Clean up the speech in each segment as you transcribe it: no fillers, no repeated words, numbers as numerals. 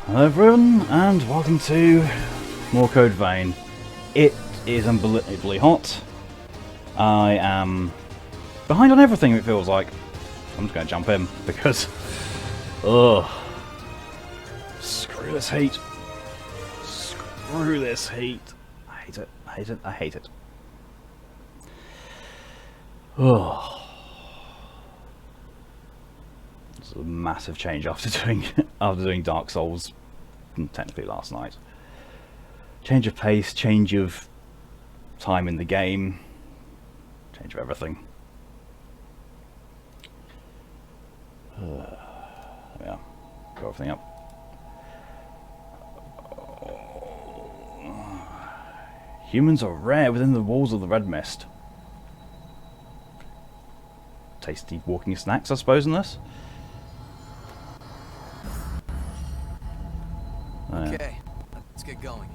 Hello everyone, and welcome to more Code Vein. It is unbelievably hot. I am behind on everything, it feels like. I'm just going to jump in, because... ugh. Screw this heat. Screw this heat. I hate it, I hate it, I hate it. Ugh. It's a massive change after doing Dark Souls, technically last night. Change of pace, change of time in the game, change of everything. Yeah, got everything up. Humans are rare within the walls of the Red Mist. Tasty walking snacks, I suppose, in this. Okay, let's get going.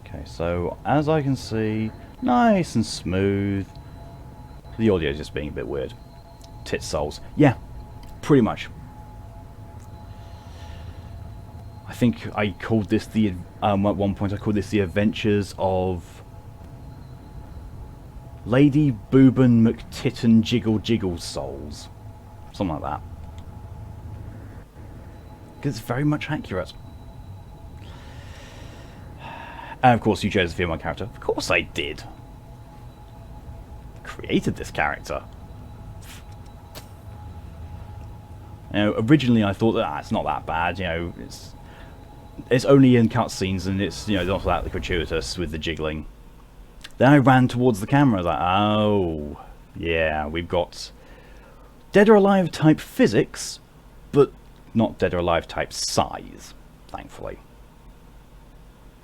Okay, so as I can see, nice and smooth. The audio is just being a bit weird. Tits souls. Yeah, pretty much. I think I called this the, at one point I called this the Adventures of Lady Boobin McTitten Jiggle Souls. Something like that. Because it's very much accurate. And of course you chose a female character. Of course I did. Created this character. You know, originally I thought that it's not that bad, you know, it's only in cutscenes and it's, you know, not that gratuitous with the jiggling. Then I ran towards the camera, like, oh, yeah, we've got Dead or Alive type physics, but not Dead or Alive type size, thankfully.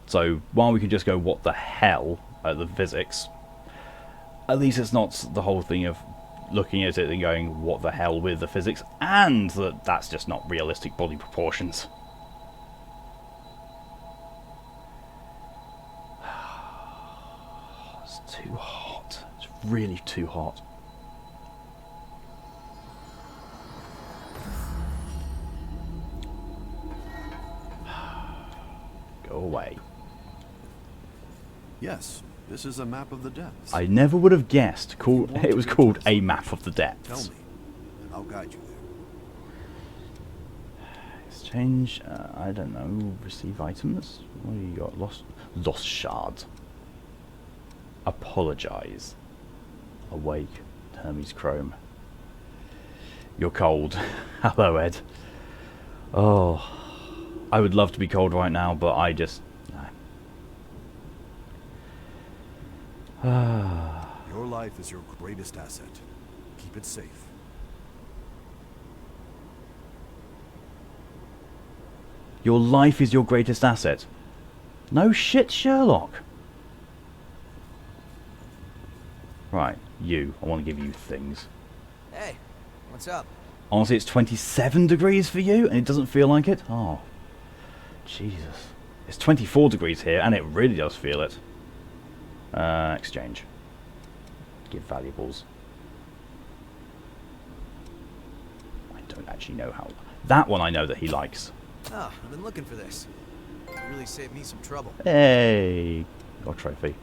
So, while we can just go, what the hell, at the physics, at least it's not the whole thing of looking at it and going, what the hell with the physics, and that's just not realistic body proportions. Too hot. It's really too hot. Go away. Yes, this is a map of the depths. I never would have guessed it was called A Map of the Depths. Tell me, and I'll guide you there. Exchange, I don't know, receive items? What do you got? Lost shards. Apologize. Awake. Hermes Chrome. You're cold. Hello, Ed. Oh, I would love to be cold right now, but I just... no. Your life is your greatest asset. Keep it safe. Your life is your greatest asset. No shit, Sherlock. Right, you. I want to give you things. Hey, what's up? Honestly, it's 27 degrees for you, and it doesn't feel like it? Oh, Jesus. It's 24 degrees here, and it really does feel it. Exchange. Give valuables. I don't actually know how... That one I know that he likes. Oh, I've been looking for this. You really saved me some trouble. Hey! Got a trophy.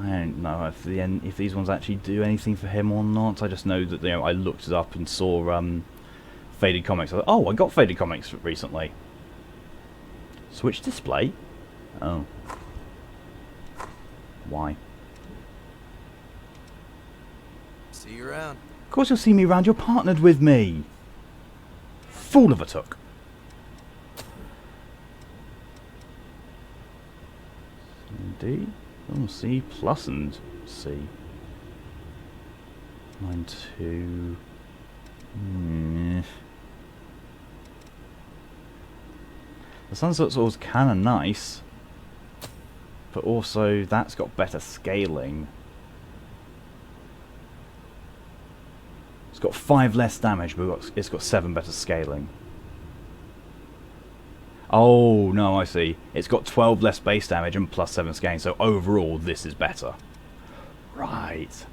I don't know if these ones actually do anything for him or not. I just know that, you know, I looked it up and saw Faded Comics. I thought, oh, I got Faded Comics recently. Switch display? Oh. Why? See you around. Of course you'll see me around. You're partnered with me. Fool of a took. D. Oh, C plus and C. 9-2. The Sunset Sword's kinda nice, but also that's got better scaling. It's got 5 less damage, but it's got 7 better scaling. Oh, no, I see. It's got 12 less base damage and plus 7 scaling, so overall this is better. Right.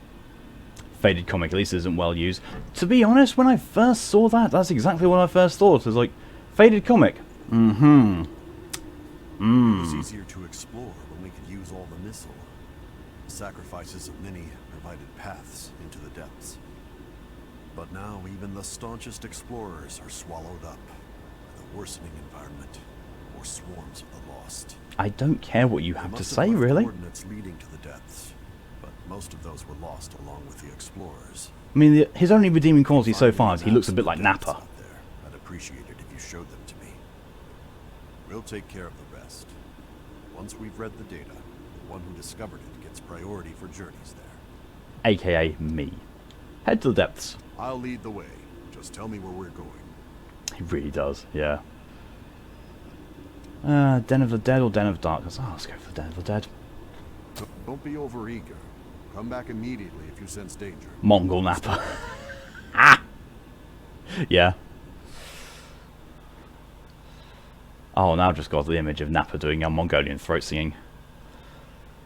Faded comic at least isn't well used. To be honest, when I first saw that, that's exactly what I first thought. It was like, faded comic. Mm-hmm. It was easier to explore when we could use all the missile. The sacrifices of many provided paths into the depths. But now even the staunchest explorers are swallowed up by the worsening environment or swarms of the lost. I don't care what you have to say, really. Coordinates leading to the depths, but most of those were lost along with the explorers. I mean, his only redeeming quality so far is he looks a bit like Nappa. I'd appreciate it if you showed them to me. We'll take care of the rest. Once we've read the data, the one who discovered it gets priority for journeys there. AKA me. Head to the depths. I'll lead the way. Just tell me where we're going. He really does, yeah. Den of the Dead or Den of Darkness? Oh, let's go for the Den of the Dead. Don't be overeager. Come back immediately if you sense danger. Mongol Nappa. Ah! Yeah. Oh, now I've just got the image of Nappa doing a Mongolian throat singing.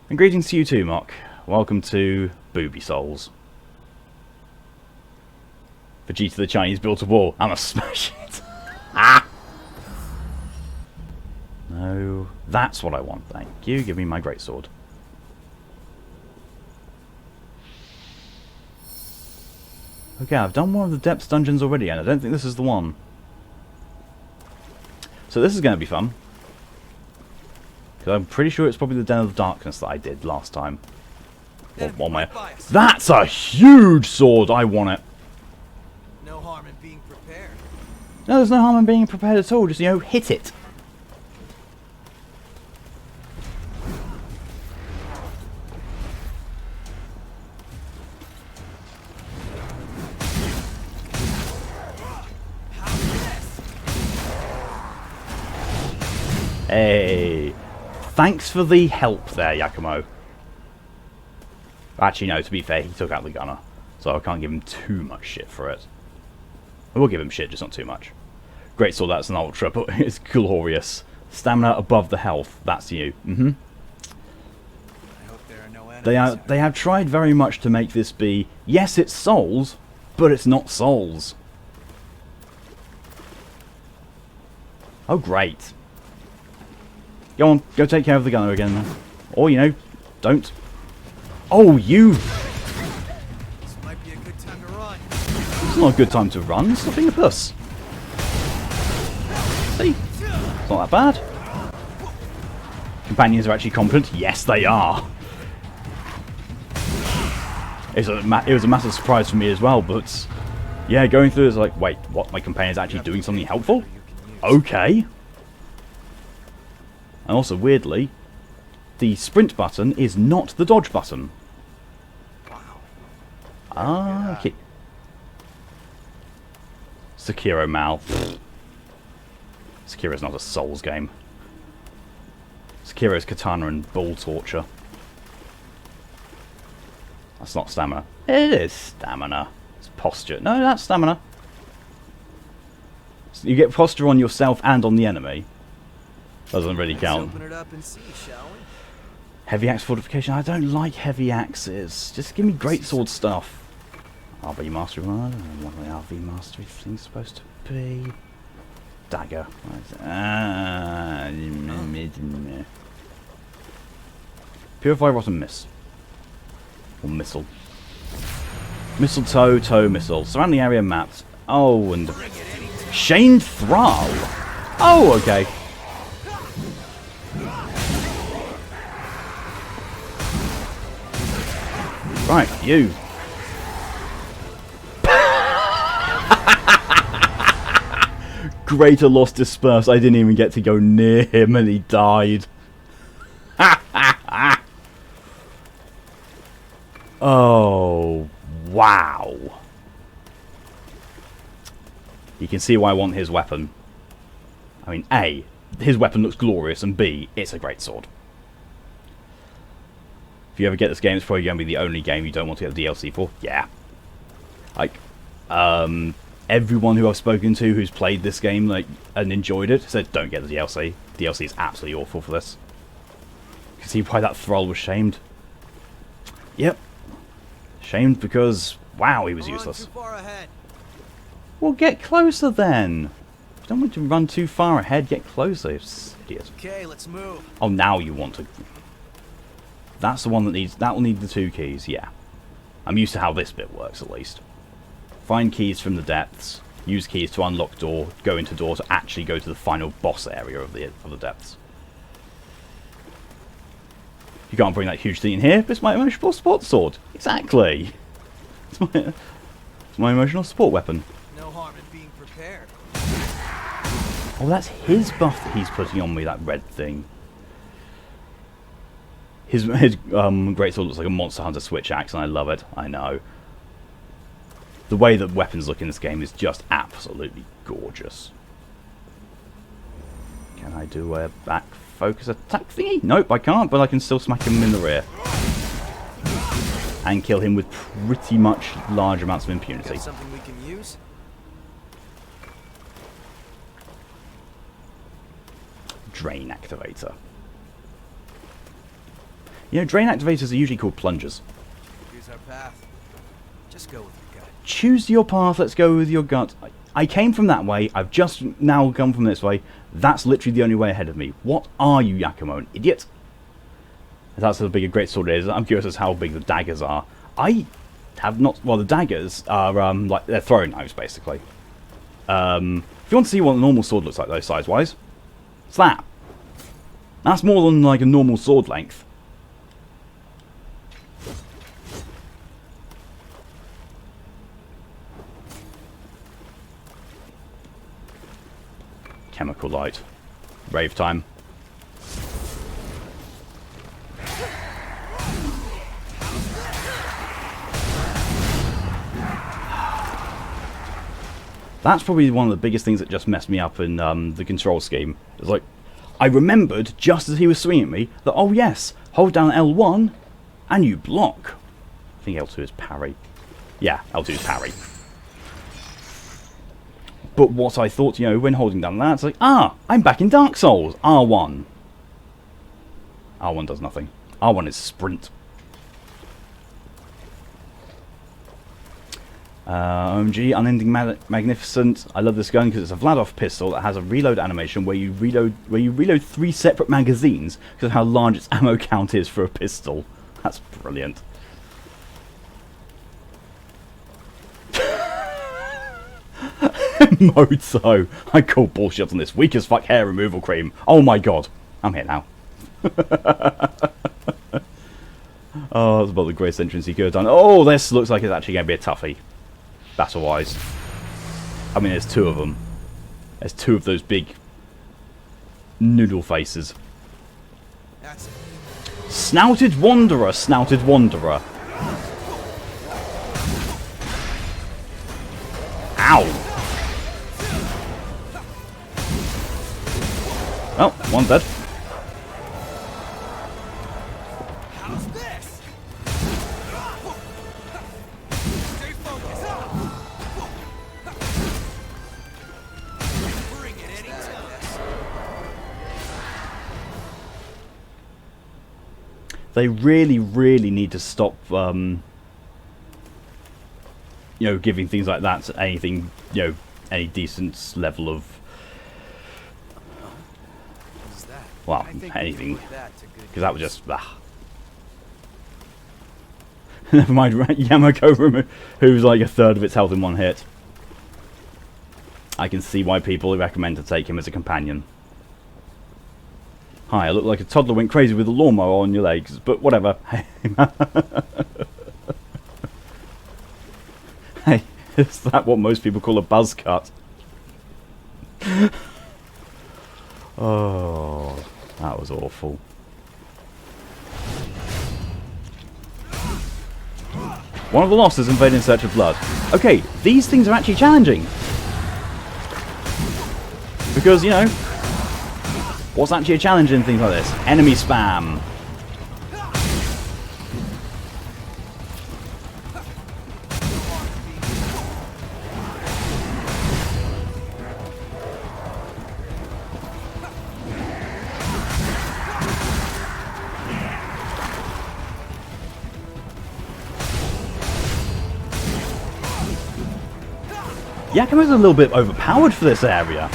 And greetings to you too, Mock. Welcome to Booby Souls. Vegeta the Chinese built a wall. I'ma smash it. Ah! No, that's what I want. Thank you. Give me my greatsword. Okay, I've done one of the depths dungeons already, and I don't think this is the one. So this is going to be fun. Because I'm pretty sure it's probably the Den of the Darkness that I did last time. That's a huge sword! I want it. No harm in being prepared. No, there's no harm in being prepared at all. Just, you know, hit it. Hey, thanks for the help there, Yakumo. Actually, no, to be fair, he took out the gunner, so I can't give him too much shit for it. I will give him shit, just not too much. Great sword, that's an ultra, but it's glorious. Stamina above the health, that's you. Mm-hmm. I hope there are no enemies. They have tried very much to make this be, yes, it's Souls, but it's not Souls. Oh, great. Go on, go take care of the gunner again then. Or, you know, don't. Oh, you! This might be a good time to run. It's not a good time to run, it's being a puss. See? It's not that bad. Companions are actually competent? Yes, they are. It was a massive surprise for me as well, but yeah, going through it's like, wait, what? My companion's actually doing something helpful? Okay. And also, weirdly, the sprint button is not the dodge button. Wow. Ah, okay. Sekiro Mal. Sekiro's not a Souls game. Sekiro's katana and ball torture. That's not stamina. It is stamina. It's posture. No, that's stamina. So you get posture on yourself and on the enemy. Doesn't really count. Let's open it up and see, shall we? Heavy axe fortification. I don't like heavy axes. Just give me greatsword stuff. RV mastery. I don't know what the RV mastery thing's supposed to be. Dagger. Purify rotten miss. Or missile. Mistletoe, toe, missile. Surrounding area mapped. Oh, and Shane Thrall. Oh, okay. Right, you. Greater loss dispersed. I didn't even get to go near him and he died. Oh, wow. You can see why I want his weapon. I mean, A, his weapon looks glorious, and B, it's a great sword. If you ever get this game, it's probably going to be the only game you don't want to get the DLC for. Yeah. Like, everyone who I've spoken to who's played this game and enjoyed it said, don't get the DLC. DLC is absolutely awful for this. You can see why that Thrall was shamed. Yep. Shamed because Wow, he was Don't run useless. too far ahead. Well, get closer then. If you don't want to run too far ahead, get closer, you idiot. Okay, let's move. Oh, now you want to. That's the one that needs. That will need the 2 keys. Yeah, I'm used to how this bit works at least. Find keys from the depths. Use keys to unlock door. Go into door to actually go to the final boss area of the depths. You can't bring that huge thing in here. But it's my emotional support sword. Exactly. It's my emotional support weapon. No harm in being prepared. Oh, that's his buff that he's putting on me. That red thing. His great sword looks like a Monster Hunter switch axe, and I love it. I know. The way that weapons look in this game is just absolutely gorgeous. Can I do a back focus attack thingy? Nope, I can't, but I can still smack him in the rear. And kill him with pretty much large amounts of impunity. Got something we can use? Drain activator. You know, drain activators are usually called plungers. Here's our path. Just go with your gut. Choose your path, let's go with your gut. I came from that way, I've just now come from this way. That's literally the only way ahead of me. What are you, Yakumo, an idiot? That's how big a great sword is. I'm curious as to how big the daggers are. I have not... Well, the daggers are, like, they're throwing knives, basically. If you want to see what a normal sword looks like, though, size-wise, it's that. That's more than, like, a normal sword length. Chemical light. Rave time. That's probably one of the biggest things that just messed me up in the control scheme. It's like, I remembered, just as he was swinging at me, that, oh yes, hold down L1, and you block. I think L2 is parry. Yeah, L2 is parry. But what I thought, you know, when holding down that, it's like, ah, I'm back in Dark Souls. R1. R1 does nothing. R1 is sprint. OMG, Unending Magnificent. I love this gun because it's a Vladov pistol that has a reload animation where you reload 3 separate magazines because of how large its ammo count is for a pistol. That's brilliant. Moto. I call bullshit on this. Weak as fuck hair removal cream. Oh my god. I'm here now. Oh, that's about the greatest entrance he could have done. Oh, this looks like it's actually going to be a toughie. Battle-wise. I mean, there's 2 of them. There's 2 of those big noodle faces. That's it. Snouted Wanderer, Snouted Wanderer. Ow! Oh, one's dead. How's this? Stay focused. Bring it anytime. They really, really need to stop, you know, giving things like that to anything, you know, any decent level of, What's that? well, I think anything. we can put that to good Because that was use. just... Never mind, Yamako, who's like 1/3 of its health in one hit. I can see why people recommend to take him as a companion. Hi, I look like a toddler went crazy with a lawnmower on your legs, but whatever. Hey, is that what most people call a buzz cut? Oh, that was awful. One of the losses invaded in search of blood. Okay, these things are actually challenging. Because, you know, what's actually a challenge in things like this? Enemy spam. Yakima's a little bit overpowered for this area.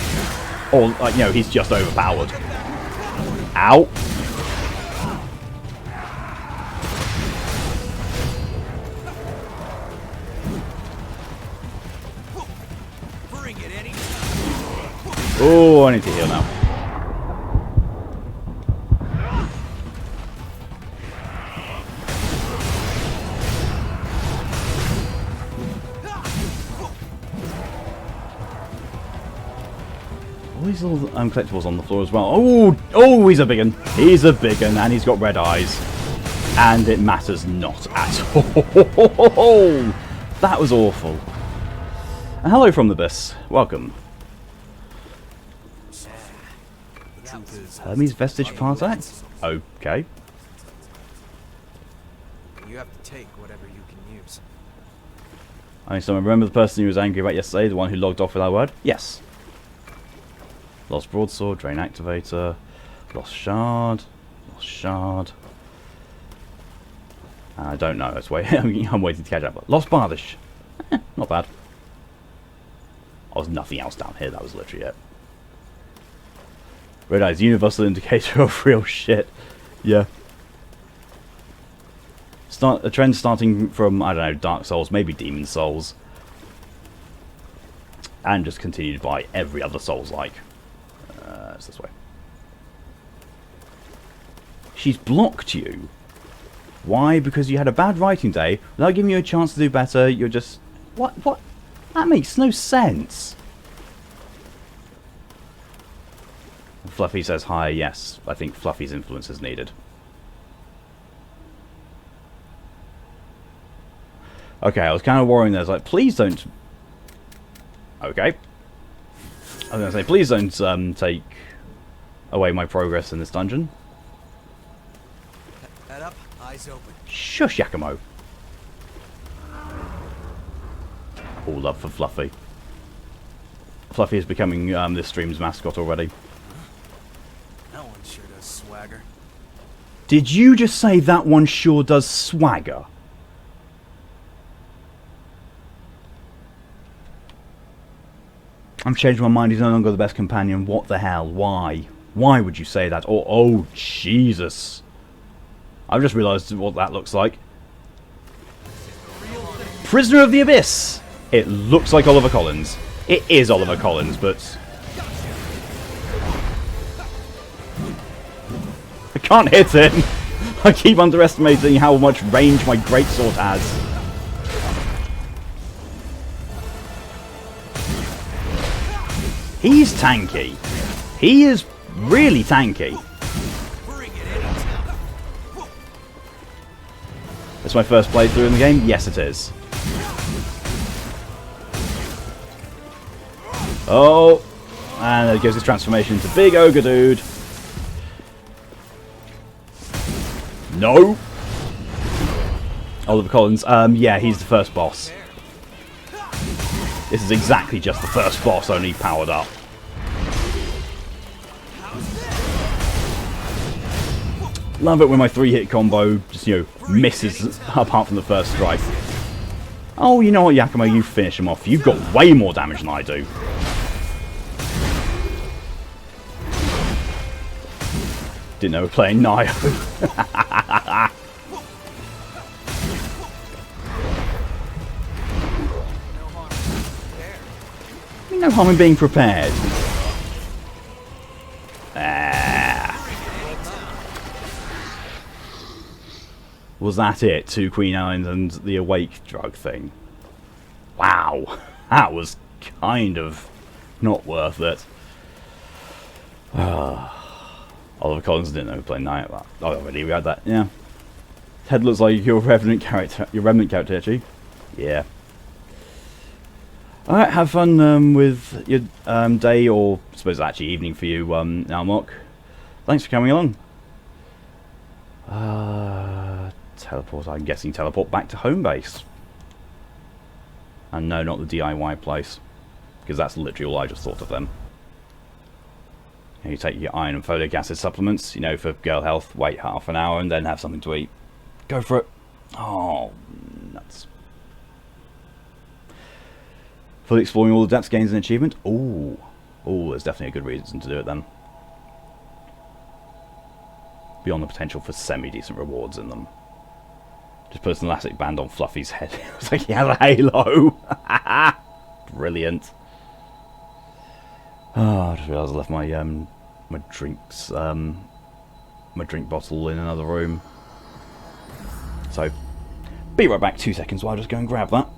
Or, like, you know, he's just overpowered. Ow. Oh, I need to heal now. All these little collectibles on the floor as well. Oh, he's a big one. He's a big one, and he's got red eyes. And it matters not at all. That was awful. And hello from the Abyss. Welcome. Hermes Vestige Party? Okay. You have to take whatever you can use. I so remember the person who was angry about yesterday, the one who logged off without a word? Yes. Lost broadsword, drain activator, lost shard, lost shard. I don't know. That's why I'm waiting to catch up. Lost bardish. Not bad. Oh, there's nothing else down here. That was literally it. Red eyes, universal indicator of real shit. Yeah. A trend starting from, I don't know, Dark Souls, maybe Demon Souls. And just continued by every other Souls-like. It's this way. She's blocked you. Why? Because you had a bad writing day. Without giving you a chance to do better, you're just... What? That makes no sense. Fluffy says hi. Yes, I think Fluffy's influence is needed. Okay, I was kind of worrying there. I was like, please don't... Okay. I was going to say, please don't take away my progress in this dungeon. Head up, eyes open. Shush, Yakumo. All love for Fluffy. Fluffy is becoming this stream's mascot already. That one sure does swagger. Did you just say that one sure does swagger? I'm changing my mind. He's no longer the best companion. What the hell? Why? Why would you say that? Oh, Jesus. I've just realised what that looks like. Prisoner of the Abyss. It looks like Oliver Collins. It is Oliver Collins, but... I can't hit him. I keep underestimating how much range my greatsword has. He's tanky. He is really tanky. It's my first playthrough in the game? Yes, it is. Oh, and there goes his transformation into Big Ogre Dude. No. Oliver Collins. Yeah, he's the first boss. This is exactly just the first boss, only powered up. Love it when my 3-hit combo just, you know, misses apart from the first strike. Oh, you know what, Yakumo, you finish him off. You've got way more damage than I do. Didn't know we were playing Nio. No harm in being prepared. Was that it? 2 Queen Islands and the Awake drug thing? Wow. That was kind of not worth it. Oliver Collins didn't know playing Night. Oh, already we had that. Yeah. Head looks like your Revenant character. Your Remnant character, actually. Yeah. Alright, have fun with your day, or I suppose actually evening for you, now, Mock. Thanks for coming along. Teleport, I'm guessing teleport back to home base. And no, not the DIY place. Because that's literally all I just thought of them. You take your iron and folic acid supplements, you know, for girl health, wait half an hour and then have something to eat. Go for it. Oh, nuts. Fully exploring all the depths gains an achievement. Ooh. Ooh, there's definitely a good reason to do it then. Beyond the potential for semi-decent rewards in them. Just puts an elastic band on Fluffy's head. It's like he has a halo. Brilliant. Oh, I just realised I left my my drinks my drink bottle in another room. So, be right back 2 seconds while I just go and grab that.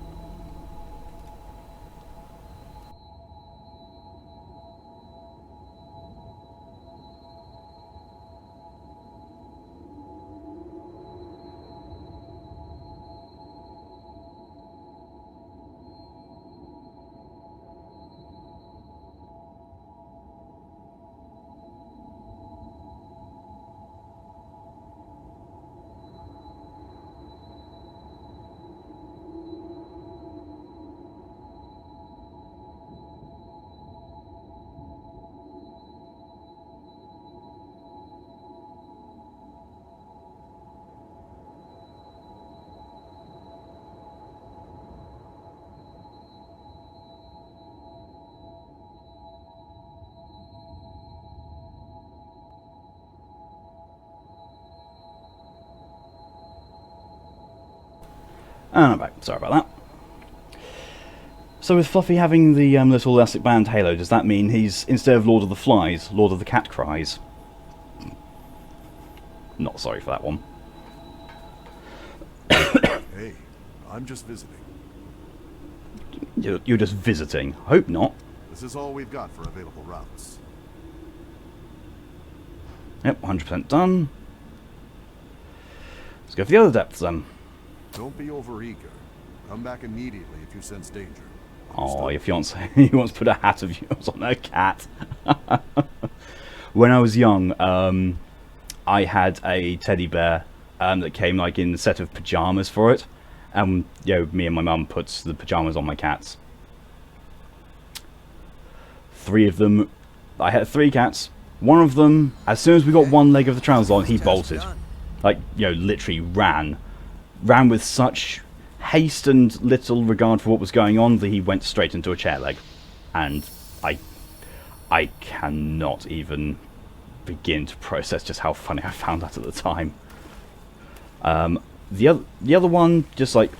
And I'm back. Sorry about that. So with Fluffy having the little elastic band halo, does that mean he's, instead of Lord of the Flies, Lord of the Cat Cries? Not sorry for that one. Hey, I'm just visiting. You're just visiting. Hope not. This is all we've got for available routes. Yep, 100% done. Let's go for the other depths then. Don't be overeager. Come back immediately if you sense danger. Oh, your fiance, he wants to put a hat of yours on her cat. When I was young, I had a teddy bear that came like in a set of pajamas for it. You know, me and my mum put the pajamas on my cats. 3 of them, I had 3 cats. One of them, as soon as we got one leg of the trousers on, he bolted. Like, you know, literally ran with such haste and little regard for what was going on that he went straight into a chair leg. And I cannot even begin to process just how funny I found that at the time. The other one just like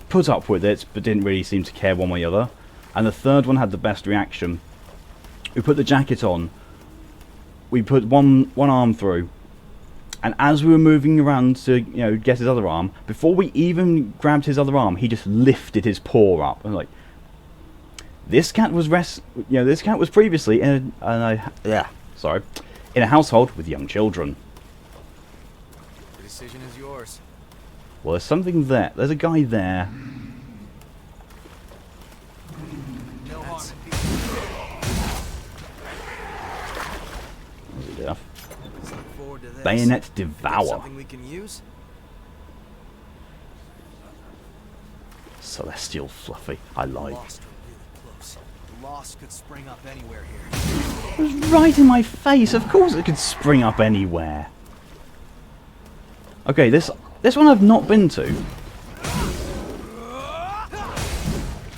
put up with it but didn't really seem to care one way or the other. And the third one had the best reaction. We put the jacket on, we put one arm through, and as we were moving around to, you know, get his other arm, before we even grabbed his other arm, he just lifted his paw up. And like, this cat was this cat was previously in a household with young children. The decision is yours. Well, there's something there. There's a guy there. No harm. What does he do? Look forward to this. Bayonet Got Devour. something we can use? Celestial Fluffy. I like. Lost were really close. The lost could spring up anywhere here. It was right in my face. Of course it could spring up anywhere. Okay, this one I've not been to.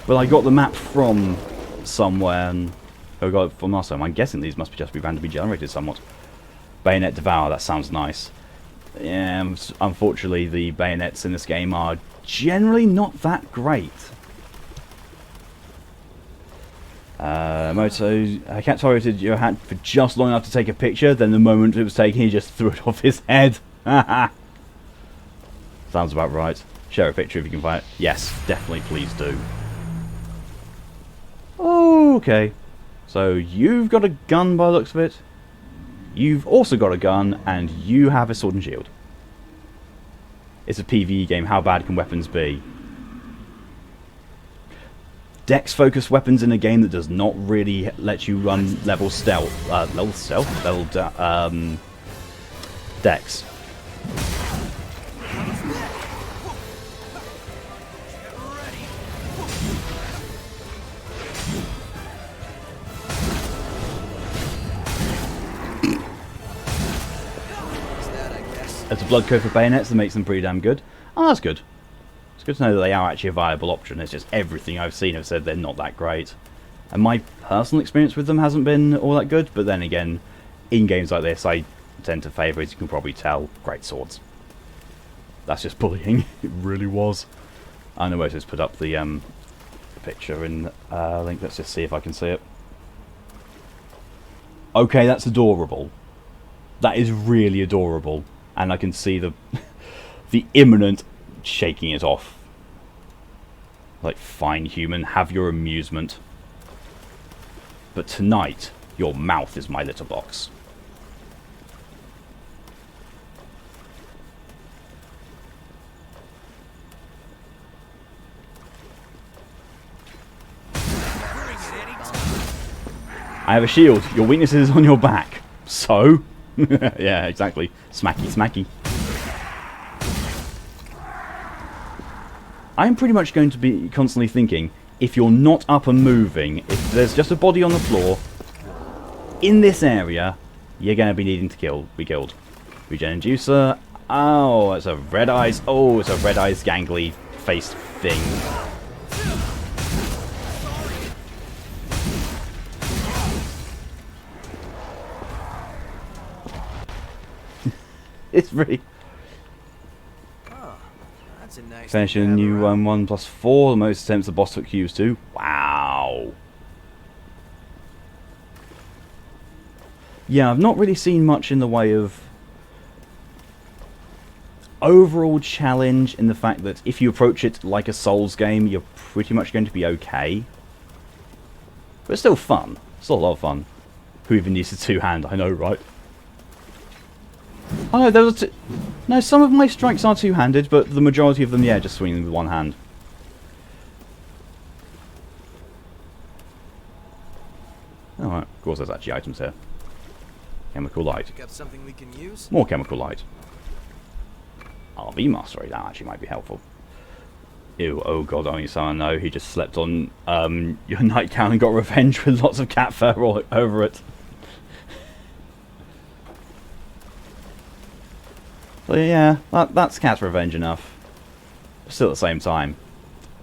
Well, I got the map from somewhere, and I got it from last time. I'm guessing these must just be randomly generated somewhat. Bayonet Devour, that sounds nice. Yeah, unfortunately the bayonets in this game are generally not that great. Moto, I cat tolerated your hat for just long enough to take a picture, then the moment it was taken he just threw it off his head. Sounds about right. Share a picture if you can find it. Yes, definitely, please do. Okay. So you've got a gun by the looks of it. You've also got a gun, and you have a sword and shield. It's a PvE game. How bad can weapons be? Dex-focused weapons in a game that does not really let you run level Dex. It's a blood code for bayonets that makes them pretty damn good. Oh, that's good. It's good to know that they are actually a viable option. It's just everything I've seen have said they're not that great. And my personal experience with them hasn't been all that good, but then again, in games like this, I tend to favour, as you can probably tell, great swords. That's just bullying. It really was. I know where to put up the picture in link. Let's just see if I can see it. Okay, that's adorable. That is really adorable. And I can see the the imminent shaking it off. Like, fine human, have your amusement. But tonight, your mouth is my litter box. I have a shield. Your weakness is on your back. So? Yeah, exactly. Smacky, smacky. I'm pretty much going to be constantly thinking, if you're not up and moving, if there's just a body on the floor, in this area, you're going to be needing to be killed. Regen Inducer. Oh, it's a red eyes. Oh, it's a red eyes gangly face thing. It's really... Oh, that's a nice Finishing a new 1+4, the most attempts the boss took Qs to. Wow. Yeah, I've not really seen much in the way of overall challenge in the fact that if you approach it like a Souls game, you're pretty much going to be okay. But it's still fun. Still a lot of fun. Who even uses a two-hand? I know, right? Oh no, those are no, some of my strikes are two-handed, but the majority of them, yeah, just swinging with one hand. Oh, right. Of course, there's actually items here. Chemical light. Got something we can use? More chemical light. RV mastery, that actually might be helpful. Ew, oh god, only someone know. He just slept on your nightgown and got revenge with lots of cat fur all over it. So yeah, that's cat's revenge enough. Still at the same time,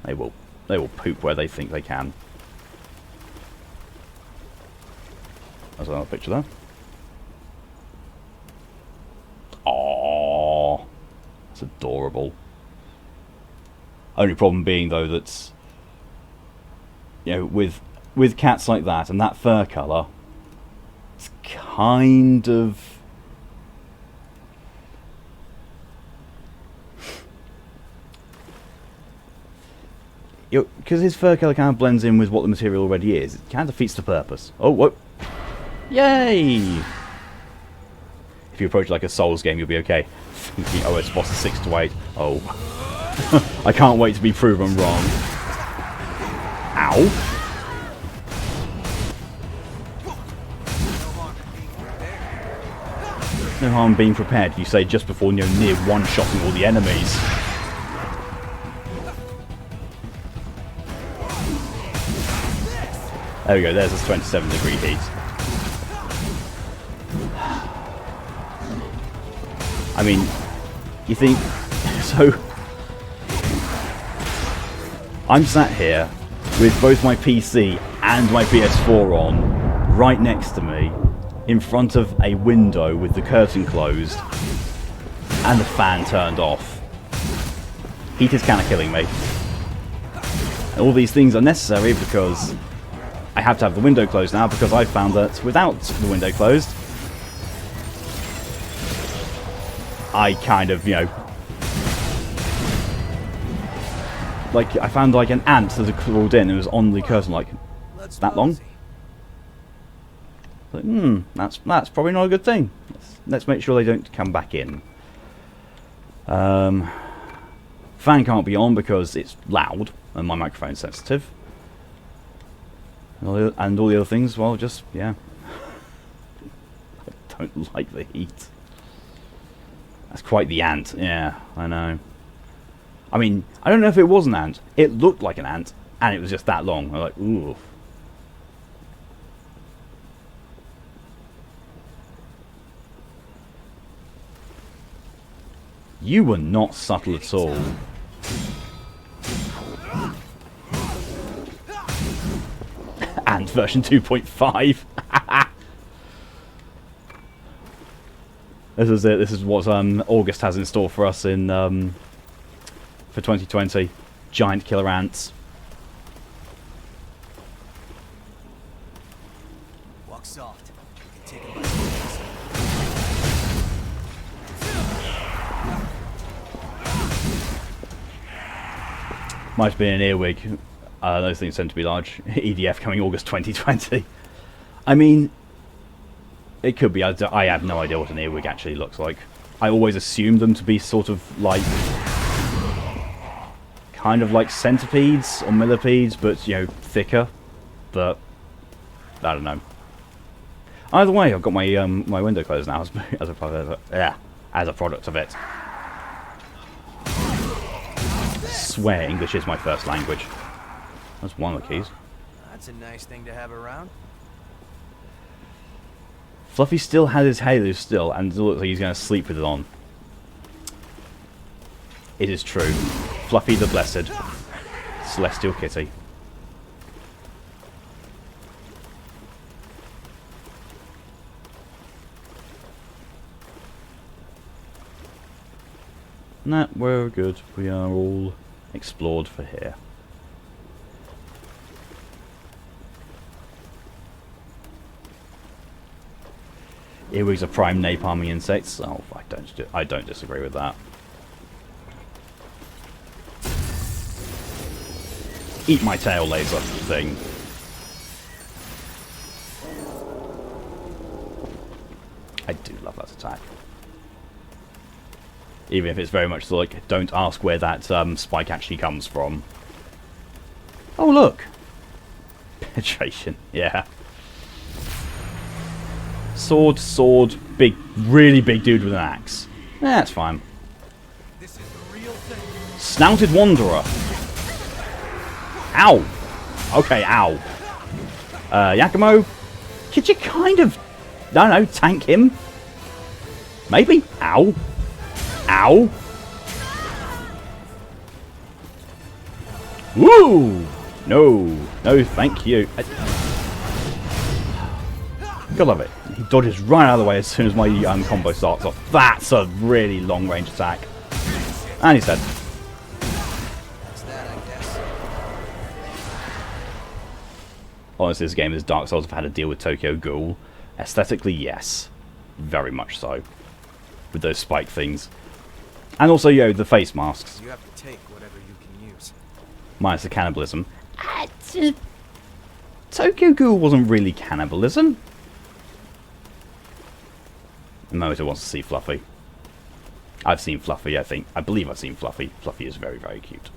they will poop where they think they can. There's another picture there. Aww, that's adorable. Only problem being though that, you know, with cats like that and that fur colour, it's kind of... Because his fur colour kind of blends in with what the material already is, it kind of defeats the purpose. Oh, whoa. Yay! If you approach like a Souls game, you'll be okay. Thinking, oh, it's boss is 6 to 8. Oh. I can't wait to be proven wrong. Ow! No harm being prepared, you say just before you're near one-shotting all the enemies. There we go, there's a 27-degree heat. I mean, you think... So... I'm sat here with both my PC and my PS4 on, right next to me, in front of a window with the curtain closed, and the fan turned off. Heat is kind of killing me. And all these things are necessary because... I have to have the window closed now because I found that without the window closed, I kind of, you know, like I found like an ant that had crawled in and was on the curtain like that long. Like, that's probably not a good thing. Let's make sure they don't come back in. Fan can't be on because it's loud and my microphone's sensitive. And all the other things, well, just, yeah. I don't like the heat. That's quite the ant, yeah, I know. I mean, I don't know if it was an ant. It looked like an ant, and it was just that long. I'm like, ooh. You were not subtle at all. And version 2.5. This is it. This is what August has in store for us in for 2020. Giant killer ants. Walk soft. You can take it by surprise. Might be an earwig. Those things tend to be large. EDF coming August 2020. I mean, it could be. I have no idea what an earwig actually looks like. I always assumed them to be sort of like, kind of like centipedes or millipedes, but you know, thicker. But I don't know. Either way, I've got my my window closed now as a product of it. Yeah, as a product of it. I swear English is my first language. That's one of the keys. That's a nice thing to have around. Fluffy still has his halo still, and it looks like he's going to sleep with it on. It is true. Fluffy the Blessed. Celestial Kitty. Nah, we're good. We are all explored for here. Earwigs are prime napalming insects. Oh, I don't disagree with that. Eat my tail laser thing. I do love that attack. Even if it's very much like, don't ask where that spike actually comes from. Oh, look! Penetration, yeah. Sword, big, really big dude with an axe. That's fine. This is the real thing. Snouted Wanderer. Ow! Okay, ow. Yakumo, could you kind of, I don't know, tank him? Maybe? Ow. Ow. Woo! No, thank you. Gotta love it. He dodges right out of the way as soon as my combo starts off. That's a really long range attack. And he's dead. That's that, I guess. Honestly, this game is Dark Souls have had to deal with Tokyo Ghoul. Aesthetically, yes. Very much so. With those spike things. And also, you know, the face masks. You have to take whatever you can use. Minus the cannibalism. Tokyo Ghoul wasn't really cannibalism. Moto wants to see Fluffy. I've seen Fluffy, I believe I've seen Fluffy. Fluffy is very, very cute.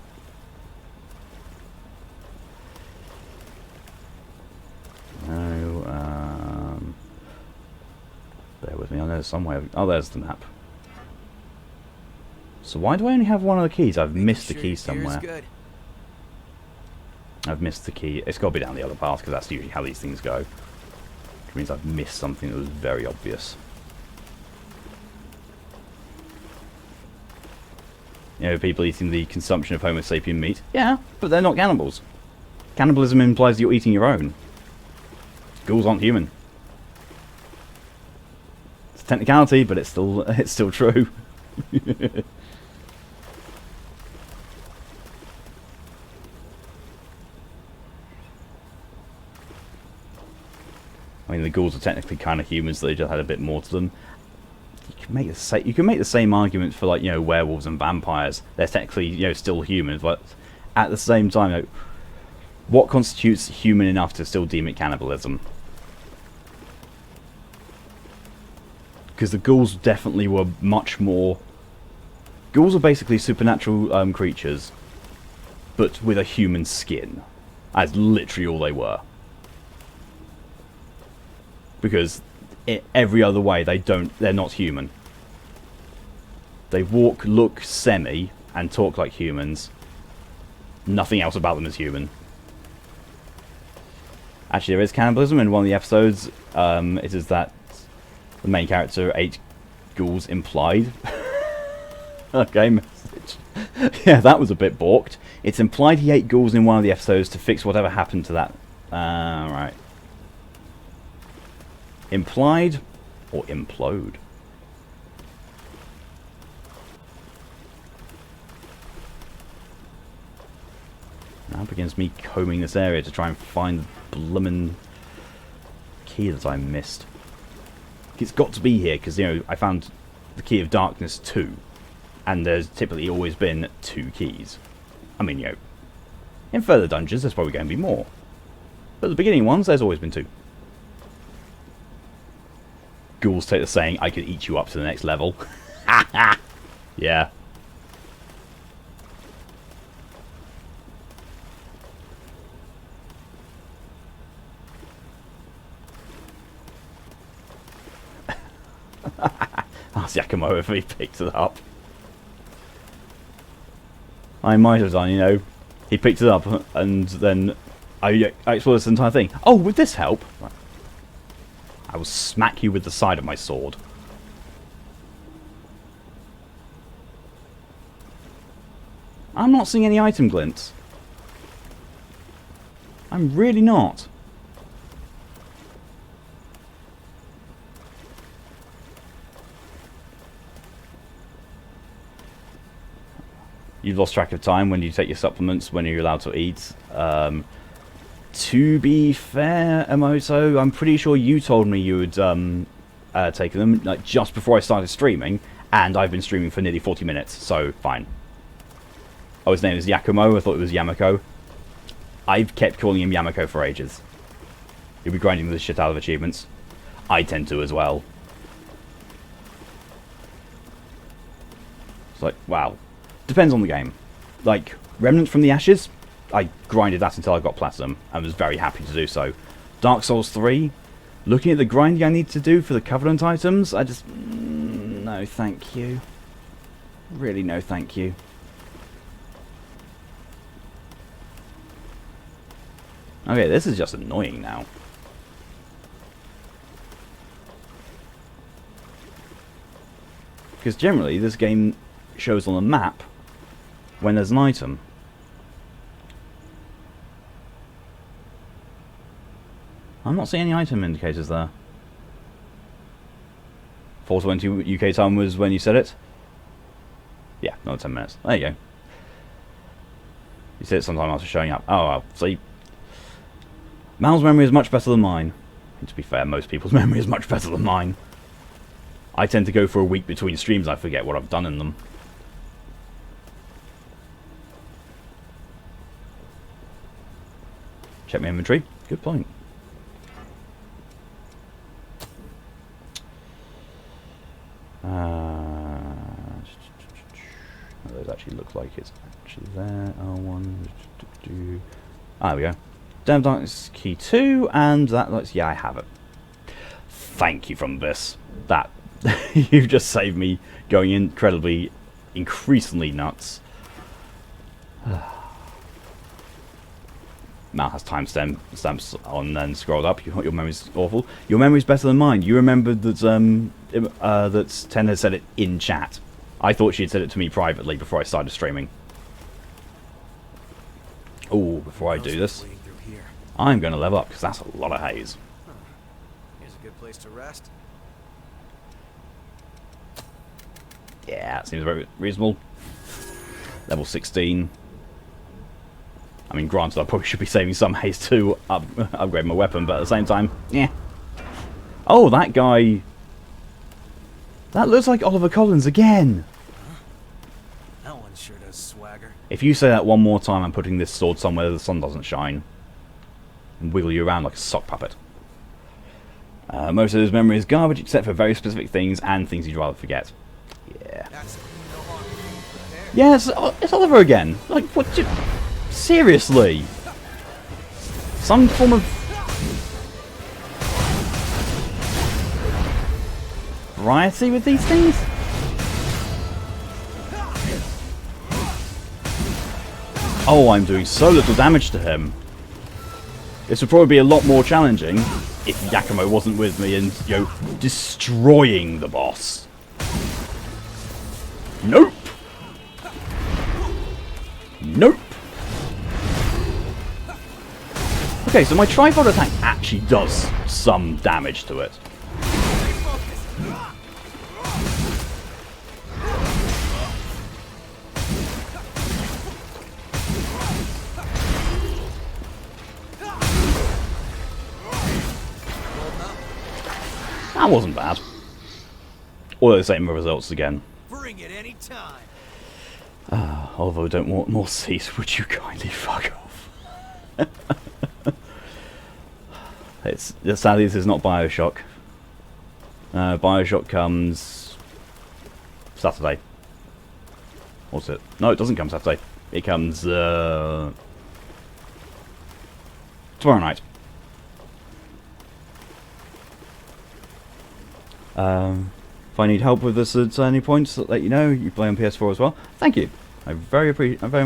No, bear with me, I know there's some way of, oh, there's the map. So why do I only have one of the keys? I've missed the key somewhere. I've missed the key. It's got to be down the other path, because that's usually how these things go. Which means I've missed something that was very obvious. You know, people eating the consumption of Homo sapien meat. Yeah, but they're not cannibals. Cannibalism implies you're eating your own. Ghouls aren't human. It's a technicality, but it's still true. I mean, the ghouls are technically kind of humans, so they just had a bit more to them. You can make the same argument for, like, you know, werewolves and vampires. They're technically, you know, still humans, but at the same time, you know, what constitutes human enough to still deem it cannibalism? Because the ghouls definitely were much more. Ghouls are basically supernatural creatures, but with a human skin. That's literally all they were. Because every other way, they're not human. They walk, look semi, and talk like humans. Nothing else about them is human. Actually, there is cannibalism in one of the episodes. It is that the main character ate ghouls implied. Okay, message. Yeah, that was a bit balked. It's implied he ate ghouls in one of the episodes to fix whatever happened to that Right. Implied or implode? Now begins me combing this area to try and find the bloomin' key that I missed. It's got to be here because, you know, I found the key of darkness 2, and there's typically always been 2 keys. I mean, you know, in further dungeons there's probably going to be more, but the beginning ones there's always been 2. Ghouls take the saying, I could eat you up to the next level. Yeah. Ask Yakumo if he picked it up. I might have done, you know. He picked it up and then I explored this entire thing. Oh, would this help? Right. I will smack you with the side of my sword. I'm not seeing any item glints. I'm really not. You've lost track of time when you take your supplements, when you're allowed to eat. To be fair, Emoto, I'm pretty sure you told me you would taken them like just before I started streaming, and I've been streaming for nearly 40 minutes, so fine. Oh, his name is Yakumo. I thought it was Yamako. I've kept calling him Yamako for ages. He'll be grinding the shit out of achievements. I tend to as well. It's like, wow. Depends on the game. Like, Remnant from the Ashes, I grinded that until I got Platinum, and was very happy to do so. Dark Souls 3, looking at the grinding I need to do for the Covenant items, I just... no thank you. Really no thank you. Okay, this is just annoying now. Because generally, this game shows on the map when there's an item. I'm not seeing any item indicators there. 4:20 UK time was when you said it? Yeah, another 10 minutes. There you go. You said it sometime after showing up. Oh, well, see. Mal's memory is much better than mine. And to be fair, most people's memory is much better than mine. I tend to go for a week between streams, I forget what I've done in them. Check my inventory. Good point. Those actually look like it's actually there. R1. Ah, there we go. Damn Darkness Key 2, and that looks... yeah, I have it. Thank you from this. That... you've just saved me going increasingly nuts. Mal has timestamps on and scrolled up. Your memory's awful. Your memory's better than mine. You remembered that that Ten had said it in chat. I thought she had said it to me privately before I started streaming. Oh, before I do this, I'm going to level up because that's a lot of haze. Here's a good place to rest. Yeah, that seems very reasonable. Level 16. I mean, granted, I probably should be saving some haze to upgrade my weapon, but at the same time, yeah. Oh, that guy... that looks like Oliver Collins again! Huh? That one sure does swagger. If you say that one more time, I'm putting this sword somewhere the sun doesn't shine. And wiggle you around like a sock puppet. Most of his memory is garbage, except for very specific things and things you'd rather forget. Yeah. Yeah, it's Oliver again. Like, what? Seriously? Some form of variety with these things? Oh, I'm doing so little damage to him. This would probably be a lot more challenging if Yakumo wasn't with me and, you know, destroying the boss. Nope! Nope! Look Okay, so my tripod attack actually does some damage to it. That wasn't bad. Although the same results again. Bring it any time. Although I don't want more seats, would you kindly fuck off? Sadly, this is not Bioshock. Bioshock comes Saturday. What's it? No, it doesn't come Saturday. It comes tomorrow night. If I need help with this at any points, let you know. You play on PS4 as well. Thank you. I very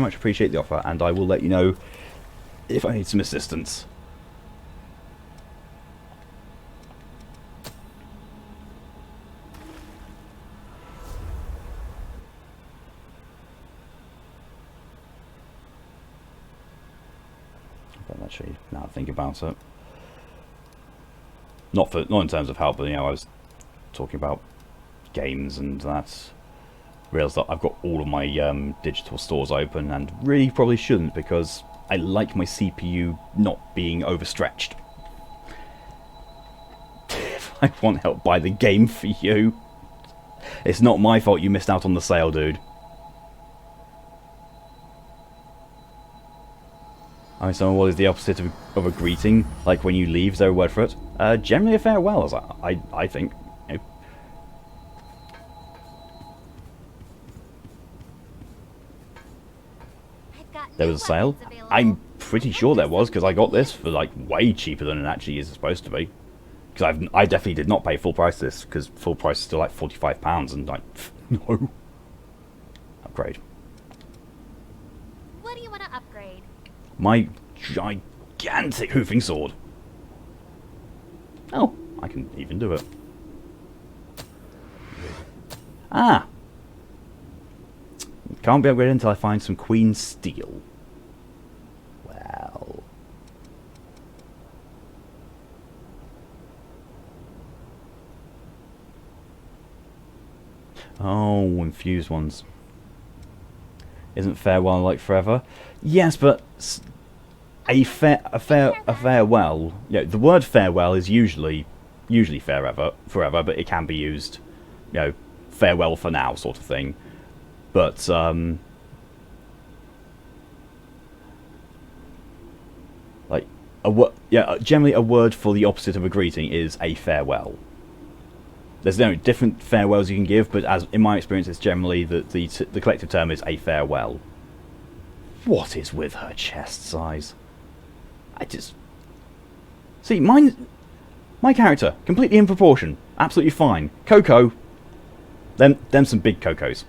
much appreciate the offer, and I will let you know if I need some assistance. But actually, now I think about it, not in terms of help, but I was talking about games and that. Realised that I've got all of my digital stores open, and really probably shouldn't, because I like my CPU not being overstretched. If I want help, buy the game for you. It's not my fault you missed out on the sale, dude. I mean, so what is the opposite of a greeting? Like when you leave, is there a word for it? Generally a farewell, as I think. There was a sale. I'm pretty sure there was, because I got this for like way cheaper than it actually is supposed to be. Because I definitely did not pay full price this, because full price is still like £45, and like no. Upgrade. What do you want to upgrade? My gigantic hoofing sword. Oh, I can even do it. Ah. Can't be upgraded until I find some Queen Steel. Well. Oh, infused ones. Isn't farewell like forever? Yes, but a farewell. Yeah, the word farewell is usually forever, but it can be used, farewell for now sort of thing. But generally a word for the opposite of a greeting is a farewell. There's no different farewells you can give, but as in my experience, it's generally the collective term is a farewell. What is with her chest size? I just see my character completely in proportion, absolutely fine. Coco, them some big cocos.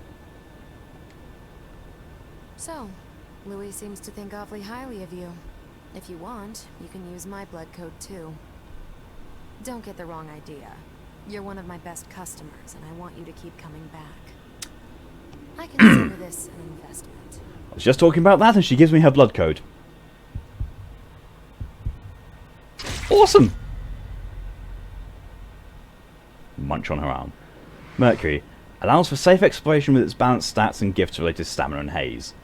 So, Louis seems to think awfully highly of you. If you want, you can use my blood code too. Don't get the wrong idea. You're one of my best customers, and I want you to keep coming back. I consider this an investment. I was just talking about that, and she gives me her blood code. Awesome! Munch on her arm. Mercury. Allows for safe exploration with its balanced stats and gifts related to stamina and haze.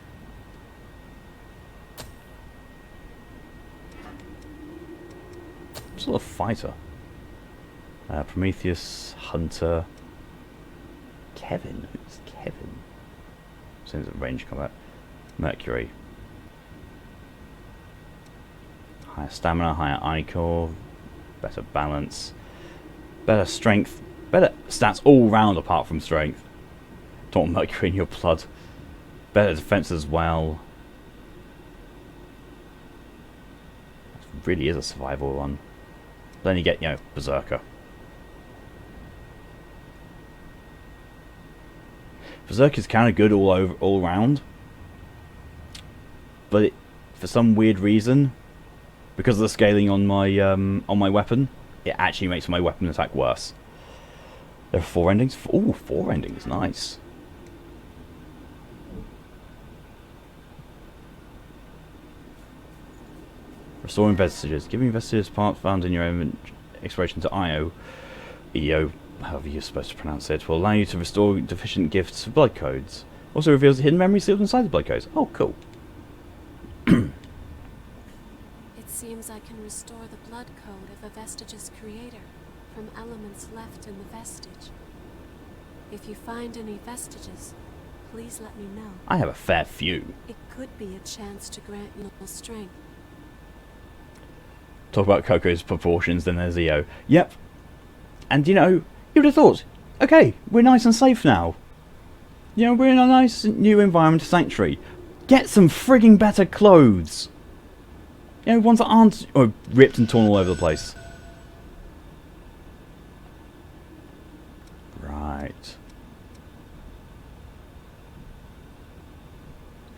Sort of fighter. Prometheus, Hunter, Kevin. Who's Kevin? Seems at range combat. Mercury. Higher stamina, higher ichor, better balance, better strength, better stats all round apart from strength. Don't want Mercury in your blood. Better defense as well. That really is a survival one. Then you get, Berserker. Berserker's kind of good all round, but for some weird reason, because of the scaling on my weapon, it actually makes my weapon attack worse. There are 4 endings. Ooh, 4 endings, nice. Restoring vestiges. Giving vestiges parts found in your own exploration to EO, however you're supposed to pronounce it, will allow you to restore deficient gifts for blood codes. Also reveals the hidden memory sealed inside the blood codes. Oh, cool. It seems I can restore the blood code of a vestige's creator from elements left in the vestige. If you find any vestiges, please let me know. I have a fair few. It could be a chance to grant you strength. Talk about Coco's proportions, then there's EO. Yep. And you know, you would have thought, okay, we're nice and safe now. You know, we're in a nice new environment, sanctuary. Get some frigging better clothes. You know, ones that aren't ripped and torn all over the place. Right.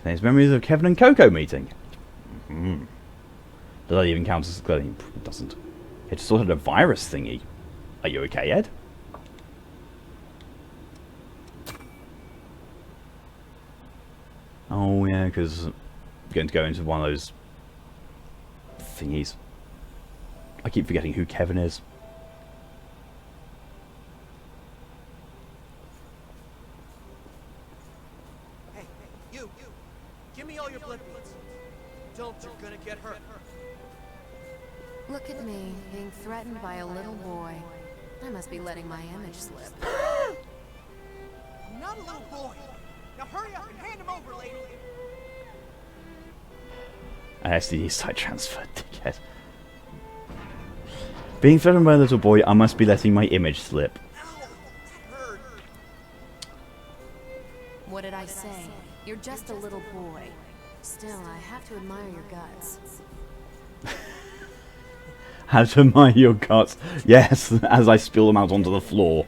There's memories of Kevin and Coco meeting. Does that even count as clothing? It doesn't. It's sort of a virus thingy. Are you okay, Ed? Oh yeah, because I'm going to go into one of those thingies. I keep forgetting who Kevin is. Hey, you! Give me all your blood beads. Don't, you're gonna get hurt. Look at me, being threatened by a little boy. I must be letting my image slip. I'm not a little boy. Now hurry up and hand him over, lady. An STD site transfer, dickhead. Being threatened by a little boy, I must be letting my image slip. Ow, that hurt. What did I say? You're just a little boy. Still, I have to admire your guts. How to admire your guts. Yes, as I spill them out onto the floor.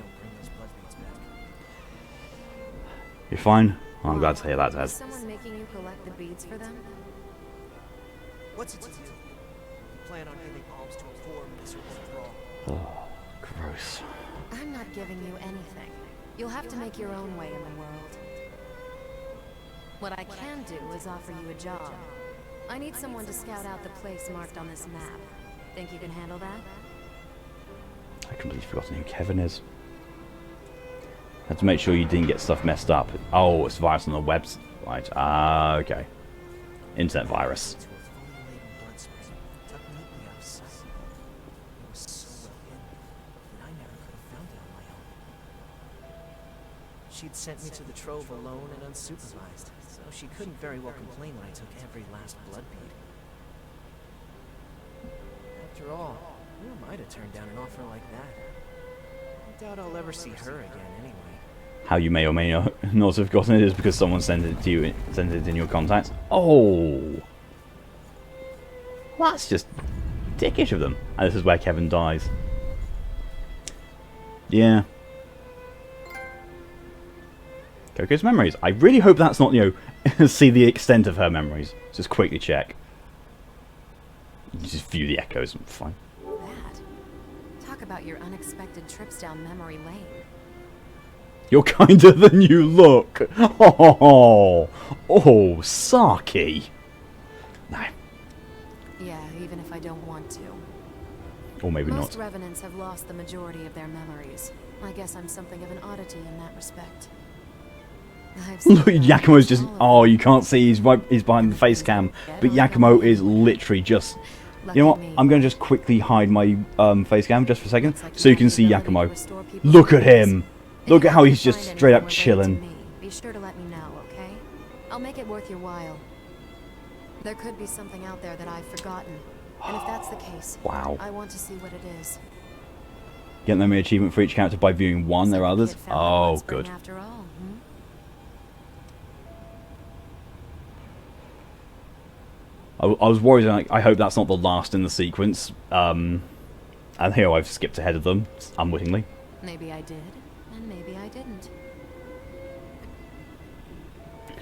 You're fine? Oh, I'm glad to hear that, Ed. Is someone making you collect the beads for them? What's it to you? You plan on giving alms to a poor, miserable thrall. Oh, gross. I'm not giving you anything. You'll have to make your own way in the world. What I can do is offer you a job. I need someone to scout out the place marked on this map. Think you can handle that? I completely forgotten who Kevin is. Had to make sure you didn't get stuff messed up. Oh, it's a virus on the website. Right. Ah, okay. Internet virus. To a fully laden blood spray, tucked neatly out of sight. It was so well hidden that I never could have found it on my own. She'd sent me to the trove alone and unsupervised, so she couldn't very well complain when I took every last blood bead. After all, who am I to turn down an offer like that? I doubt I'll ever see her again anyway. How you may or may not have gotten it is because someone sent it to you, sent it in your contacts. Oh, well, that's just dickish of them. And this is where Kevin dies. Yeah. Coco's memories. I really hope that's not, you know, see the extent of her memories. Just quickly check. You just view the echoes and fine. That. Talk about your unexpected trips down memory lane. You're kinder than you look. Oh, Saki. No. Yeah, even if I don't want to. Or maybe Most not. revenants have lost the majority of their memories. I guess I'm something of an oddity in that respect. Look, Yakumo's just... Oh, you can't see. He's behind the face cam. But Yakumo is literally just... You know what? I'm going to just quickly hide my face cam just for a second. So you can see Yakumo. Look at him. Look at how he's just straight up chilling. Be sure to let me know, okay? I'll make it worth your while. There could be something out there that I've forgotten. And if that's the case, Wow. I want to see what it is. Get memory achievement for each character by viewing one. There are others. Kid found Oh, one spring good. After all, I was worried. Like, I hope that's not the last in the sequence. And here I've skipped ahead of them unwittingly. Maybe I did, and maybe I didn't.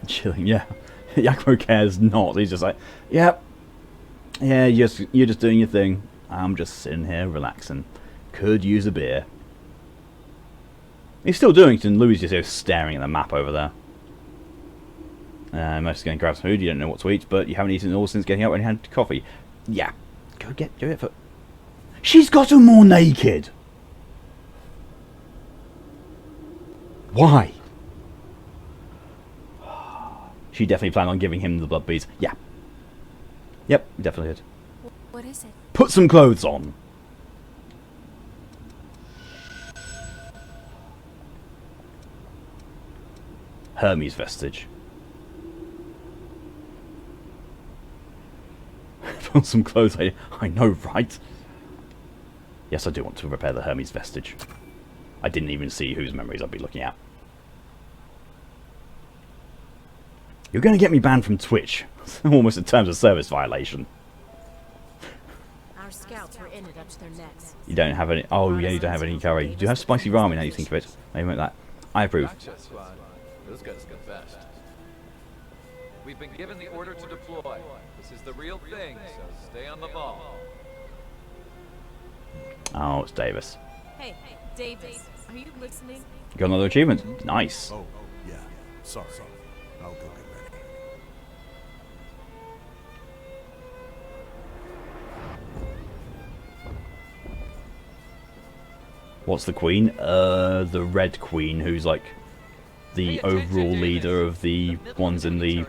Chilling, yeah. Yakumo cares not. He's just like, yep, yeah, you're just doing your thing. I'm just sitting here relaxing. Could use a beer. He's still doing it, and Louis just staring at the map over there. I'm just going to grab some food. You don't know what to eat, but you haven't eaten it all since getting up when you had coffee. Yeah, do it for... She's got them more naked! Why? She definitely planned on giving him the blood beads. Yeah. Yep, definitely did. What is it? Put some clothes on. Hermes vestige. Put some clothes. I know, right? Yes, I do want to repair the Hermes vestige. I didn't even see whose memories I'd be looking at. You're going to get me banned from Twitch. Almost a terms of service violation. Our scouts were in it up to their necks. You don't have any... Oh, yeah, you don't have any curry. You do have spicy ramen now you think of it. Maybe like that. I approve. Those guys got best. We've been given the order to deploy. This is the real thing, so stay on the ball. Oh, it's Davis. Hey, Davis, are you listening? Got another achievement. Nice. Oh, yeah. Sorry. I'll go get ready. What's the queen? The Red Queen, who's like the overall leader of the ones in the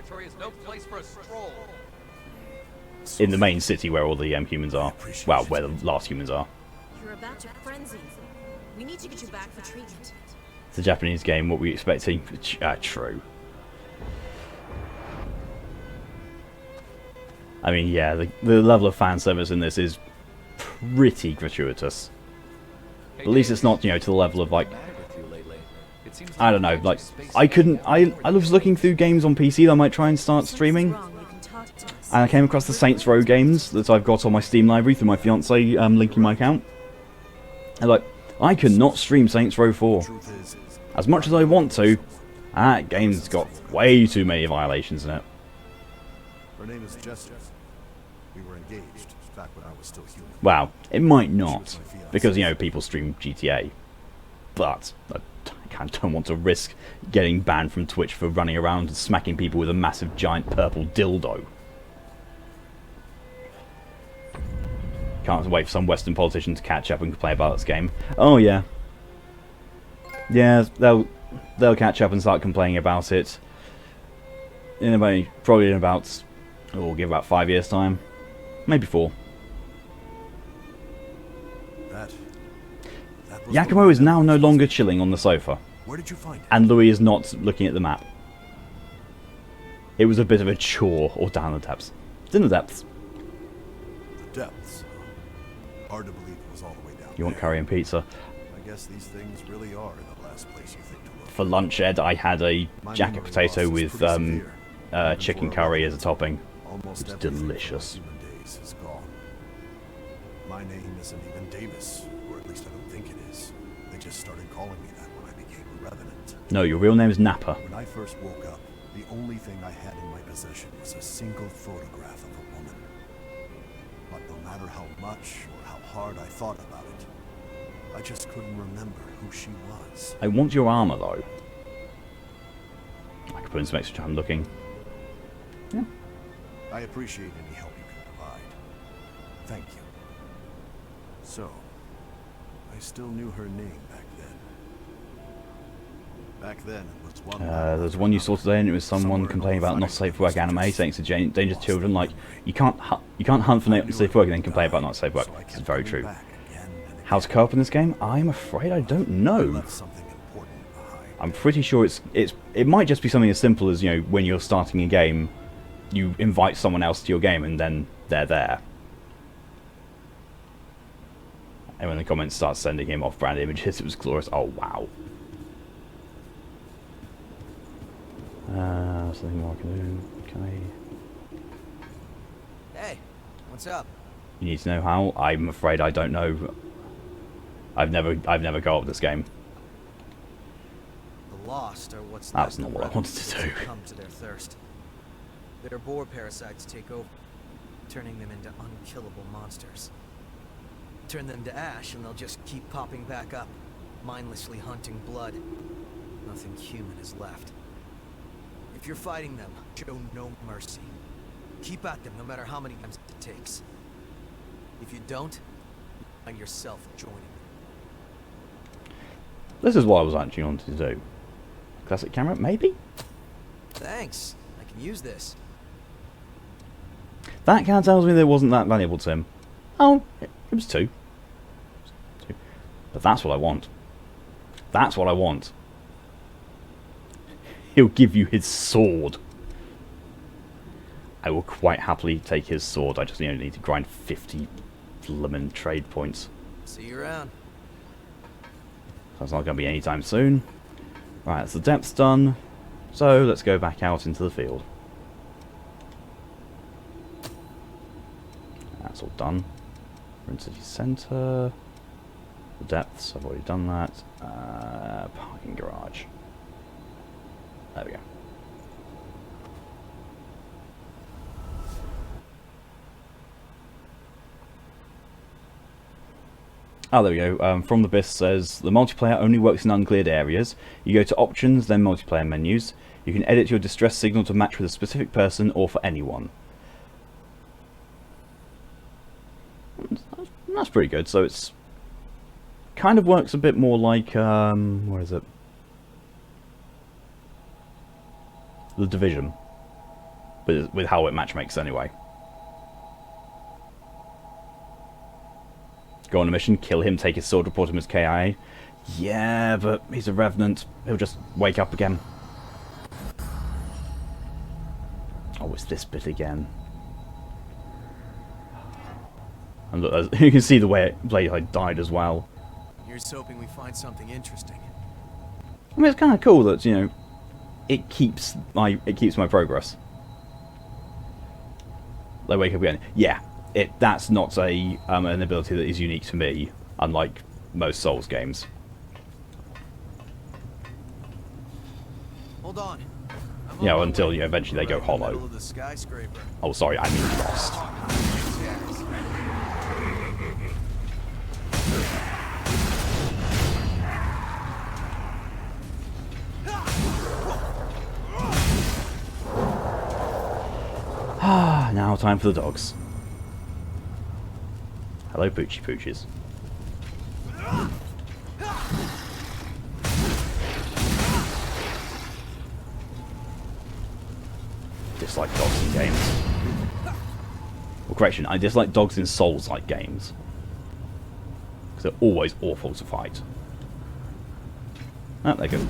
main city where all the humans are. Well, where the last humans are. You're about to frenzy. We need to get you back for treatment. It's a Japanese game. What were you expecting? True. I mean, yeah, the level of fan service in this is pretty gratuitous. At least it's not, you know, to the level of like, I don't know, like I was looking through games on PC that I might try and start streaming, and I came across the Saints Row games that I've got on my Steam library through my fiance linking my account. And like, I cannot stream Saints Row 4 as much as I want to. That game's got way too many violations in it. Her name is Jessica. We were engaged back when I was still human. Wow, it might not, because, you know, people stream GTA. But I kind of don't want to risk getting banned from Twitch for running around and smacking people with a massive giant purple dildo. Can't wait for some Western politician to catch up and complain about this game. Oh yeah. Yeah, they'll catch up and start complaining about it probably in about, we'll give about 5 years time. Maybe 4. Yakumo is now no longer chilling on the sofa. Where did you find it? And Louis is not looking at the map. It was a bit of a chore, or down the depths. It's in the depths. The depths. Hard to believe it was all the way down You want there. curry and pizza? I guess these things really are the last place you think to look. For lunch, Ed, I had a My jacket memory potato loss is with pretty severe. Even chicken for curry a as a topping. Almost It's everything from my delicious. human days is gone. My name isn't even Davis, or at least I don't think it is. They just started calling me that when I became a revenant. No, your real name is Nappa. When I first woke up, the only thing I had in my possession was a single photograph of a woman. But no matter how much or how hard I thought about it, I just couldn't remember who she was. I want your armor, though. I could put in some extra time looking. Yeah. I appreciate any help you can provide. Thank you. So, I still knew her name back then. Back then, it was one. There's one you saw today, and it was someone complaining about not safe for work anime, saying it's a dangerous to children. Like, you can't hunt for safe work and then complain about not safe work. It's very true. How to co-op in this game? I'm afraid I don't know. I'm pretty sure it might just be something as simple as, you know, when you're starting a game, you invite someone else to your game and then they're there. And when the comments start sending him off-brand images, it was glorious. Oh wow. Something more I can do. Okay. Hey, what's up? You need to know how? I'm afraid I don't know. I've never co-opted this game. The lost are what's That's left not of what I wanted revenants to do. who come to their thirst. Their boar parasites take over, turning them into unkillable monsters. Turn them to ash and they'll just keep popping back up, mindlessly hunting blood. Nothing human is left. If you're fighting them, show no mercy. Keep at them no matter how many times it takes. If you don't, find yourself joining. This is what I was actually wanting to do. Classic camera, maybe? Thanks. I can use this. That kind of tells me that it wasn't that valuable to him. Oh, it was 2. But that's what I want. That's what I want. He'll give you his sword. I will quite happily take his sword. I just need to grind 50 lemon trade points. See you around. That's not going to be anytime soon. Right, that's the depths done. So let's go back out into the field. That's all done. We're in city centre. The depths, I've already done that. Parking garage. There we go. Oh, there we go. From the Abyss says, the multiplayer only works in uncleared areas. You go to options, then multiplayer menus. You can edit your distress signal to match with a specific person or for anyone. That's pretty good. So it's kind of works a bit more like, where is it? The Division. With how it matchmakes anyway. Go on a mission, kill him, take his sword, report him as KIA. Yeah, but he's a revenant. He'll just wake up again. Oh, it's this bit again. And look, you can see the way Blade died as well. Here's hoping we find something interesting. I mean, it's kind of cool that, you know, it keeps my progress. They wake up again. Yeah. That's not an ability that is unique to me, unlike most Souls games. Hold on. You know, until eventually they go hollow. Oh, sorry, I mean lost. Ah, now time for the dogs. Hello, Poochie Pooches. Dislike dogs in games. Well, correction, I dislike dogs in Souls-like games. Because they're always awful to fight. Oh, there you go.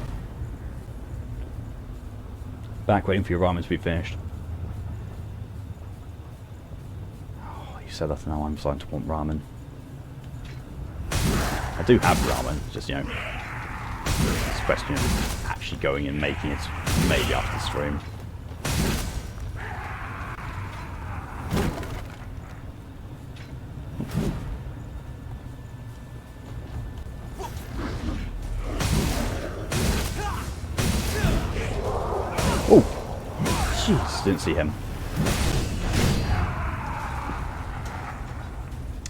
Back waiting for your ramen to be finished. You said that, now I'm starting to want ramen. I do have ramen, just, you know, it's a question of actually going and making it maybe after the stream. Oh! Jeez, didn't see him.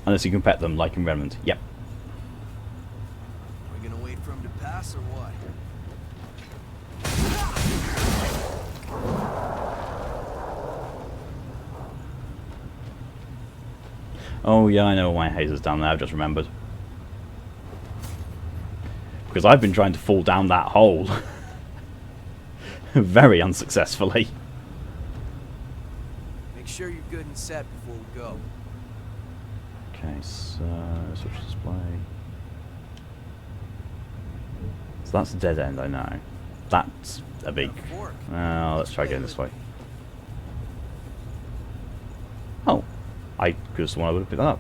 Unless you can pet them like in Remnant. Yep. Are we gonna wait for him to pass or what? Oh yeah, I know why Hazer's down there, I've just remembered. Because I've been trying to fall down that hole. Very unsuccessfully. Make sure you're good and set before we go. Okay, so switch display. So that's a dead end, I know. That's a big. Let's try going this way. Oh, I could have sworn I would have picked that up.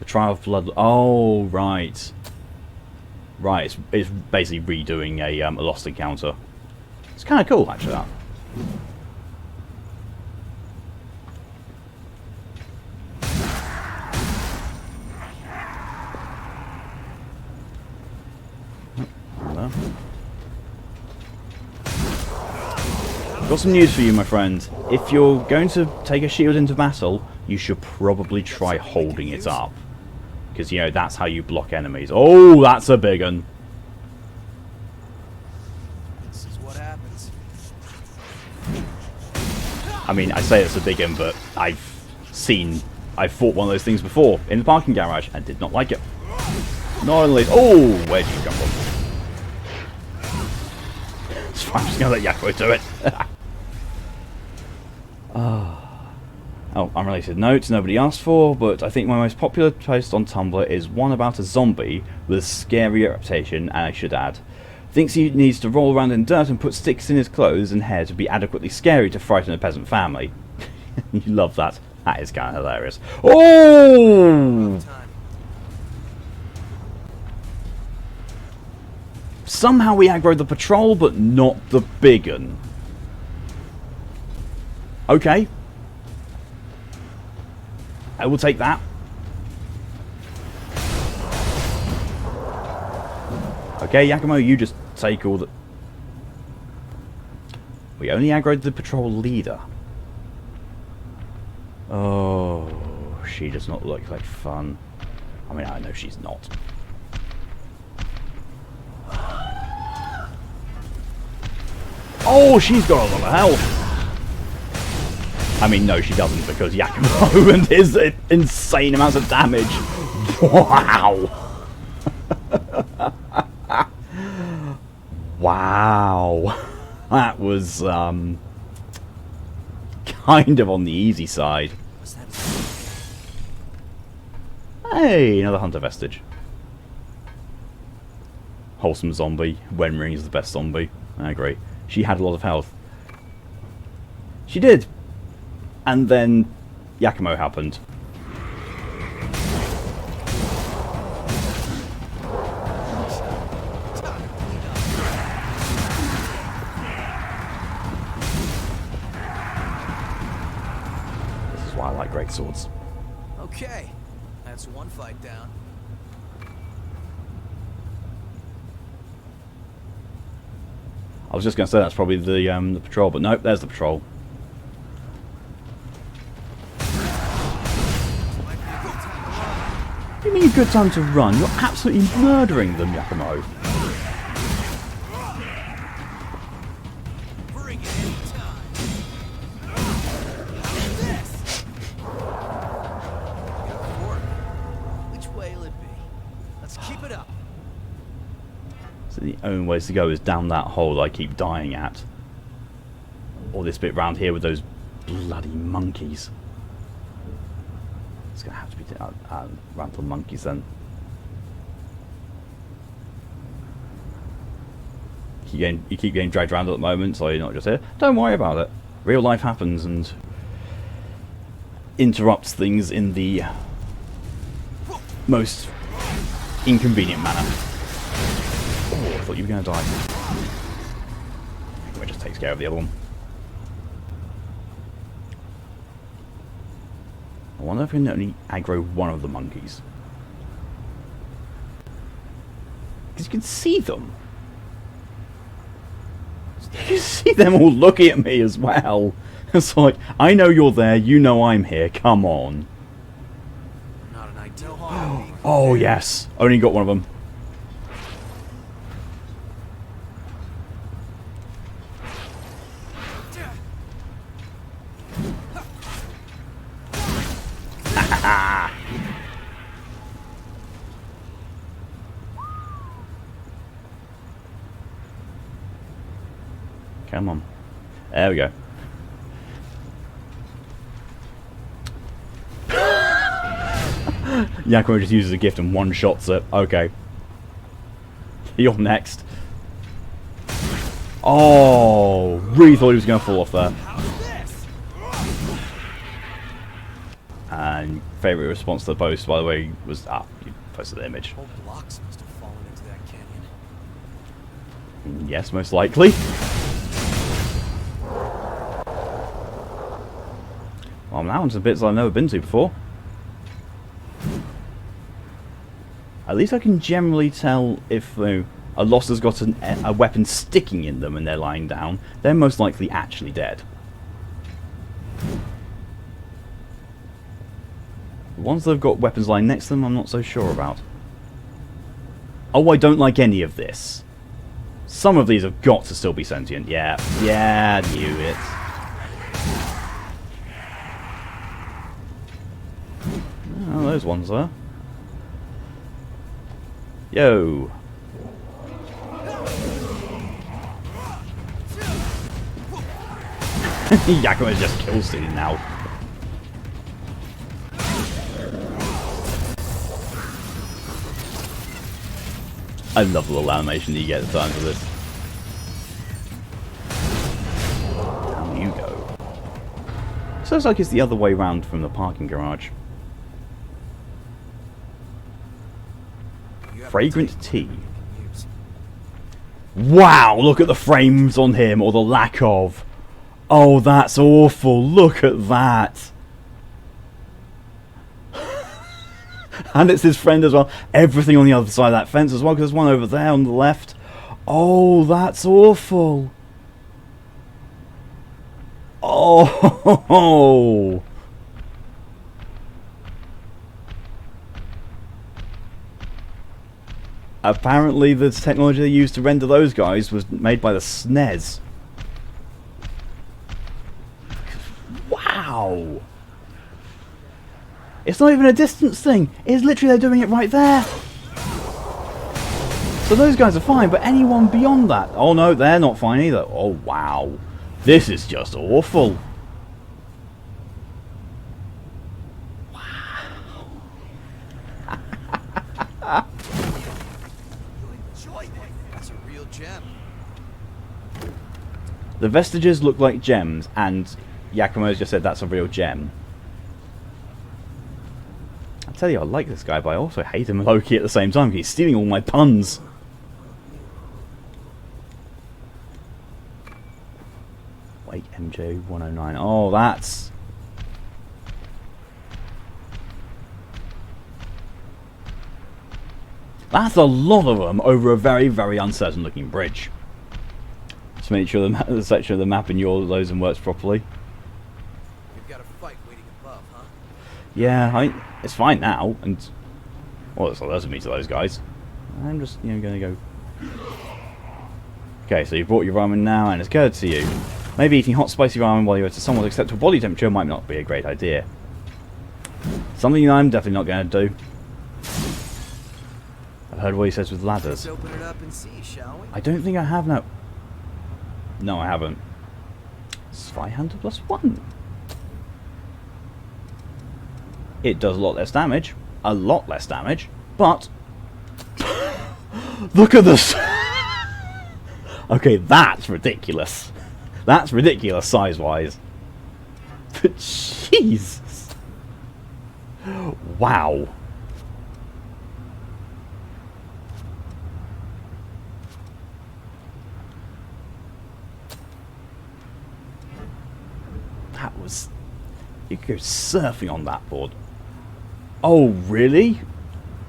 The Trial of Blood. Oh, right. Right, it's basically redoing a Lost Encounter. It's kind of cool, actually, that. Got some news for you, my friend. If you're going to take a shield into battle, you should probably try holding it up. Because, you know, that's how you block enemies. Oh, that's a big one. This is what happens. I mean, I say it's a big one, but I've seen I fought one of those things before in the parking garage and did not like it. Not only... Oh, where did you come from? It's fine, I'm just going to let Yakumo do it. Oh, unrelated note, nobody asked for, but I think my most popular post on Tumblr is one about a zombie with a scary reputation, and I should add. Thinks he needs to roll around in dirt and put sticks in his clothes and hair to be adequately scary to frighten a peasant family. You love that. That is kind of hilarious. Oh! Somehow we aggroed the patrol, but not the big un. Okay. I will take that. Okay, Yakumo, you just take all the... We only aggroed the patrol leader. Oh, she does not look like fun. I mean, I know she's not. Oh, she's got a lot of health. I mean, no, she doesn't, because Yakumo and his insane amounts of damage. Wow. Wow. That was, kind of on the easy side. Hey, another hunter vestige. Wholesome zombie. Wenring is the best zombie. I agree. She had a lot of health. She did. And then Yakumo happened. This is why I like great swords. Okay, that's one fight down. I was just going to say that's probably the patrol, but nope, there's the patrol. What do you mean a good time to run? You're absolutely murdering them, Yakumo. Bring it anytime. This. Which way will it be? Let's keep it up. So the only ways to go is down that hole I keep dying at. Or this bit round here with those bloody monkeys. It's going to have to be around the monkeys then. You keep getting dragged around at the moment, so you're not just here. Don't worry about it. Real life happens and interrupts things in the most inconvenient manner. Oh, I thought you were going to die. It just takes care of the other one. I wonder if we can only aggro one of the monkeys. Because you can see them. You can see them all looking at me as well. It's like, I know you're there, you know I'm here, come on. Not an ideal. Oh yes, only got one of them. Come on. There we go. Yakumo just uses a gift and one-shots it. Okay. You're next. Oh, really thought he was going to fall off there. And favourite response to the post, by the way, was... you posted the image. Whole blocks must have fallen into that canyon. Yes, most likely. Well, now onto bits I've never been to before. At least I can generally tell if a lost has got a weapon sticking in them and they're lying down, they're most likely actually dead. The ones that have got weapons lying next to them, I'm not so sure about. Oh, I don't like any of this. Some of these have got to still be sentient. Yeah, I knew it. those ones there. Yo. Yakumo's just kill stealing now. I love the little animation that you get at the time for this. Down you go. So it's like it's the other way round from the parking garage. Fragrant tea. Wow, look at the frames on him, or the lack of. Oh, that's awful. Look at that. And it's his friend as well. Everything on the other side of that fence as well, because there's one over there on the left. Oh, that's awful. Oh. Apparently the technology they used to render those guys was made by the SNES. Wow. It's not even a distance thing. It's literally they're doing it right there. So those guys are fine, but anyone beyond that... Oh no, they're not fine either. Oh wow. This is just awful. The vestiges look like gems, and Yakumo's just said that's a real gem. I tell you, I like this guy, but I also hate him low-key at the same time. He's stealing all my puns. Wait, MJ109. Oh, that's... That's a lot of them over a very, very uncertain-looking bridge. Just make sure the section of the map in your Lozen works properly. We've got a fight waiting above, huh? Yeah, it's fine now, and well, it's alerted me to those guys. I'm just, going to go. Okay, so you've brought your ramen now, and it's good to you. Maybe eating hot, spicy ramen while you're at a somewhat acceptable body temperature might not be a great idea. Something I'm definitely not going to do. I've heard what he says with ladders. Let's open it up and see, shall we? I don't think I have now. No, I haven't. Spy Hunter +1. It does a lot less damage. A lot less damage. But... look at this! Okay, that's ridiculous. That's ridiculous size-wise. But Jesus! Wow. That was... You could go surfing on that board. Oh, really?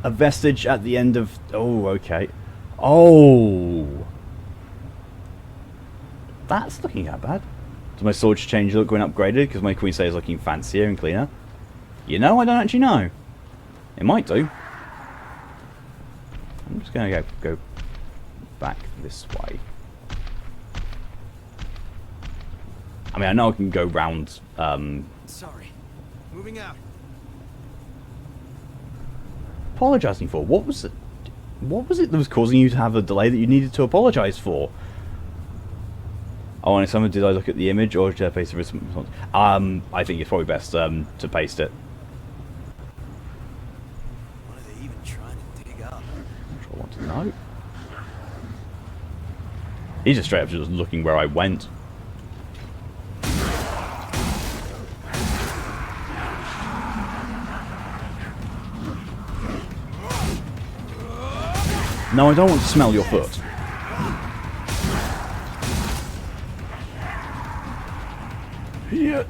A vestige at the end of... Oh, okay. Oh! That's looking that bad. Does my sword change look when upgraded? Because my Queen Say is looking fancier and cleaner. You know, I don't actually know. It might do. I'm just going to go back this way. I mean, I know I can go round... Sorry. Moving out. Apologising for? What was it? What was it that was causing you to have a delay that you needed to apologise for? Oh, and someone, did I look at the image or did I paste the response? I think it's probably best to paste it. What are they even trying to dig up? That's what I want to know. He's just straight up just looking where I went. No, I don't want to smell your foot. Yeah.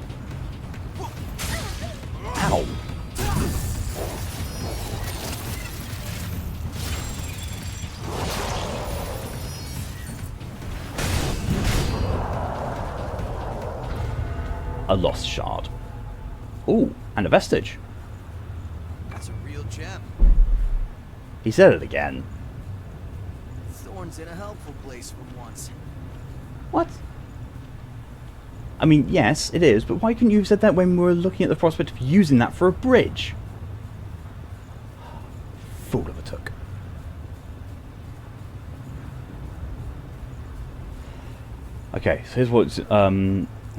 Ow. A lost shard. Ooh, and a vestige. That's a real gem. He said it again. Thorn's in a helpful place for once. What? I mean, yes, it is, but why couldn't you have said that when we were looking at the prospect of using that for a bridge? fool of a took. Okay, so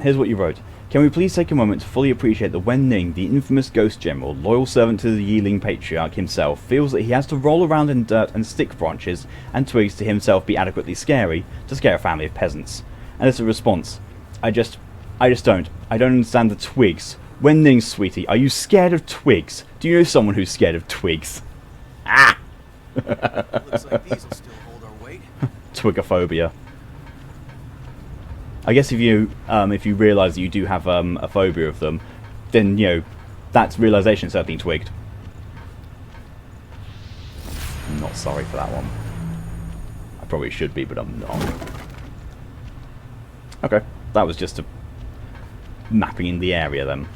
here's what you wrote. Can we please take a moment to fully appreciate that when Ning, the infamous ghost general, loyal servant to the Yiling patriarch himself, feels that he has to roll around in dirt and stick branches and twigs to himself be adequately scary to scare a family of peasants? And as a response, I just don't. I don't understand the twigs. When Ning, sweetie, are you scared of twigs? Do you know someone who's scared of twigs? Ah! Looks like these will still hold our weight. Twigophobia. I guess if you realise that you do have a phobia of them, then, you know, that's realisation instead of being twigged. I'm not sorry for that one. I probably should be, but I'm not. Okay, that was just a mapping in the area then.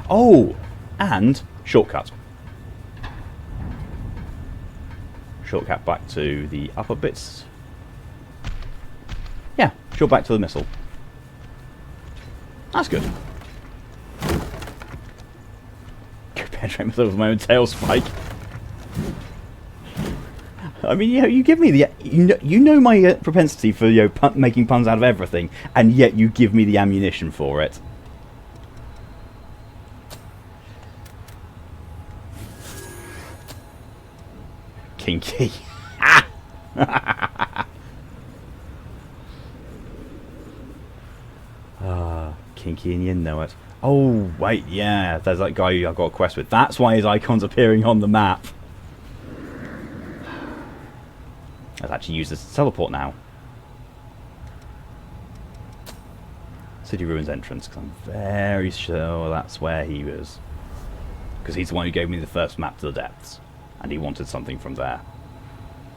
Oh! And shortcut. Shortcut back to the upper bits. Yeah, short back to the missile. That's good. Go penetrate myself with my own tail spike. I mean, you give me the you know my propensity for making puns out of everything, and yet you give me the ammunition for it. Kinky. Kinky and you know it. Oh, wait, yeah. There's that guy I've got a quest with. That's why his icon's appearing on the map. Let's actually use this to teleport now. City Ruins entrance, because I'm very sure that's where he was. Because he's the one who gave me the first map to the depths. And he wanted something from there.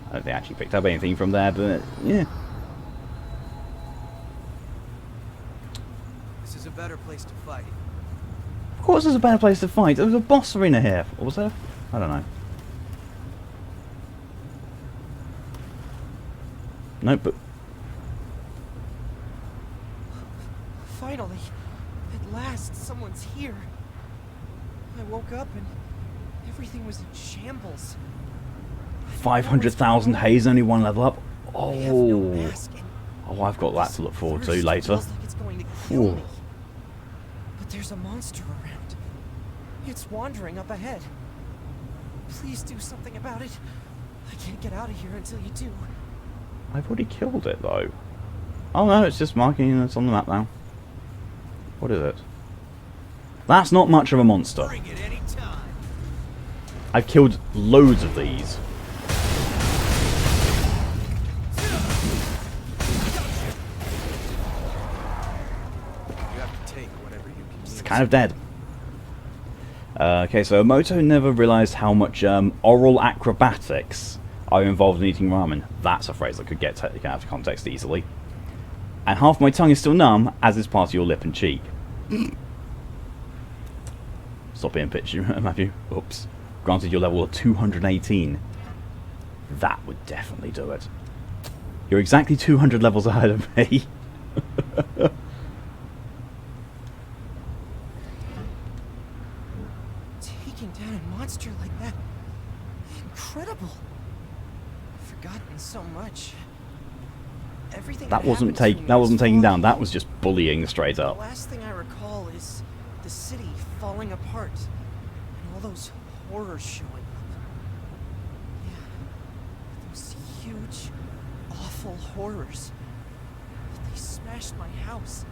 I don't think I actually picked up anything from there, but yeah. This is a better place to fight. Of course there's a better place to fight. There was a boss arena here. Or was there? I don't know. Nope, but... Finally! At last, someone's here. I woke up and everything was in shambles. 500,000 haze, only one level up. I have no Oh. mask, and Oh, I've got that to look forward to thirst later. feels like it's going to kill Ooh. me. But there's a monster around. It's wandering up ahead. Please do something about it. I can't get out of here until you do. I've already killed it, though. Oh no, it's just marking it's on the map now. What is it? That's not much of a monster. Bring it any time. I've killed loads of these. You have to take whatever you can. It's kind of dead. Okay, so Moto never realised how much oral acrobatics are involved in eating ramen. That's a phrase that could get taken out of context easily. And half my tongue is still numb, as is part of your lip and cheek. Stop being pitchy, Matthew. Oops. Granted, you're level 218. That would definitely do it. You're exactly 200 levels ahead of me. Taking down a monster like that. Incredible. I've forgotten so much. Everything That wasn't happened to me that wasn't taking down. That foggy. was just bullying straight The up. last thing I recall is the city falling apart and all those horrors showing up. Yeah, those huge, awful horrors. But they smashed my house.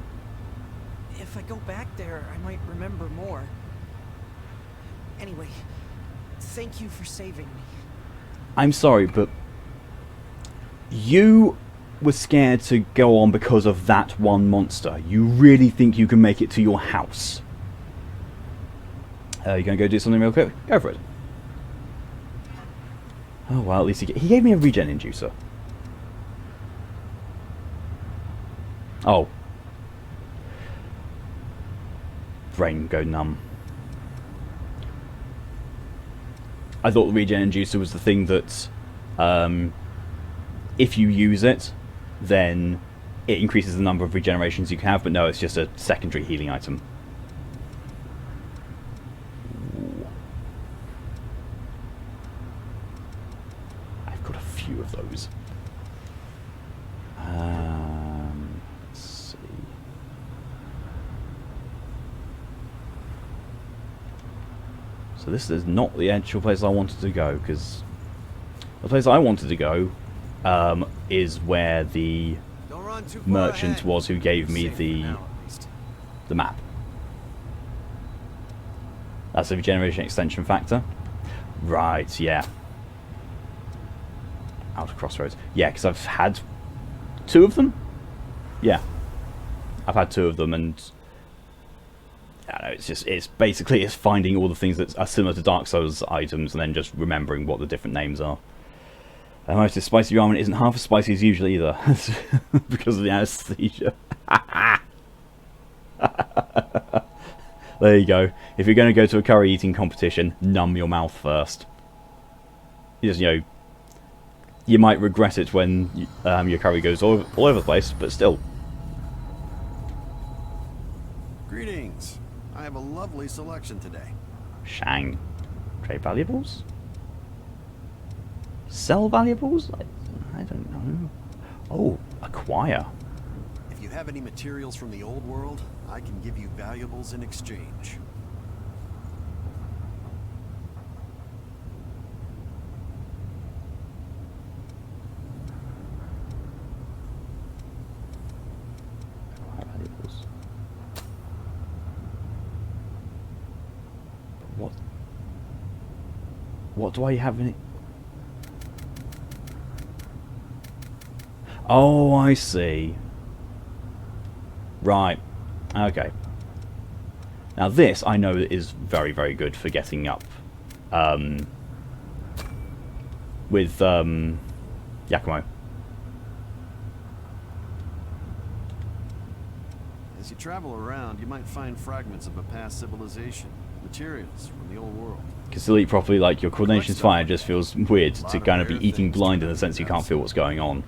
If I go back there, I might remember more. Anyway, thank you for saving me. I'm sorry, but you were scared to go on because of that one monster. You really think you can make it to your house? You gonna go do something real quick? Go for it. Oh well, at least he gave me a regen inducer. Oh. Brain go numb. I thought the regen inducer was the thing that, if you use it, then it increases the number of regenerations you can have, but no, it's just a secondary healing item. Ooh. few of those. Let's see. So this is not the actual place I wanted to go, because the place I wanted to go is where the merchant was who gave me the map. That's a regeneration extension factor. Right, yeah. Outer Crossroads. Yeah, because I've had 2 of them. Yeah. I've had 2 of them, and I don't know, it's basically finding all the things that are similar to Dark Souls items and then just remembering what the different names are. And most of spicy ramen isn't half as spicy as usual either. Because of the anesthesia. There you go. If you're going to go to a curry eating competition, numb your mouth first. Just, you know, you might regret it when your curry goes all over the place, but still. Greetings. I have a lovely selection today. Shang. Trade valuables? Sell valuables? I don't know. Oh, acquire. If you have any materials from the old world, I can give you valuables in exchange. Acquire valuables. But what do I have in it? Oh, I see. Right. Okay. Now this, I know, is very, very good for getting up with Yakumo. As you travel around, you might find fragments of a past civilization, materials from the old world. Because to eat properly, like, your coordination's fine, it just feels weird to kind of be eating blind in the sense you can't feel what's going on.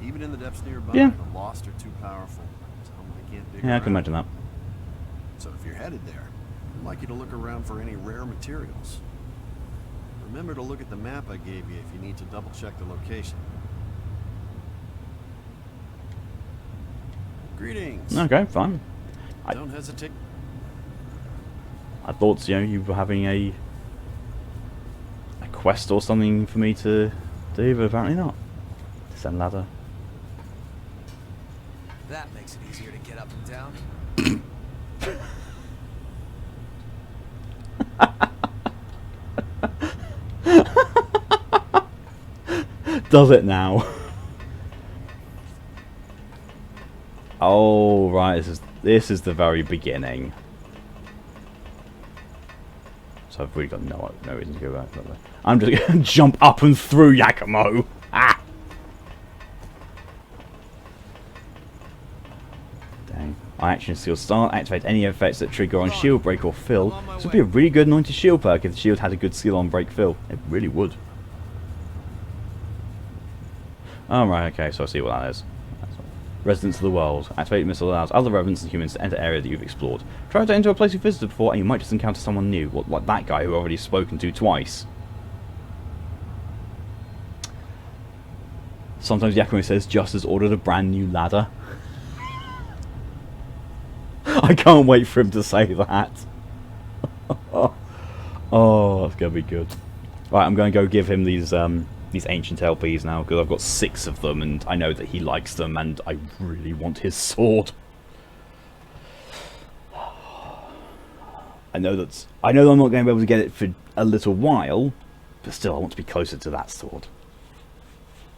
Even in the depths nearby, Yeah. the lost are too powerful. They can't dig Yeah, I around. can imagine that. So if you're headed there, I'd like you to look around for any rare materials. Remember to look at the map I gave you if you need to double check the location. Greetings. Okay, fine. Don't hesitate. I thought, you know, you were having a quest or something for me to do, but apparently not. Descend ladder. That makes it easier to get up and down. Does it now? Oh, right, this is the very beginning. So I've really got no reason to go back that way. I'm just gonna jump up and through Yakumo. Ah! Dang. Action skill start. Activate any effects that trigger on shield break or fill. This would be a really good anointed shield perk if the shield had a good skill on break fill. It really would. Oh, right, okay, so I see what that is. Residents of the world. Activated missile allows other residents and humans to enter area that you've explored. Try to enter a place you've visited before and you might just encounter someone new, like that guy who I've already spoken to twice. Sometimes Yakumo says, just has ordered a brand new ladder. I can't wait for him to say that. Oh, that's going to be good. Right, I'm going to go give him these ancient LPs now, because I've got 6 of them, and I know that he likes them, and I really want his sword. I know that I'm not going to be able to get it for a little while, but still, I want to be closer to that sword.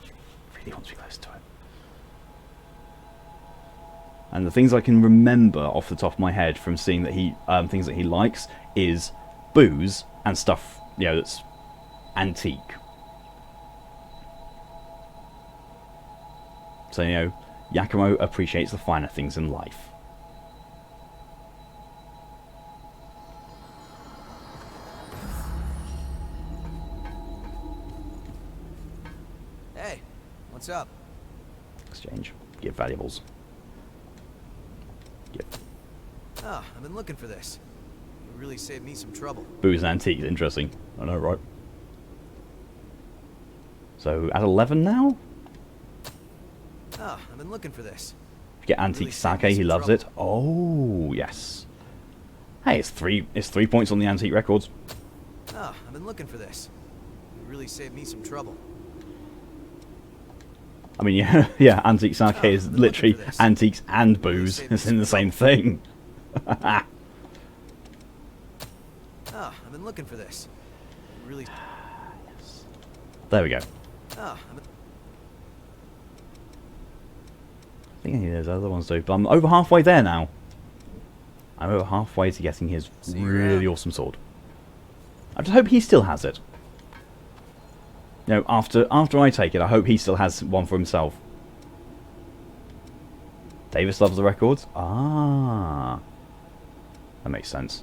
I really want to be closer to it. And the things I can remember off the top of my head from seeing that he things that he likes is booze and stuff, you know, that's antique. So, you know, Yakumo appreciates the finer things in life. Hey, what's up? Exchange. Give valuables. Give. Oh, I've been looking for this. You really saved me some trouble. Booze and antiques. Interesting. I know, right? So at 11 now? Oh, I've been looking for this. Get antique sake, he loves it. Oh, yes. Hey, it's 3 points on the antique records. Oh, I've been looking for this. You really saved me some trouble. I mean, yeah, yeah, antique sake is literally antiques and booze. It's in the same thing. Oh, I've been looking for this. You really... There we go. Oh, I think there's other ones too, but I'm over halfway there now. I'm over halfway to getting his really awesome sword. I just hope he still has it. You know, after I take it, I hope he still has one for himself. Davis loves the records? Ah. That makes sense.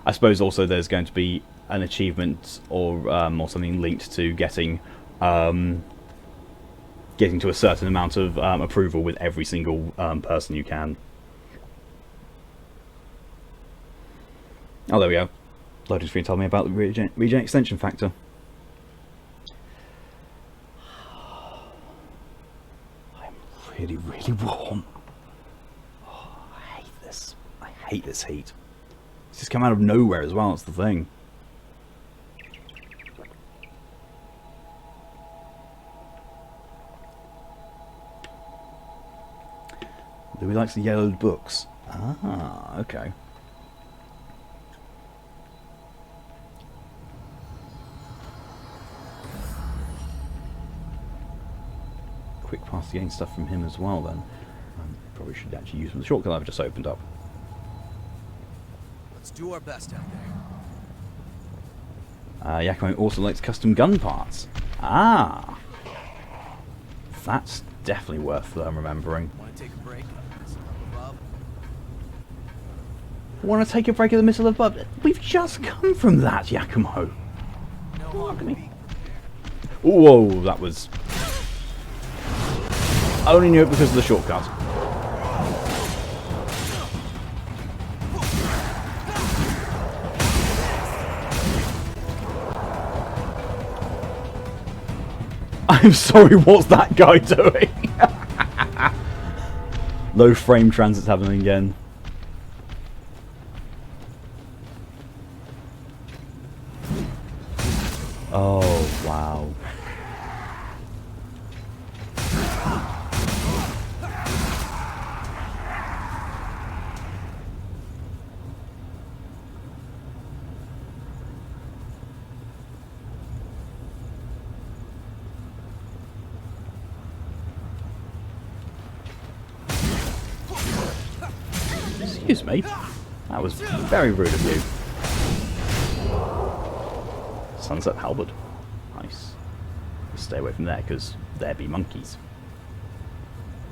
I suppose also there's going to be an achievement or something linked to getting to a certain amount of approval with every single person you can. Oh, there we go. Loading screen told me about the regen extension factor. I'm really, really warm. Oh, I hate this. I hate this heat. It's just come out of nowhere as well, that's the thing. Louis likes the yellowed books. Ah, okay. Quick pass to getting stuff from him as well then. Probably should actually use the shortcut I've just opened up. let's do our best out there. Yakumo also likes custom gun parts. Ah! That's definitely worth remembering. Want to take a break? Above? Want to take a break at the missile above? We've just come from that, Yakumo. No harm in being Whoa, that was... I only knew it because of the shortcut. I'm sorry, what's that guy doing? Low frame transit's happening again. Oh, wow. Excuse me. That was very rude of you. Sunset halberd. Nice. Just stay away from there, because there be monkeys.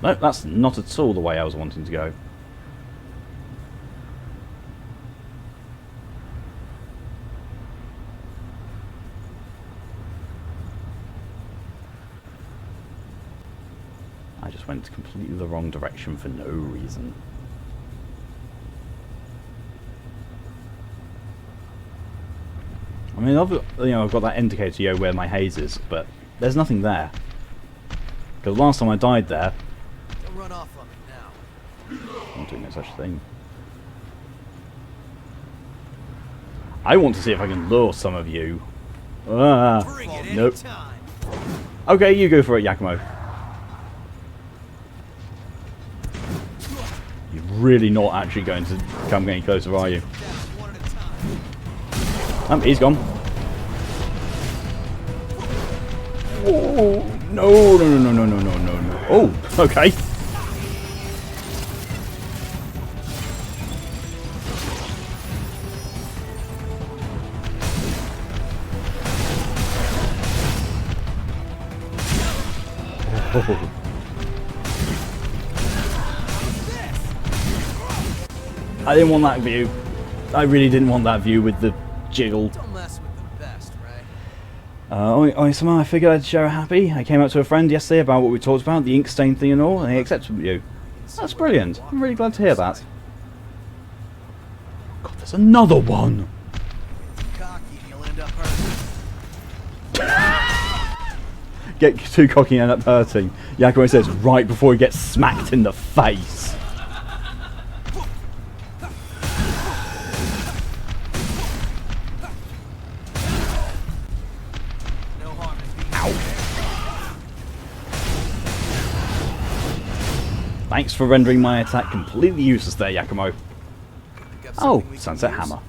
No, that's not at all the way I was wanting to go. I just went completely the wrong direction for no reason. I mean, I've got that indicator here where my haze is, but there's nothing there. Because last time I died there... Don't run off on me now. I'm doing no such thing. I want to see if I can lure some of you. Bring it Nope. anytime. Okay, you go for it, Yakumo. You're really not actually going to come any closer, are you? Down one at a time. He's gone. Oh, no, no, no, no, no, no, no, no. Oh, okay. Oh. I didn't want that view. I really didn't want that view with the jiggle. Don't mess with the best, right? Somehow I figured I'd share a happy. I came out to a friend yesterday about what we talked about, the ink stain thing and all, and he accepted you. That's brilliant. I'm really glad to hear that. God, there's another one. Cocky, you'll end up hurt. get too cocky and end up hurting. Yakumo says right before he gets smacked in the face. Thanks for rendering my attack completely useless there, Yakumo. Oh, Sunset Hammer.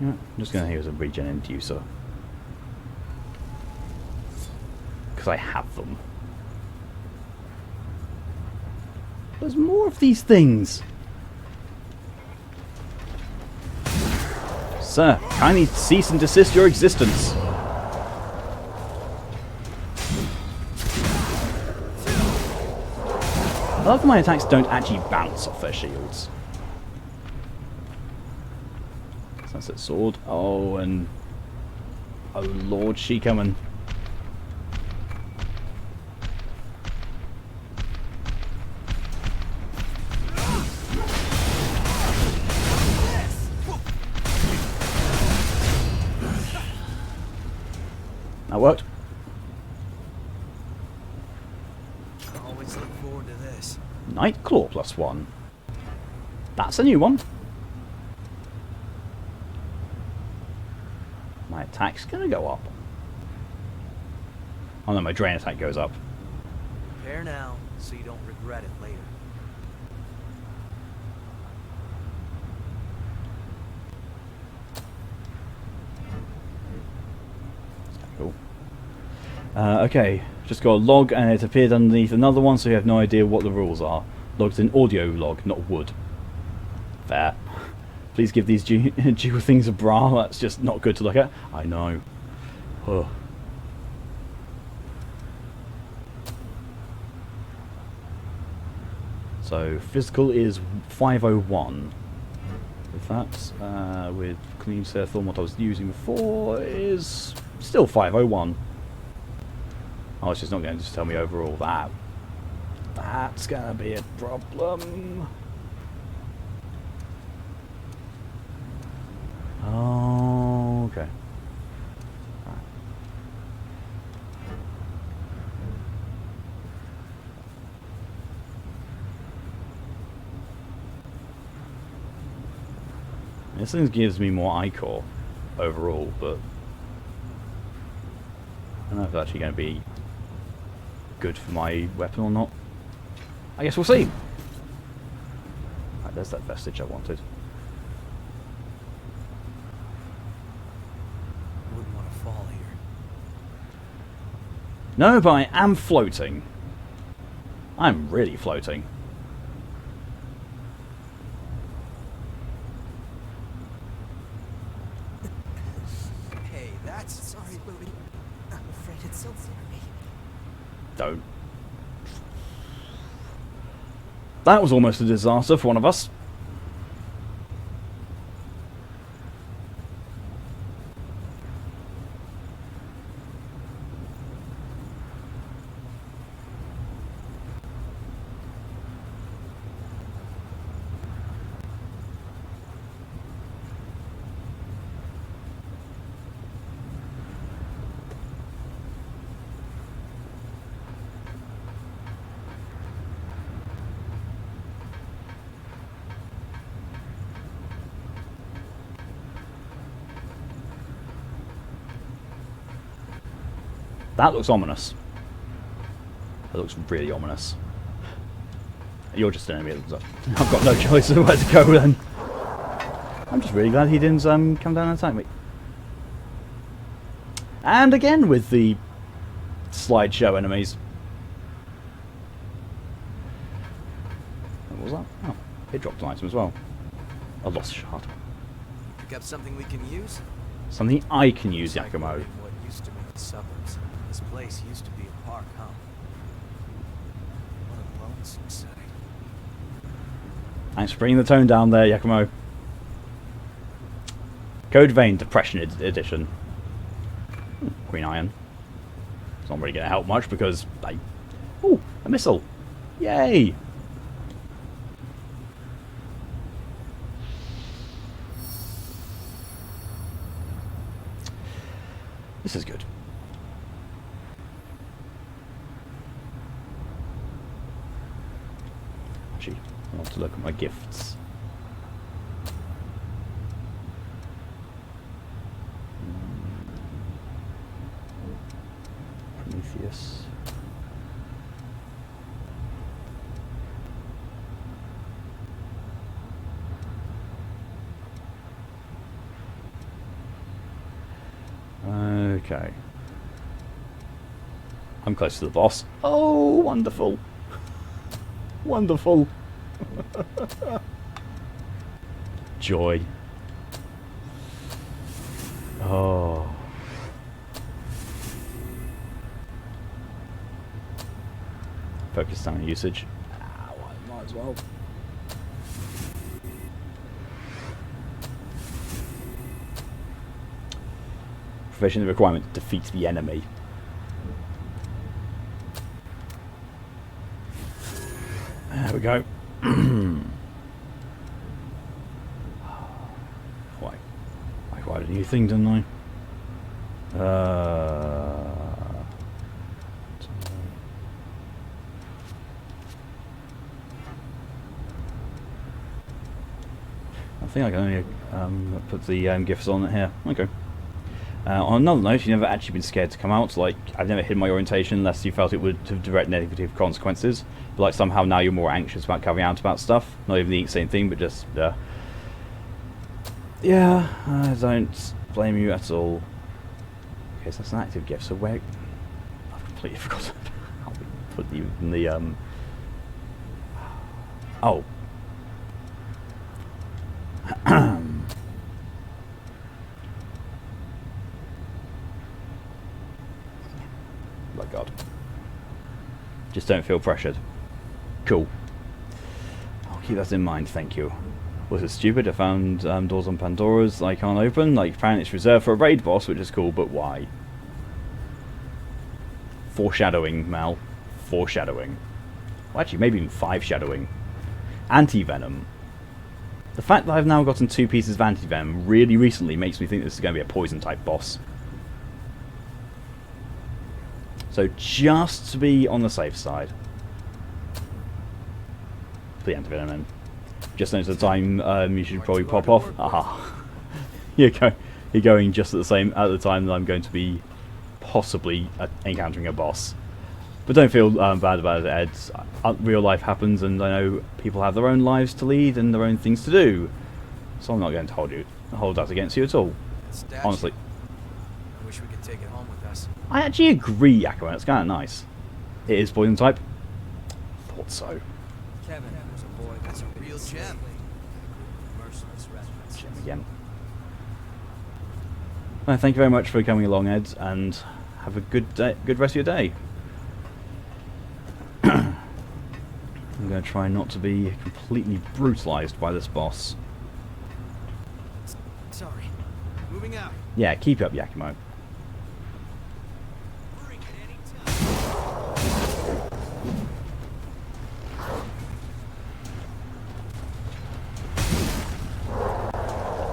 Yeah, I'm just going to use a regen inducer. Because I have them. There's more of these things. Sir, kindly cease and desist your existence. I love that my attacks don't actually bounce off their shields. Sunset Sword. Oh, and... oh lord, she coming. That worked. I always look forward to this. Nightclaw +1. That's a new one. My attack's gonna go up. Oh no, my drain attack goes up. Prepare now, so you don't regret it later. Cool. Okay, just got a log and it appeared underneath another one, so you have no idea what the rules are. Log's an audio log, not wood. Fair. Please give these jewel things a bra. That's just not good to look at. I know. Ugh. So physical is 501. With that, with clean Serathorn, what I was using before is still 501. Oh, it's just not going to just tell me overall that. That's going to be a problem. Oh, okay. Right. This thing gives me more ichor overall, but I don't know if it's actually going to be good for my weapon or not. I guess we'll see. Right, there's that vestige I wanted. Wouldn't want to fall here. No, but I am floating. I'm really floating. Hey, that's... Sorry, Louie. I'm afraid it's so slippery. Don't. That was almost a disaster for one of us. That looks ominous. That looks really ominous. You're just an enemy. I've got no choice of where to go then. I'm just really glad he didn't come down and attack me. And again with the slideshow enemies. What was that? Oh, it dropped an item as well. A lost shard. Pick up something we can use? Something I can use, Yakumo. What used to be the suburbs. This place used to be a park, huh? What a lonesome sight. Thanks for bringing the tone down there, Yakumo. Code Vein Depression Edition. Green Iron. It's not really going to help much because I... Ooh, a missile. Yay! This is good. to look at my gifts. Prometheus. Okay. I'm close to the boss. Oh, wonderful. Wonderful. Joy. Oh. Focus stamina usage. Ah, well, might as well. Provision the requirement to defeat the enemy. There we go. Why? I acquired a new thing, didn't I? I think I can only put the gifts on here. Okay. On another note, you've never actually been scared to come out. Like, I've never hidden my orientation unless you felt it would have direct negative consequences. But like, somehow now you're more anxious about coming out about stuff. Not even the same thing, but just, yeah, I don't blame you at all. Okay, so that's an active gift, so where... I've completely forgotten how we put you in the, Oh. My God. Just don't feel pressured. Cool. I'll keep that in mind, thank you. Was it stupid? I found doors on Pandora's that I can't open. Like, apparently it's reserved for a raid boss, which is cool, but why? Foreshadowing, Mal. Foreshadowing. Well, actually, maybe even 5 shadowing. Anti-venom. The fact that I've now gotten 2 pieces of anti-venom really recently makes me think this is going to be a poison-type boss. So just to be on the safe side. Put the anti-venom in. Just notice the time you should probably pop off. Aha. You're going just at the time that I'm going to be possibly encountering a boss. But don't feel bad about it, Ed. Real life happens, and I know people have their own lives to lead and their own things to do. So I'm not going to hold that against you at all. Honestly. I wish we could take it home with us. I actually agree, Aquaman. It's kind of nice. It is poison type. Thought so. Kevin, there's a boy that's a real gem. Merciless reference. Gem again. Well, thank you very much for coming along, Ed, and have a good day, good rest of your day. I'm going to try not to be completely brutalized by this boss. Sorry. Moving out. Yeah, keep up, Yakimo.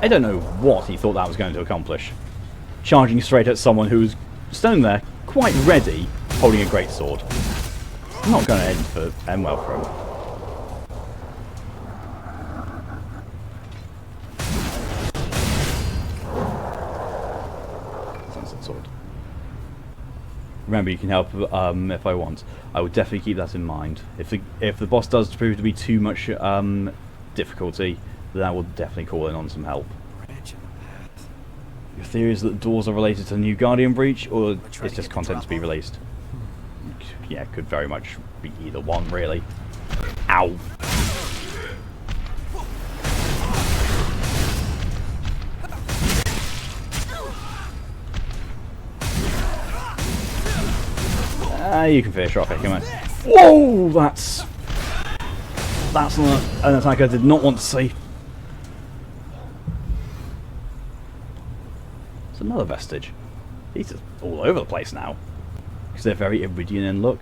I don't know what he thought that was going to accomplish. Charging straight at someone who's standing there, quite ready, holding a greatsword. Not going to end well for him. Sunset sword. Remember, you can help if I want. I would definitely keep that in mind. If the boss does prove to be too much difficulty, then I will definitely call in on some help. Your theory is that the doors are related to the new Guardian breach, or it's just content to be released? Yeah, could very much be either one, really. Ow! You can finish off it, come on. Whoa! That's an attack I did not want to see. It's another vestige. These are all over the place now. Because they're very Iridian in look.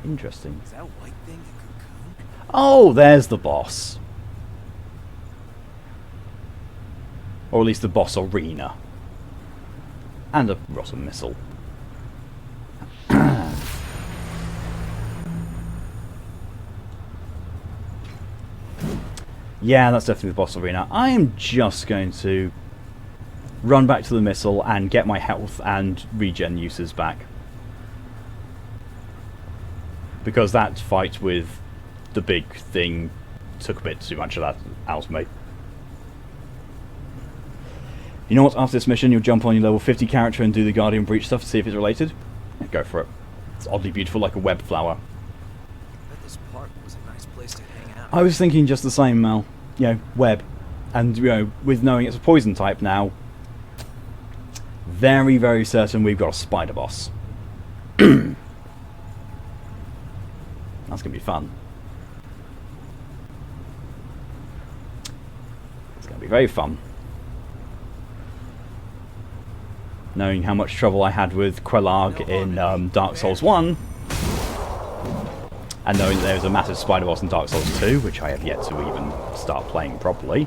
Interesting. Is that white thing a cocoon? Oh, there's the boss. Or at least the boss arena. And a rotten missile. Yeah, that's definitely the boss arena. I am just going to run back to the missile and get my health and regen uses back. Because that fight with the big thing took a bit too much of that out of me. You know what, after this mission you'll jump on your level 50 character and do the Guardian Breach stuff to see if it's related? Yeah, go for it. It's oddly beautiful like a web flower. I bet this park was a nice place to hang out. I was thinking just the same, Mel. You know, web. And, you know, with knowing it's a poison type now, very, very certain we've got a spider boss. That's going to be fun. It's going to be very fun. Knowing how much trouble I had with Quelag in Dark Souls 1, and knowing that there's a massive spider boss in Dark Souls 2, which I have yet to even start playing properly.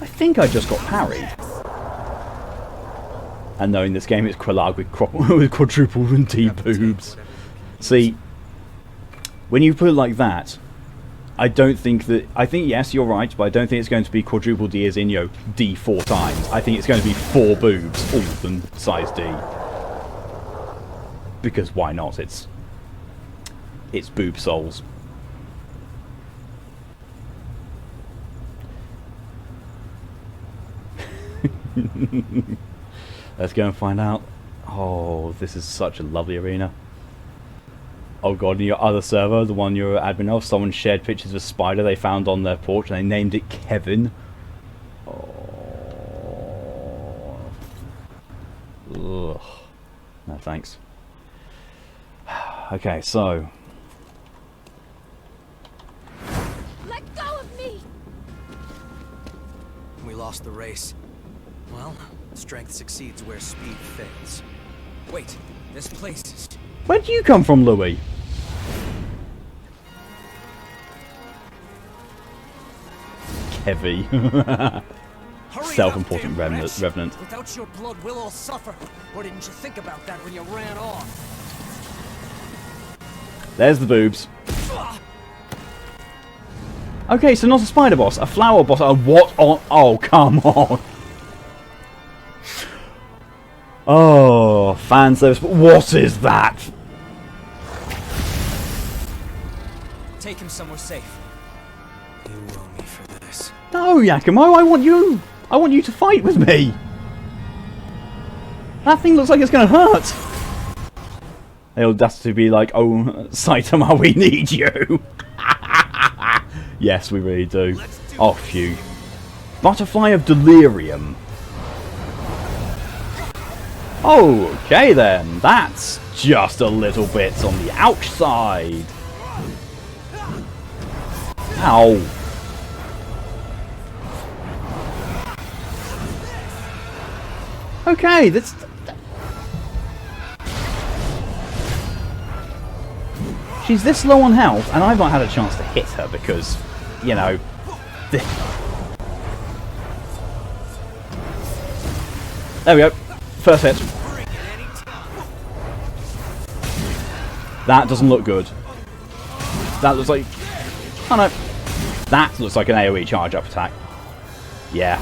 I think I just got parried. And knowing this game is Quelag with quadruple and D boobs. See, when you put it like that, I don't think that... I think, yes, you're right, but I don't think it's going to be quadruple D as in, you know, D 4 times. I think it's going to be 4 boobs, all of them size D. Because why not? It's boob souls. Let's go and find out. Oh, this is such a lovely arena. Oh god, in your other server, the one you're admin of, someone shared pictures of a spider they found on their porch and they named it Kevin. Oh. Ugh. No thanks. Okay, so... Let go of me! We lost the race. Well, strength succeeds where speed fails. Wait, this place is... Where do you come from, Louis? Heavy. Self-important revenant. Without your blood, we'll all suffer. Or didn't you think about that when you ran off? There's the boobs. Okay, so not a spider boss, a flower boss. What on? Oh, come on. Oh, fan service. What is that? Take him somewhere safe. You owe me for this. No, Yakumo, I want you to fight with me. That thing looks like it's going to hurt. The audacity to be like, oh, Saitama, we need you. Yes, we really do. Oh, phew. Butterfly of Delirium. Okay then, that's just a little bit on the outside. Ow. Okay, that's... She's this low on health, and I've not had a chance to hit her because, you know... There we go. First hit. That doesn't look good. That looks like... Oh no. That looks like an AoE charge up attack. Yeah.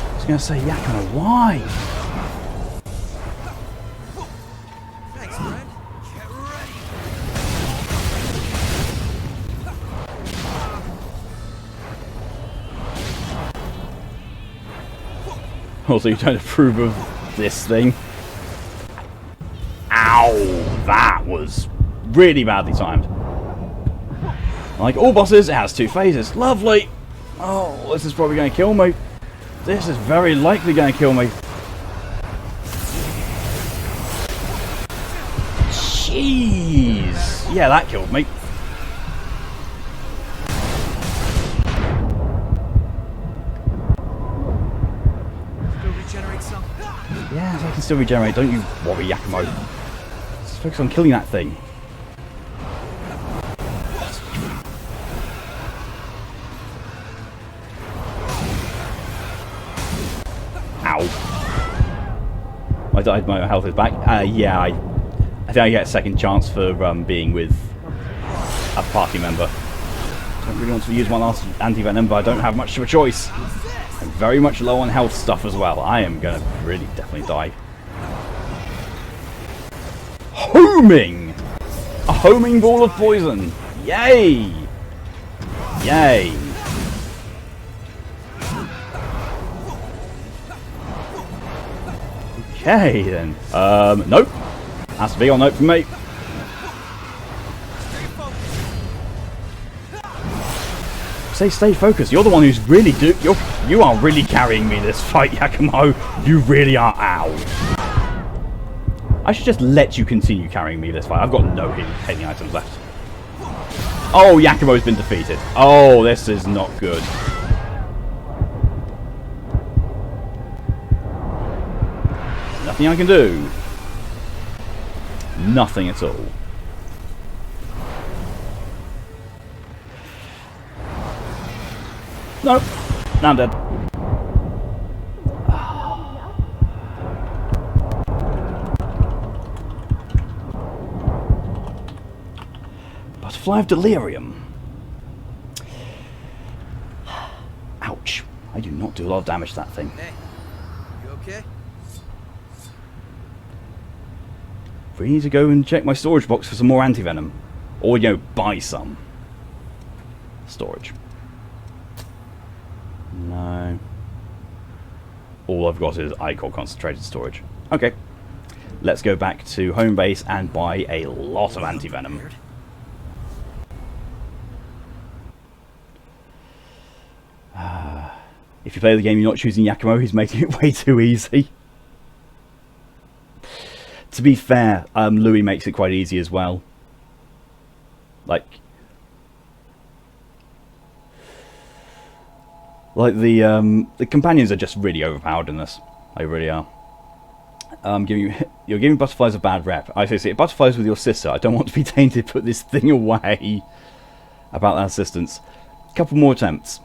I was going to say, Yakumo, why? Thanks, friend. Get ready. Also, you don't approve of this thing. Ow! That was really badly timed. Like all bosses, it has 2 phases. Lovely! Oh, this is probably going to kill me. This is very likely going to kill me. Jeez! Yeah, that killed me. Still regenerate some. Yes, I can still regenerate. Don't you worry, Yakumo. Let's focus on killing that thing. My health is back. Yeah, I think I get a second chance for being with a party member. I don't really want to use my last anti-venom, but I don't have much of a choice. I'm very much low on health stuff as well. I am going to really definitely die. Homing! A homing ball of poison! Yay! Yay! Okay then. Nope. Has to be on note from me. Say stay focused. You're the one who's really you are really carrying me this fight, Yakumo. You really are. Ow. I should just let you continue carrying me this fight. I've got no healing items left. Oh, Yakumo's been defeated. Oh, this is not good. Nothing I can do. Nothing at all. Nope. Now I'm dead. Butterfly of Delirium. Ouch. I do not do a lot of damage to that thing. Hey, you okay? We need to go and check my storage box for some more anti-venom. Or, you know, buy some. Storage. No. All I've got is Icor concentrated storage. Okay. Let's go back to home base and buy a lot of anti-venom. If you play the game, you're not choosing Yakumo, he's making it way too easy. To be fair, Louis makes it quite easy as well. Like the companions are just really overpowered in this. They really are. You're giving butterflies a bad rep. I say, butterflies with your sister. I don't want to be tainted. Put this thing away. About that assistance. Couple more attempts.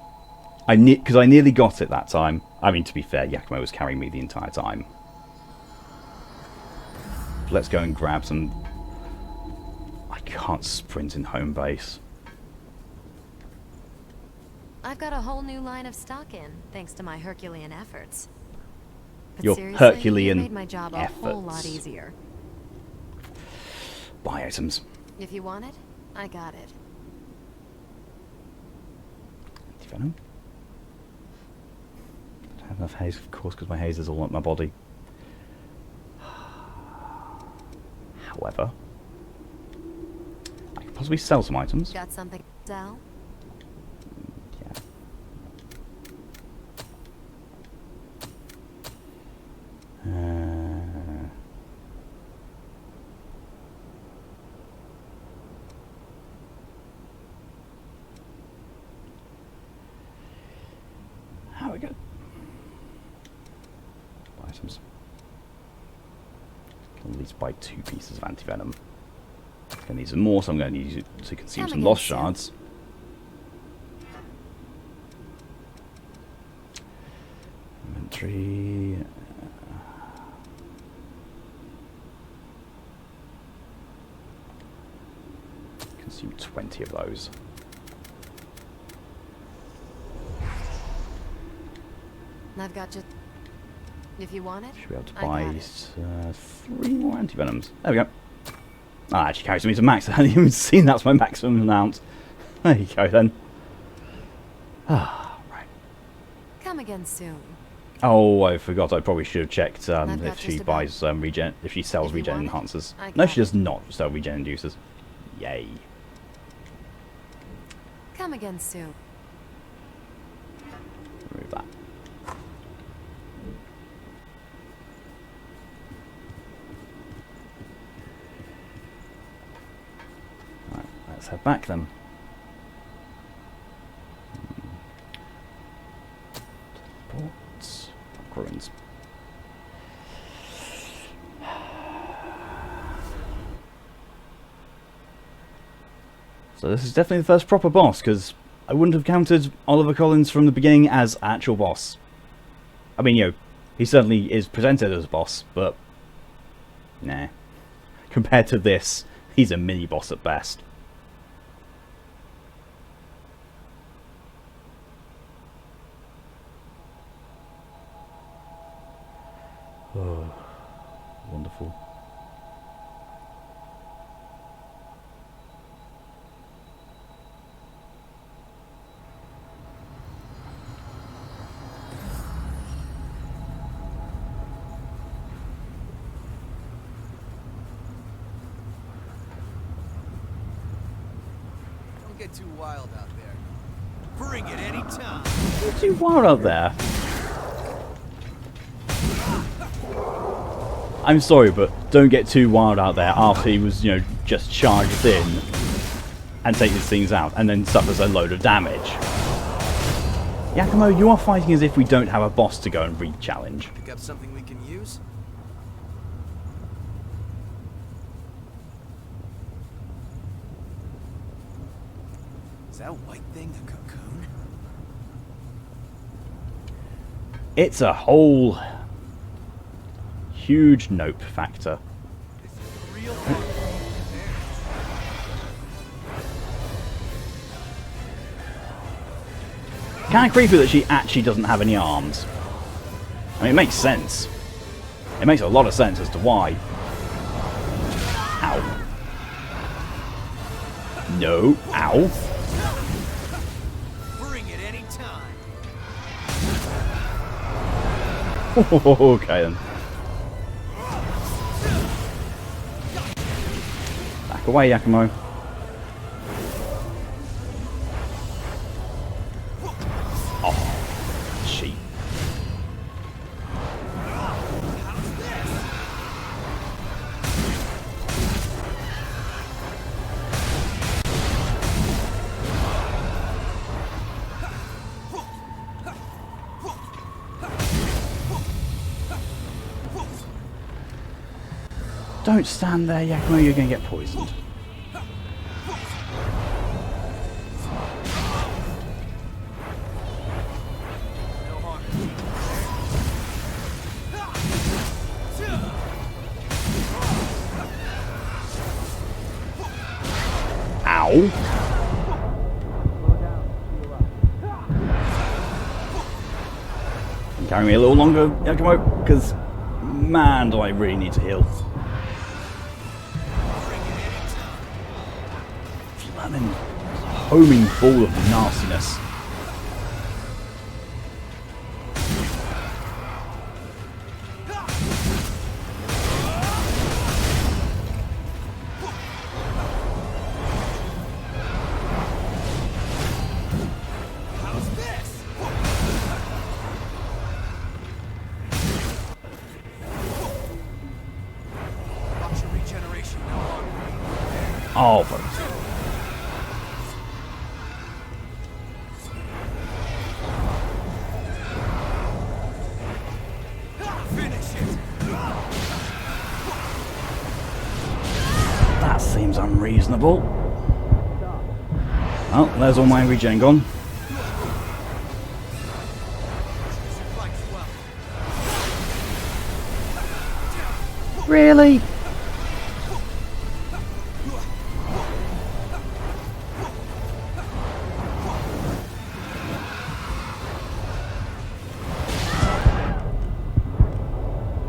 Because I nearly got it that time. I mean, to be fair, Yakumo was carrying me the entire time. Let's go and grab some. I can't sprint in home base. I've got a whole new line of stock in, thanks to my Herculean efforts. But Your seriously, Herculean you made my job a whole lot easier. Buy items. If you want it, I got it. Anti-venom? I don't have enough haze, of course, because my haze is all up my body. However, I could possibly sell some items. Got something to sell? Yeah. How we go? Items. Can at least buy 2 pieces of anti-venom. I need some more, so I'm going to use it to consume some lost shards. Inventory. Consume 20 of those. I've got just. If you want it, Should be able to buy 3 more anti-venoms. There we go. Ah, actually carries me to max. I hadn't even seen that's my maximum amount. There you go then. Ah, right. come again soon. Oh, I forgot. I probably should have checked if she buys regen. If she sells regen enhancers. No, she does not sell regen inducers. Yay. Come again soon. Remove that. Right, let's head back then. Ports, ruins. So this is definitely the first proper boss, because I wouldn't have counted Oliver Collins from the beginning as actual boss. I mean, you know, he certainly is presented as a boss, but Nah. Compared to this, he's a mini-boss at best. Oh, wonderful. Don't get too wild out there. Bring it any time. It's too wild out there. I'm sorry, but don't get too wild out there after he was, you know, just charged in and takes these things out and then suffers a load of damage. Yakumo, you are fighting as if we don't have a boss to go and re-challenge. Pick up something we can use? Is that white thing a cocoon? It's a whole huge nope factor. It's real. Kind of creepy that she actually doesn't have any arms. I mean, it makes sense. It makes a lot of sense as to why. Ow. No. Ow. Bring it any time. Okay then. Back away, Yakumo. Oh, sheep. Don't stand there, Yakumo, you're going to get poisoned. Ow. Carry me a little longer, Yakumo, because, man, do I really need to heal. Flaming, homing ball of nastiness. Oh, but that seems unreasonable. Oh, there's all my regen gone. Really?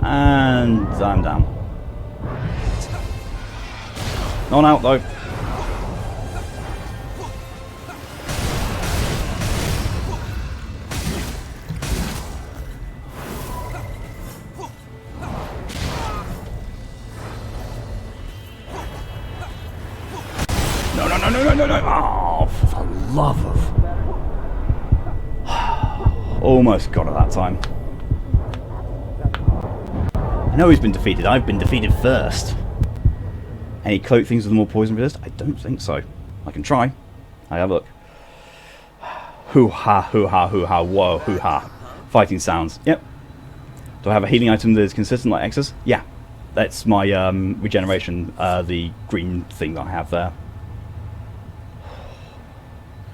And I'm down. Not out though. No. Oh, for the love of... Almost got it that time. I know he's been defeated. I've been defeated first. Any cloak things with more poison resist? I don't think so. I can try. I have a look. Hoo-ha, hoo-ha, hoo-ha, whoa, hoo-ha. Fighting sounds. Yep. Do I have a healing item that is consistent like X's? Yeah. That's my regeneration, the green thing that I have there.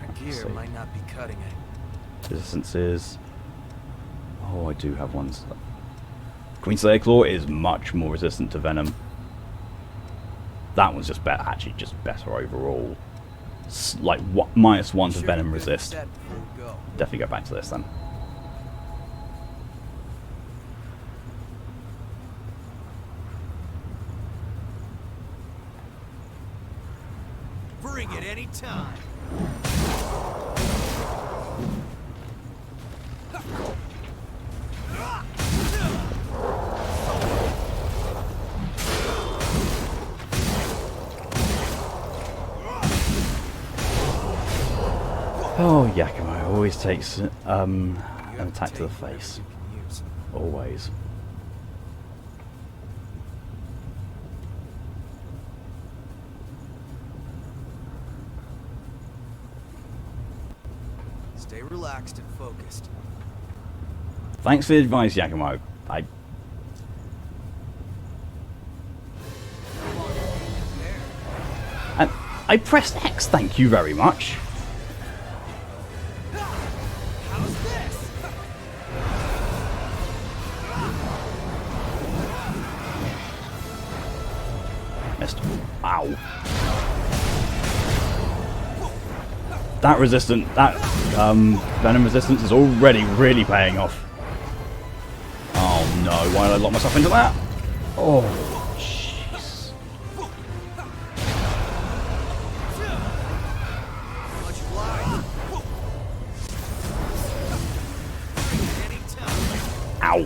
Our gear might not be cutting it. Resistance is... Oh, I do have ones. Queen Slayer Claw is much more resistant to venom. that one's just better. Actually, just better overall. Like -1 to venom resist. Definitely go back to this then. Bring it any time. Oh, Yakumo always takes an attack to the face. Always. Stay relaxed and focused. Thanks for the advice, Yakumo. I pressed X, thank you very much. How's this? Missed. Ow. That venom resistance is already really paying off. Oh no, why did I lock myself into that? Oh, jeez. Ow.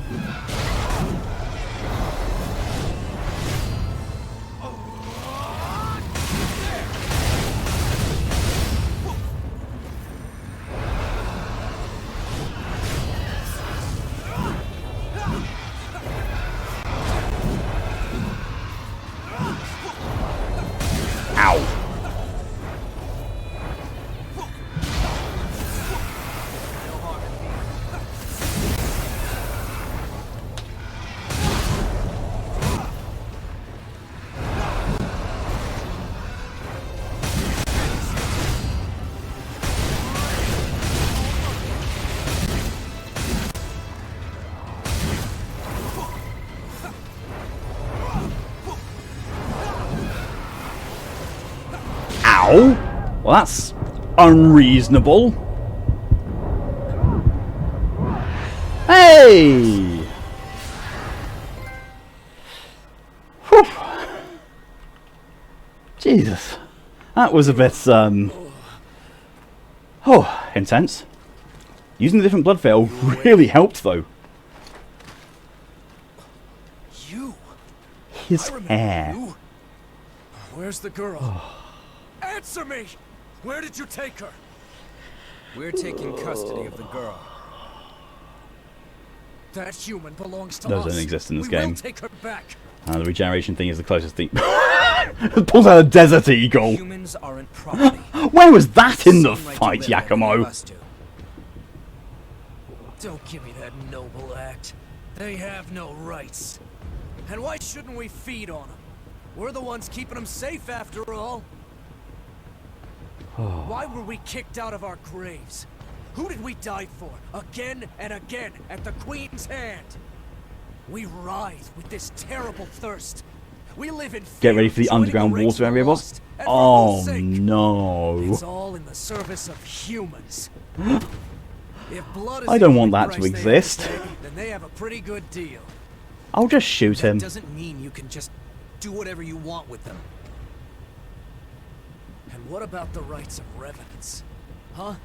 Well, that's unreasonable. Hey! Whew. Jesus. That was a bit, intense. Using the different blood veil really helped, though. You? His hair. You. Where's the girl? Answer me! Where did you take her? We're taking custody of the girl. That human belongs to us. Those don't exist in this We game. will take her back. The regeneration thing is the closest thing. Pulls out a desert eagle. Humans aren't property. Where was that in the Same right to fight, live like we Yakumo? must do. Don't give me that noble act. They have no rights. And why shouldn't we feed on them? We're the ones keeping them safe after all. Why were we kicked out of our graves? Who did we die for? Again and again at the Queen's hand. We writhe with this terrible thirst. We live in fear Get ready for the of joining underground ranks water of the area, boss. lost, and for whose Oh sake? no. It's all in the service of humans. If blood is I the don't only want that to price they exist. have to pay, then they have a pretty good deal. I'll just shoot him. That doesn't mean you can just do whatever you want with them. And what about the rights of revenants? Huh?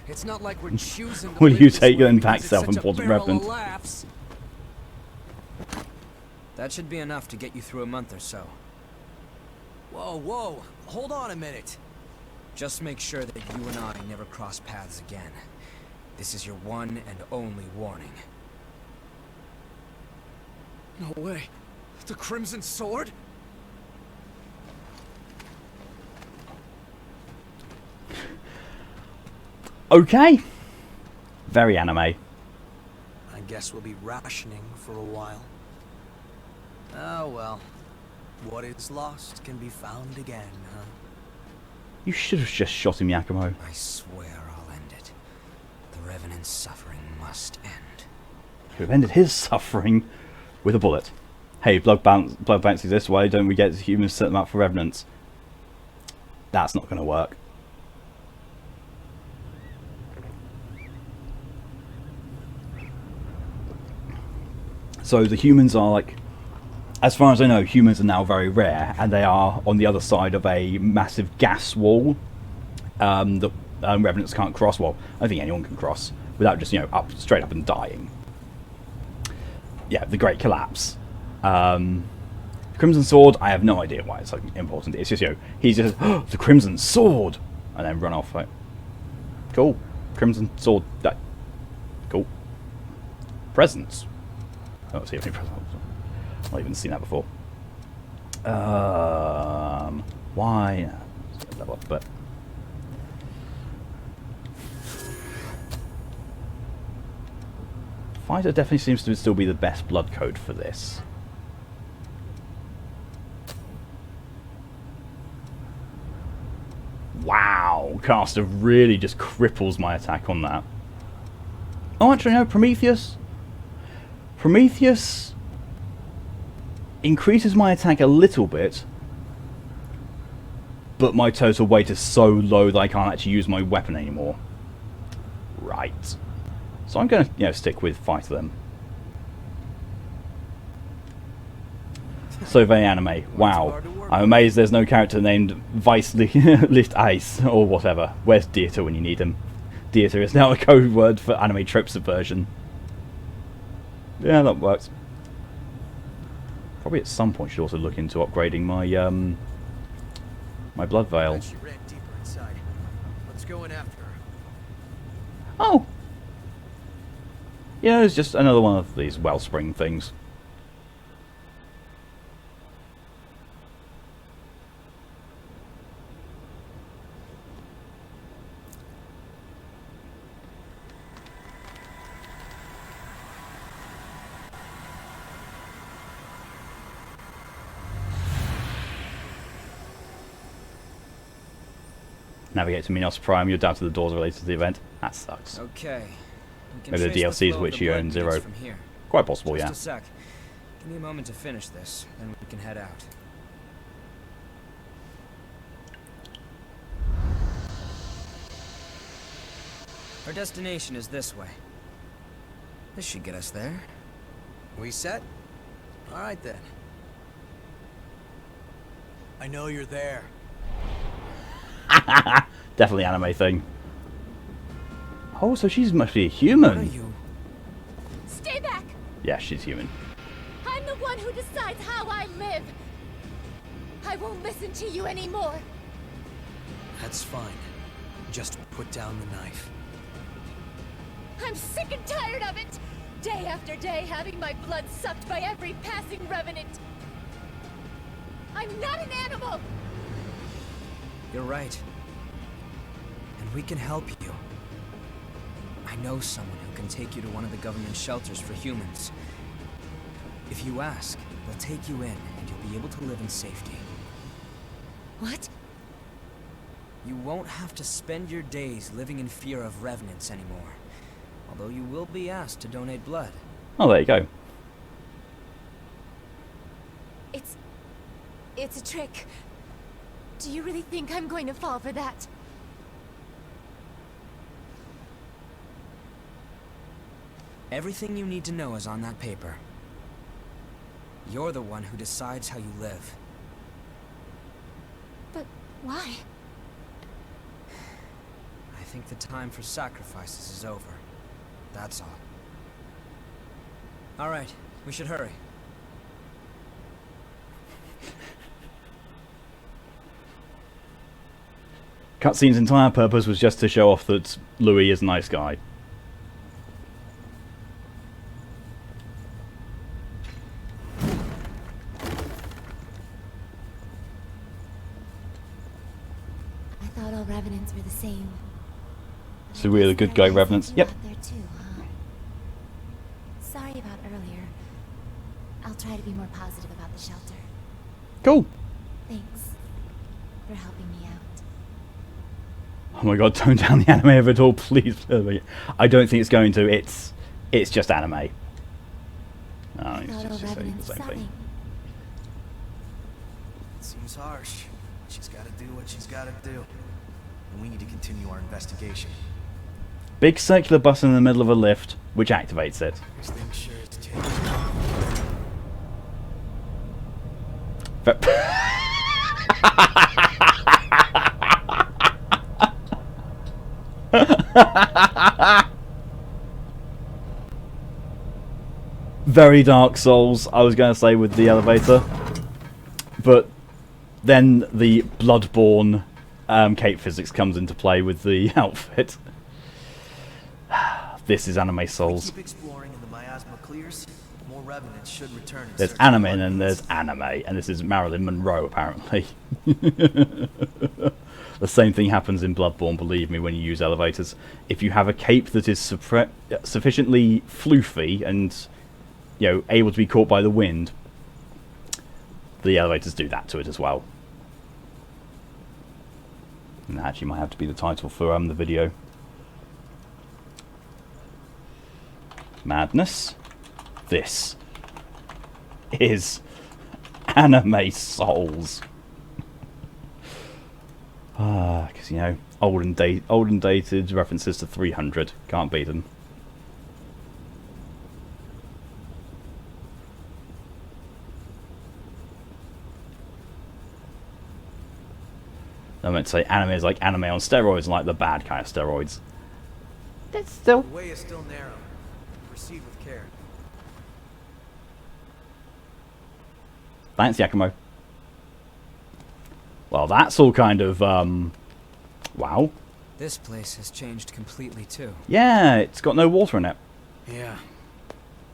It's not like we're choosing to Will live you this take way an because impact it's such a self-important barrel of revenant? laughs. That should be enough to get you through a month or so. Whoa, whoa, hold on a minute. Just make sure that you and I never cross paths again. This is your one and only warning. No way. The Crimson Sword? Okay. Very anime. I guess we'll be rationing for a while. Oh well. What is lost can be found again, huh? You should have just shot him, Yakumo. I swear I'll end it. The Revenant's suffering must end. Could have ended his suffering with a bullet. hey, blood banks exist, this way, don't we get humans to set them up for revenants? That's not going to work. So the humans are like, as far as I know, humans are now very rare, and they are on the other side of a massive gas wall that revenants can't cross. Well, I don't think anyone can cross without just, you know, straight up and dying. Yeah, the Great Collapse. Crimson Sword, I have no idea why it's like important. It's just, you know, he's just, oh, the Crimson Sword, and then run off. Like, cool, Crimson Sword. Cool. Presents. I don't see any presents. I've not even seen that before. Why? Level up, but Fighter definitely seems to still be the best blood code for this. Wow, Caster really just cripples my attack on that. Oh, actually no, Prometheus. Prometheus increases my attack a little bit, but my total weight is so low that I can't actually use my weapon anymore. Right. So I'm going to, you know, stick with Fighter then. So very anime. Wow. I'm amazed there's no character named Vice Lift Ice or whatever. Where's Dieter when you need him? Dieter is now a code word for anime trope subversion. Yeah, that works. Probably at some point should also look into upgrading my my blood veil. She ran deeper inside. Let's go in after her. Oh! Yeah, it's just another one of these wellspring things. Navigate to Minos Prime, you're down to the doors related to the event. That sucks. Okay. Maybe the DLCs which you own zero. Quite possible, yeah. Just a sec. Give me a moment to finish this, then we can head out. Our destination is this way. This should get us there. We set? Alright then. I know you're there. Definitely anime thing. Oh, so she's must be a human. What are you? Stay back! Yeah, she's human. I'm the one who decides how I live. I won't listen to you anymore. That's fine. Just put down the knife. I'm sick and tired of it. Day after day having my blood sucked by every passing revenant. I'm not an animal. You're right. And we can help you. I know someone who can take you to one of the government shelters for humans. If you ask, they'll take you in, and you'll be able to live in safety. What? You won't have to spend your days living in fear of revenants anymore. Although you will be asked to donate blood. Oh, there you go. It's a trick. Do you really think I'm going to fall for that? Everything you need to know is on that paper. You're the one who decides how you live. But why? I think the time for sacrifices is over. That's all. Alright, we should hurry. Cutscene's entire purpose was just to show off that Louis is a nice guy. I thought all revenants were the same. So we're the good guy revenants. Yep. Out there too, huh? Sorry about earlier. I'll try to be more positive about the shelter. Cool. Thanks for helping me out. Oh my god, tone down the anime of it all, please. I don't think it's going to. It's just anime. Oh, it's just saying the same thing. Seems harsh. She's gotta do what she's gotta do. And we need to continue our investigation. Big circular button in the middle of a lift, which activates it. This thing sure is taking. Very Dark Souls, I was going to say, with the elevator. But then the Bloodborne cape physics comes into play with the outfit. This is Anime Souls. Keep exploring and the miasma clears. More revenants should return. There's anime and there's anime, and this is Marilyn Monroe, apparently. The same thing happens in Bloodborne, believe me, when you use elevators. If you have a cape that is sufficiently floofy and, you know, able to be caught by the wind, the elevators do that to it as well. And that actually might have to be the title for the video. Madness. This is Anime Souls. Because, you know, old and dated references to 300. Can't beat them. I meant to say anime is like anime on steroids, like the bad kind of steroids. That's still... The way is still narrow. Proceed with care. Thanks, Yakumo. Well, that's all kind of, wow. This place has changed completely, too. Yeah, it's got no water in it. Yeah.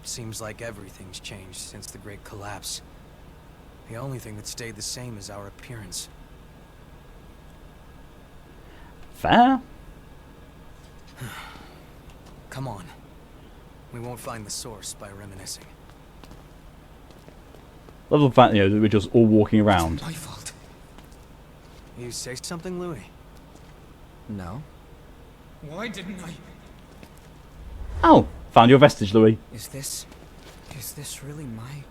Seems like everything's changed since the Great Collapse. The only thing that stayed the same is our appearance. Fair. Come on. We won't find the source by reminiscing. Love the fact, you know, that we're just all walking around. My fault. You say something, Louis? No. Why didn't I? Oh, found your vestige, Louis. Is this really my...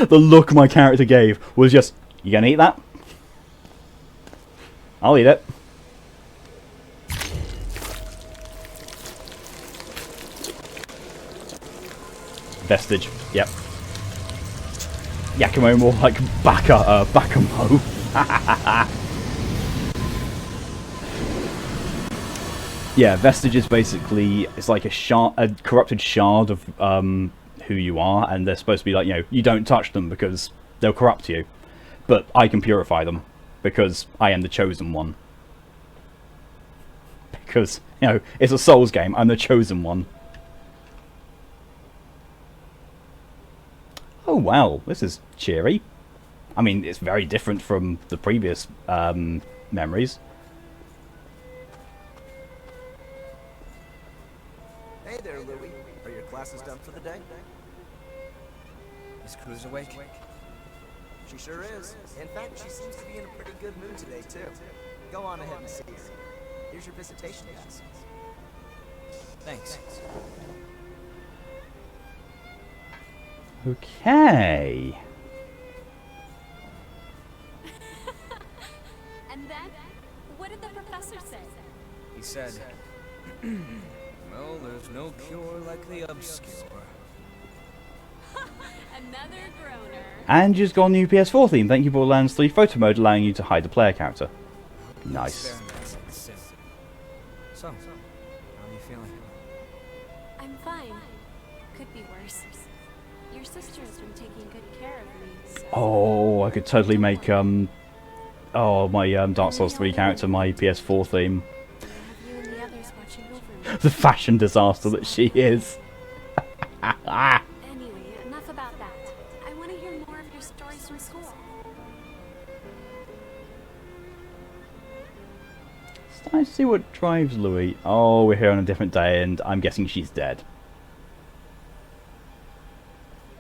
The look my character gave was just, you gonna eat that? I'll eat it. Vestige, yep. Yakumo more like Bakamo. Yeah, vestige is basically, it's like a corrupted shard of who you are, and they're supposed to be like, you know, you don't touch them because they'll corrupt you. But I can purify them because I am the chosen one. Because, you know, it's a Souls game, I'm the chosen one. Oh wow, this is cheery. I mean, it's very different from the previous memories. Hey there, Louis. Are your classes done for the day? Is Cruz awake? She sure is. In fact, she seems to be in a pretty good mood today, too. Go on ahead and see her. Here's your visitation pass. Thanks. Okay. And then, what did the professor say? He said, well, there's no cure like the obscure. Another groaner. And you just got a new PS4 theme. Thank you, Borderlands 3 photo mode, allowing you to hide the player character. Nice. So, how are you feeling? I'm fine. Could be worse. Your sister has been taking good care of me, so... Oh, I could totally make my Dark Souls 3 character my PS4 theme. I have you and the others watching over me. The fashion disaster that she is. Anyway, enough about that. I want to hear more of your stories from school. It's nice to see what drives Louis. Oh, we're here on a different day, and I'm guessing she's dead.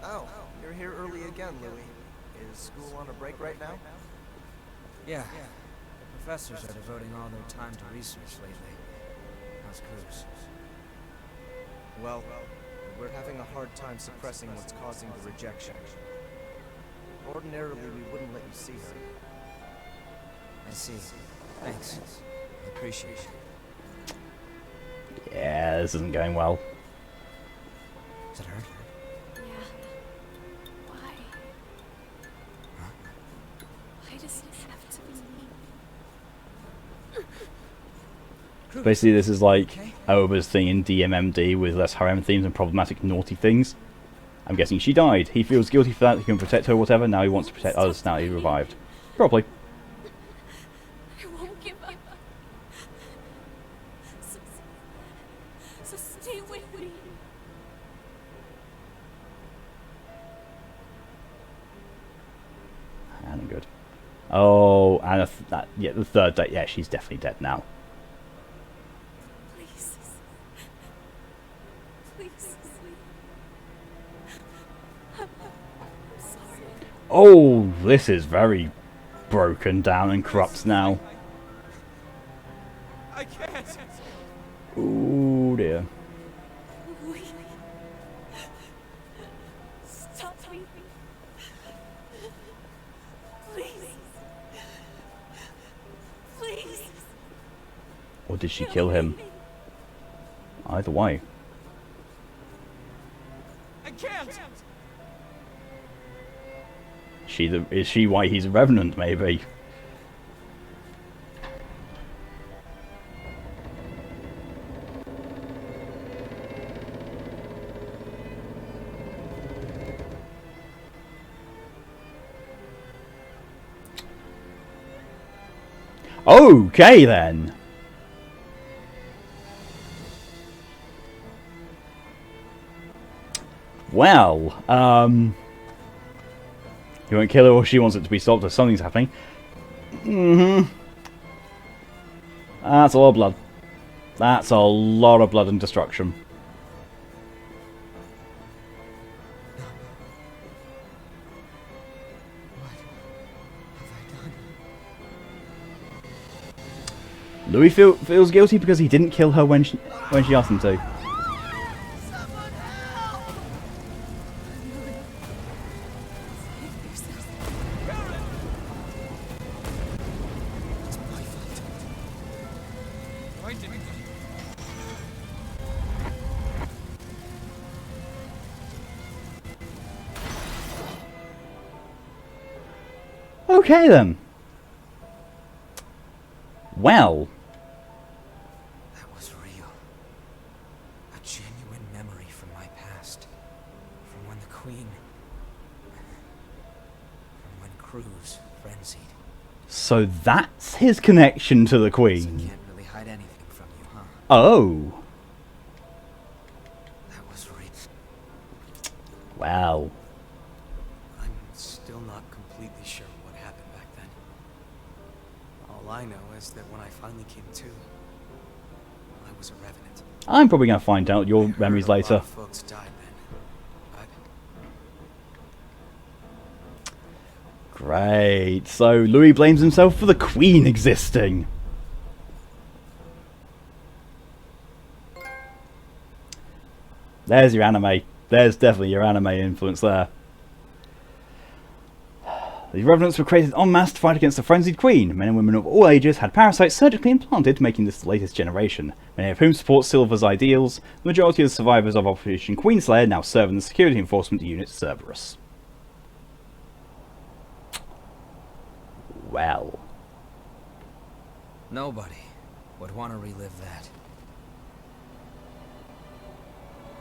Oh, you're here early again, Louis. Is school on a break right now? Yeah. The professors are devoting all their time to research lately. How's Cruz? Well, We're having a hard time suppressing what's causing the rejection. Ordinarily, we wouldn't let you see her. I see. Thanks. I appreciate it. Yeah, this isn't going well. Does it hurt? Yeah. Why? Huh? Why does it have to be me? Basically, this is like Oba's thing in DMMD with less harem themes and problematic naughty things. I'm guessing she died. He feels guilty for that. He can protect her or whatever. Now he wants to protect others. Now he's revived. Probably. I won't give up. So stay with me. And good. Oh, and yeah, the third date. Yeah, she's definitely dead now. Please. Please. I'm sorry. Oh, this is very broken down and corrupt now. I can't. Oh dear. Wait. Stop me. Please. Please. Or did she kill him? Either way. I can't. Is she why he's a revenant, maybe? Okay then. Well, he won't kill her or she wants it to be stopped or something's happening. That's a lot of blood. That's a lot of blood and destruction. Louis feels guilty because he didn't kill her when she asked him to. Okay then. Well. That was real. A genuine memory from my past. From when the Queen... From when Cruz frenzied. So that's his connection to the So Queen. I can't really hide anything from you, huh? Oh. That was real. Wow. I'm still not completely sure what happened back then. All I know is that when I finally came to, I was a revenant. I'm probably going to find out I your heard memories a lot later. of folks died then, but Great. So Louis blames himself for the Queen existing. There's your anime. There's definitely your anime influence there. The Revenants were created en masse to fight against the frenzied Queen. Men and women of all ages had parasites surgically implanted, making this the latest generation, many of whom support Silver's ideals. The majority of the survivors of Operation Queenslayer now serve in the security enforcement unit Cerberus. Well. Nobody would want to relive that.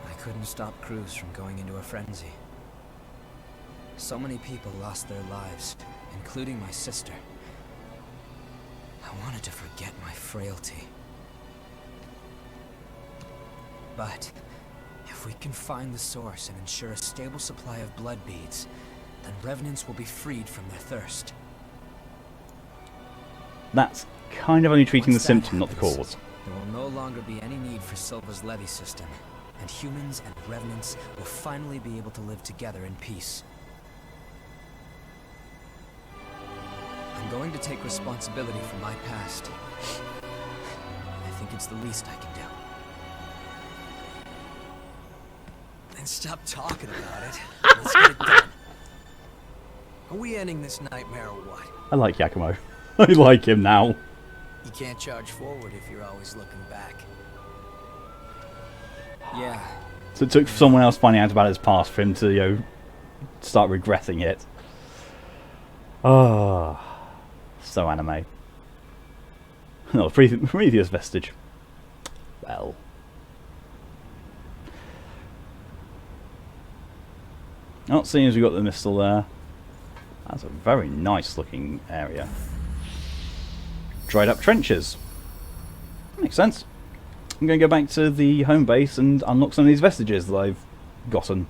I couldn't stop Cruz from going into a frenzy. So many people lost their lives, including my sister. I wanted to forget my frailty. But if we can find the source and ensure a stable supply of blood beads, then revenants will be freed from their thirst. That's kind of only treating Once the that symptom, not the happens, cause. There will no longer be any need for Silva's levy system, and humans and revenants will finally be able to live together in peace. I'm going to take responsibility for my past. I think it's the least I can do. And stop talking about it. Let's get it done. Are we ending this nightmare or what? I like Yakumo. I like him now. You can't charge forward if you're always looking back. Yeah. So it took someone else finding out about his past for him to, start regretting it. Oh, so anime. No, previous vestige. Well. Oh, seeing as we got the missile there. That's a very nice looking area. Dried up trenches. Makes sense. I'm going to go back to the home base and unlock some of these vestiges that I've gotten.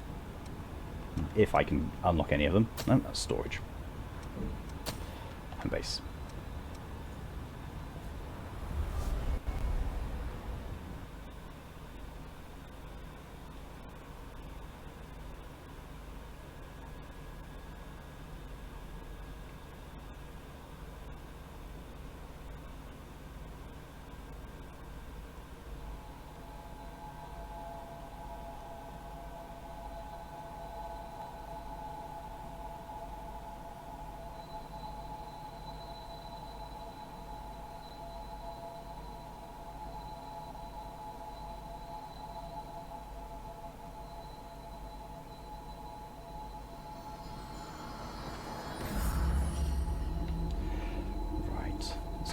If I can unlock any of them. No, that's storage. Home base.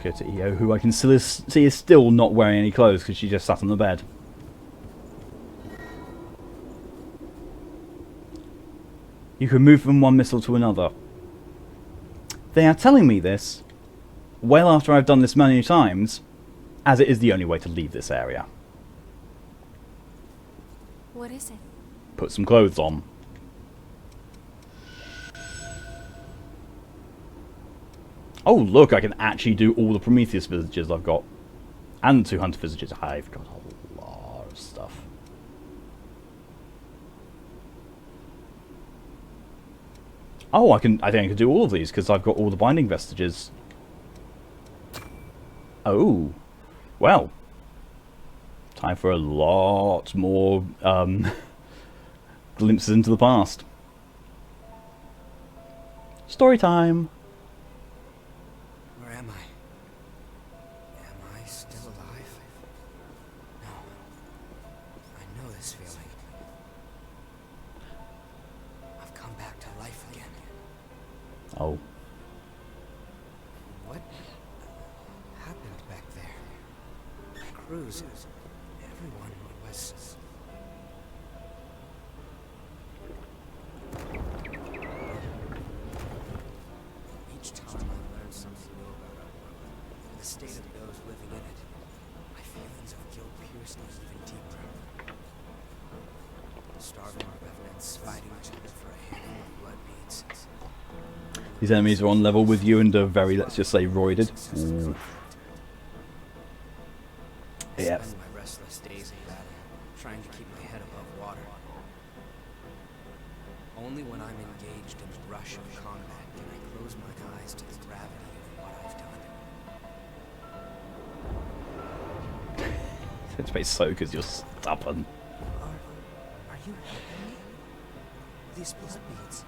Let's go to EO, who I can still see is still not wearing any clothes because she just sat on the bed. You can move from one missile to another. They are telling me this well after I've done this many times, as it is the only way to leave this area. What is it? Put some clothes on. Oh look, I can actually do all the Prometheus visages I've got. And 2 Hunter visages. I've got a lot of stuff. Oh, I think I can do all of these because I've got all the binding vestiges. Oh. Well. Time for a lot more glimpses into the past. Story time. Where am I? Am I still alive? No. I know this feeling. I've come back to life again. Oh. What happened back there? Cruz, everyone was... Each time I learned something new about our world, the state of those living in it, my feelings of guilt pierced me even deeper. Starving revenants fighting each other for a handful of blood beads. These enemies are on level with you and are very, let's just say, roided. Ooh. I spend my restless days in battle, trying to keep my head above water. Only when I'm engaged in the rush of combat can I close my eyes to the gravity of what I've done. It's based so because you're stubborn. Are you helping me? These blood beads.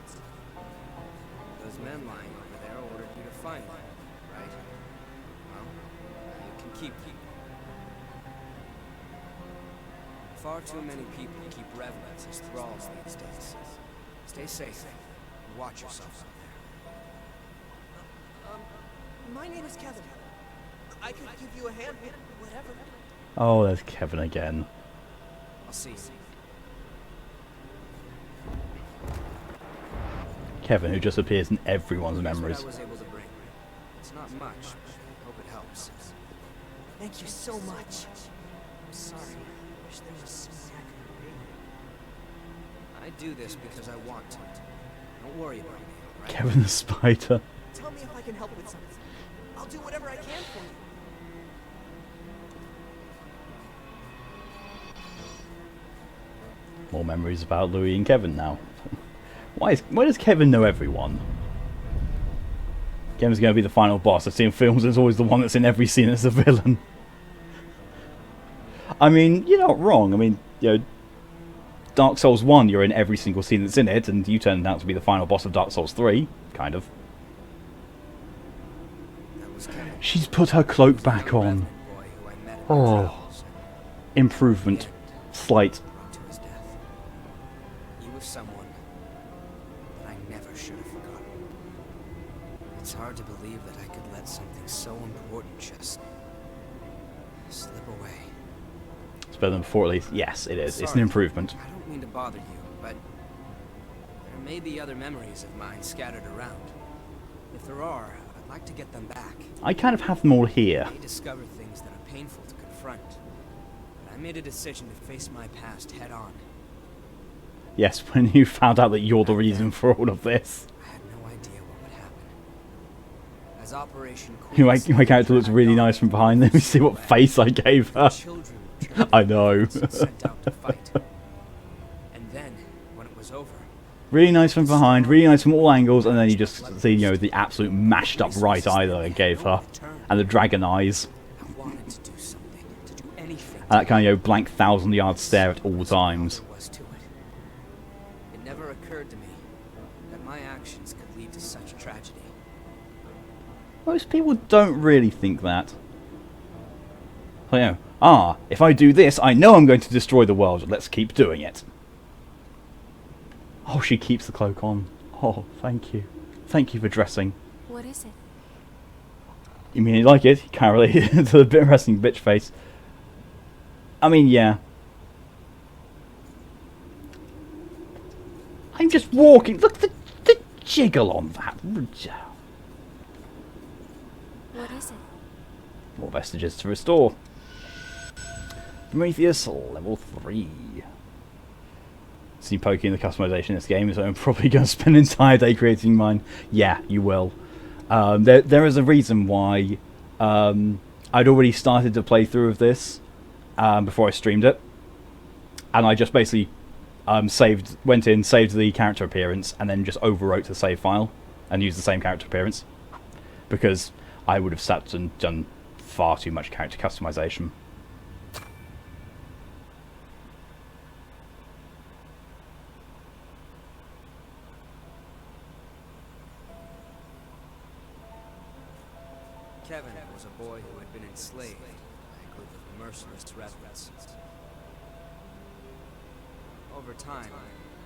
Those men lying over there ordered you to find them, right? Well, you can keep them. Far too many people keep revenants as thralls these days. Stay safe. And watch yourself out there. My name is Kevin. I could give you a hand, whatever. Oh, there's Kevin again. I'll see you. Kevin, who just appears in everyone's memories. Here's what I was able to bring. It's not much, but I hope it helps. Thank you so much. I'm sorry. I wish there was some way I could repay you. I do this because I want to. Don't worry about me, alright? Kevin the Spider. Tell me if I can help with something. I'll do whatever I can for you. More memories about Louis and Kevin now. Why does Kevin know everyone? Kevin's going to be the final boss. I've seen films, it's always the one that's in every scene as a villain. I mean, you're not wrong. I mean, don't Dark Souls 1, you're in every single scene that's in it, and you turned out to be the final boss of Dark Souls 3, kind of. She's put her cloak back on. Oh. Improvement. Slight. He was someone that I never should have forgotten. It's hard to believe that I could let something so important just slip away. It's better than before, at least. Yes, it is. Sorry, it's an improvement. I don't mean to bother you, but there may be other memories of mine scattered around. If there are, I'd like to get them back. I kind of have them all here. I may discover things that are painful to confront, but I made a decision to face my past head on. Yes, when you found out that you're the reason for all of this. I had no idea what would happen. As Operation Queen, My character looks really nice from behind. Let me see what face I gave her. I know. sent out to fight. And then, when it was over, Really nice from behind, really nice from all angles, and then you just see, you know, the absolute mashed up right eye that I gave her. And the dragon eyes. I wanted to do something, to do anything. And that kind of, you know, blank 1,000-yard stare at all times. It never occurred to me that my actions could lead to such tragedy. Most people don't really think that. So, you know, if I do this, I know I'm going to destroy the world. Let's keep doing it. Oh, she keeps the cloak on. Oh, thank you. Thank you for dressing. What is it? You mean you like it? You can't relate it to the bit wrestling bitch face. I mean, yeah. I'm just walking. Look, the jiggle on that. What is it? More vestiges to restore. Prometheus, level 3. See poking the customization in this game, so I'm probably going to spend an entire day creating mine. Yeah, you will. There is a reason why I'd already started to play through of this before I streamed it, and I just basically went in, saved the character appearance, and then just overwrote the save file and used the same character appearance, because I would have sat and done far too much character customization. Kevin was a boy who had been enslaved by a group of merciless revenants. Over time,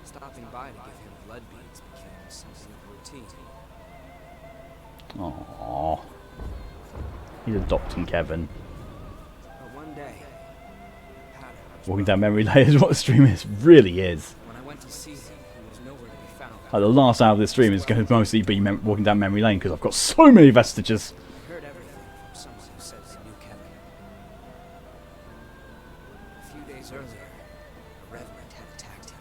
stopping by to give him blood beads became something of routine. Aww. He's adopting Kevin. But one day, Walking down memory lane is what the stream is. Really is. when I went to see him, he was nowhere to be found. The last hour of this stream is going to mostly be walking down memory lane because I've got so many vestiges. I heard everything from someone who said they knew Kevin. A few days earlier, a revenant had attacked him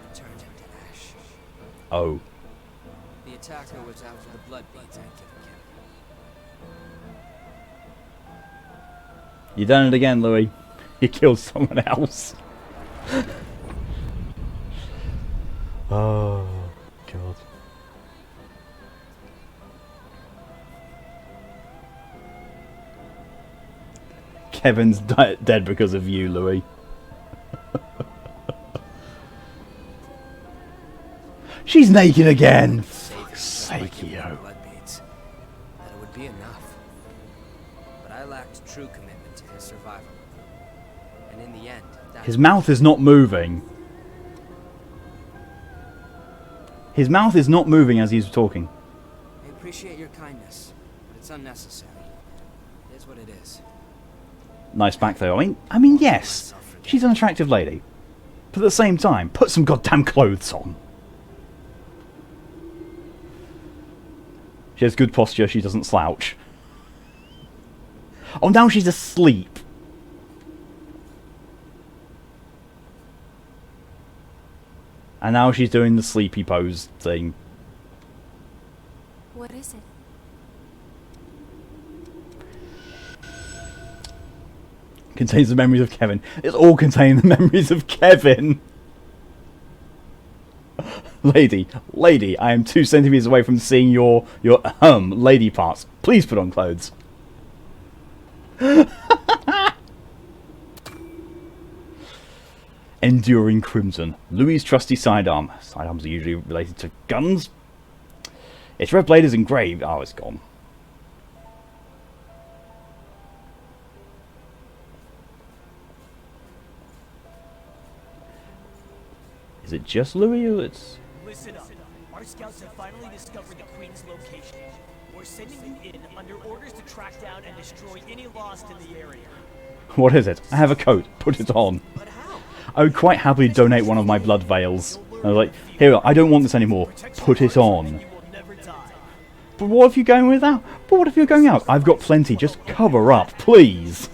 and turned him to ash. Oh. The attacker was after the blood beads I'd given Kevin. You done it again, Louis. You killed someone else. Oh, God. Kevin's dead because of you, Louis. She's naked again! Fuck's sake, yo. Blood beads. That it would be enough. But I lacked true commitment to his survival. And in the end, His mouth is not moving. His mouth is not moving as he's talking. I appreciate your kindness, but it's unnecessary. It is what it is. Nice back though. I mean, yes, she's an attractive lady, but at the same time, put some goddamn clothes on. She has good posture. She doesn't slouch. Oh, now she's asleep. And now she's doing the sleepy pose thing. What is it? Contains the memories of Kevin. It's all containing the memories of Kevin. Lady, I am 2 centimeters away from seeing your lady parts. Please put on clothes. Enduring Crimson. Louis' trusty sidearm. Sidearms are usually related to guns. Its red blade is engraved. Oh, it's gone. Is it just Louis or it's... Listen up. Our scouts have finally discovered the Queen's location. We're sending you in under orders to track down and destroy any lost in the area. What is it? I have a coat. Put it on. But how? I would quite happily donate one of my blood veils. I was like, here, I don't want this anymore. Put it on. But what if you're going without? But what if you're going out? I've got plenty. Just cover up, please.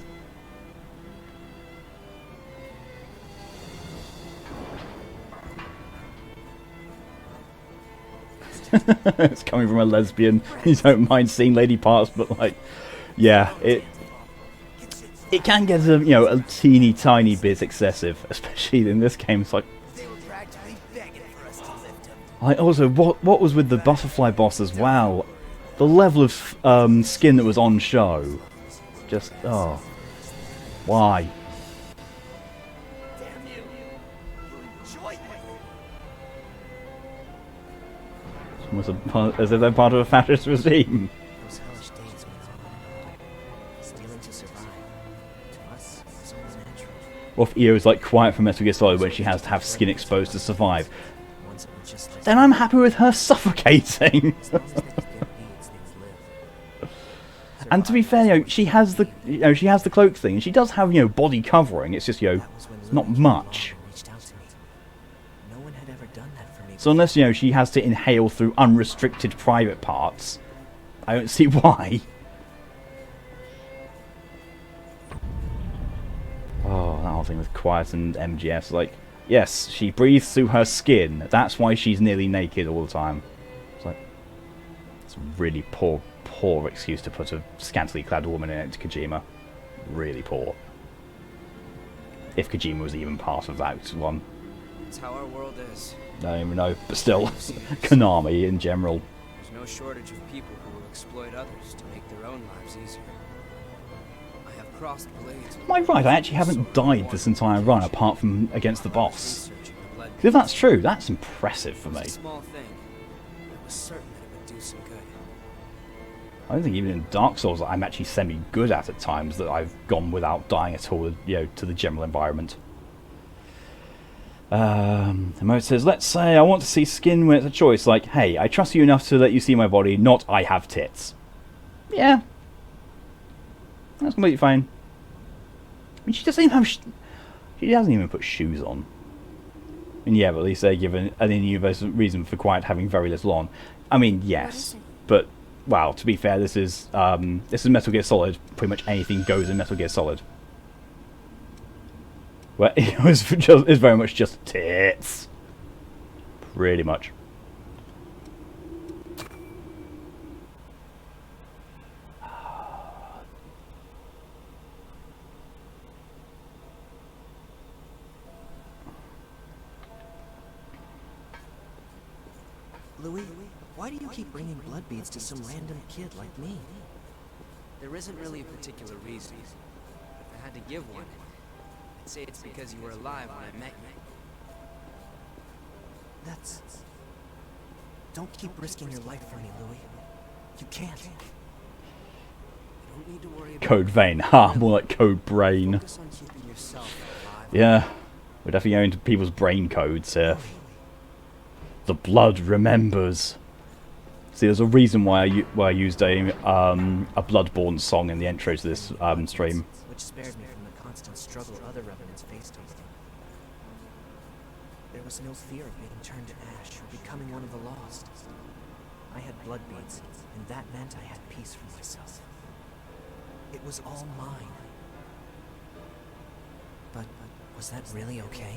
It's coming from a lesbian. You don't mind seeing lady parts, but like, yeah, it can get a teeny tiny bit excessive, especially in this game. It's like, also, what was with the butterfly boss as well? The level of skin that was on show, just why? As if they're part of a fascist regime. Those hellish days went on. Stealing to survive. To us, it's only natural. What if EO's like quiet from Metal Gear Solid when she has to have skin exposed to survive? Ones that were just like Then I'm happy with her suffocating. as long as they keep their beads, they would live. And to be fair, she has the cloak thing, and she does have body covering. It's just That was when not Louis much. reached out to me. No one had ever done that for me. So unless she has to inhale through unrestricted private parts, I don't see why. Oh, that whole thing with Quiet and MGS, like, yes, she breathes through her skin. That's why she's nearly naked all the time. It's like, it's a really poor excuse to put a scantily clad woman in it to Kojima. Really poor. If Kojima was even part of that one. It's how our world is. I don't even know, but still, Konami in general. There's no shortage of people who will exploit others to make their own lives easier. I have crossed blades. Am I right? I actually haven't died this entire run apart from against the boss. Because if that's true, that's impressive for me. It's a small thing. I was certain that it would do some good. I don't think even in Dark Souls I'm actually semi-good at times that I've gone without dying at all, to the general environment. The mode says, let's say I want to see skin when it's a choice, like, hey, I trust you enough to let you see my body, not I have tits. Yeah. That's completely fine. I mean, she doesn't even have... she doesn't even put shoes on. And yeah, but at least they give an universal reason for Quiet having very little on. I mean, yes, but... well, to be fair, this is Metal Gear Solid. Pretty much anything goes in Metal Gear Solid. Where it's very much just tits. Pretty much. Louis, why do you keep bringing blood beads to some random kid like me? There isn't really a particular reason. If I had to give one, I'd say it's because you were alive when I met you. That's... Don't keep risking your life for me, Louis. You can't. You don't need to worry about Code Vein. Ha, more like Code Brain. focus on keeping yourself alive. Yeah, we're definitely going into people's brain codes here. The blood remembers. See, there's a reason why I used a Bloodborne song in the intro to this stream. Which spared me from the constant struggle other revenants faced over them. There was no fear of being turned to ash or becoming one of the lost. I had blood beads, and that meant I had peace for myself. It was all mine. But was that really okay?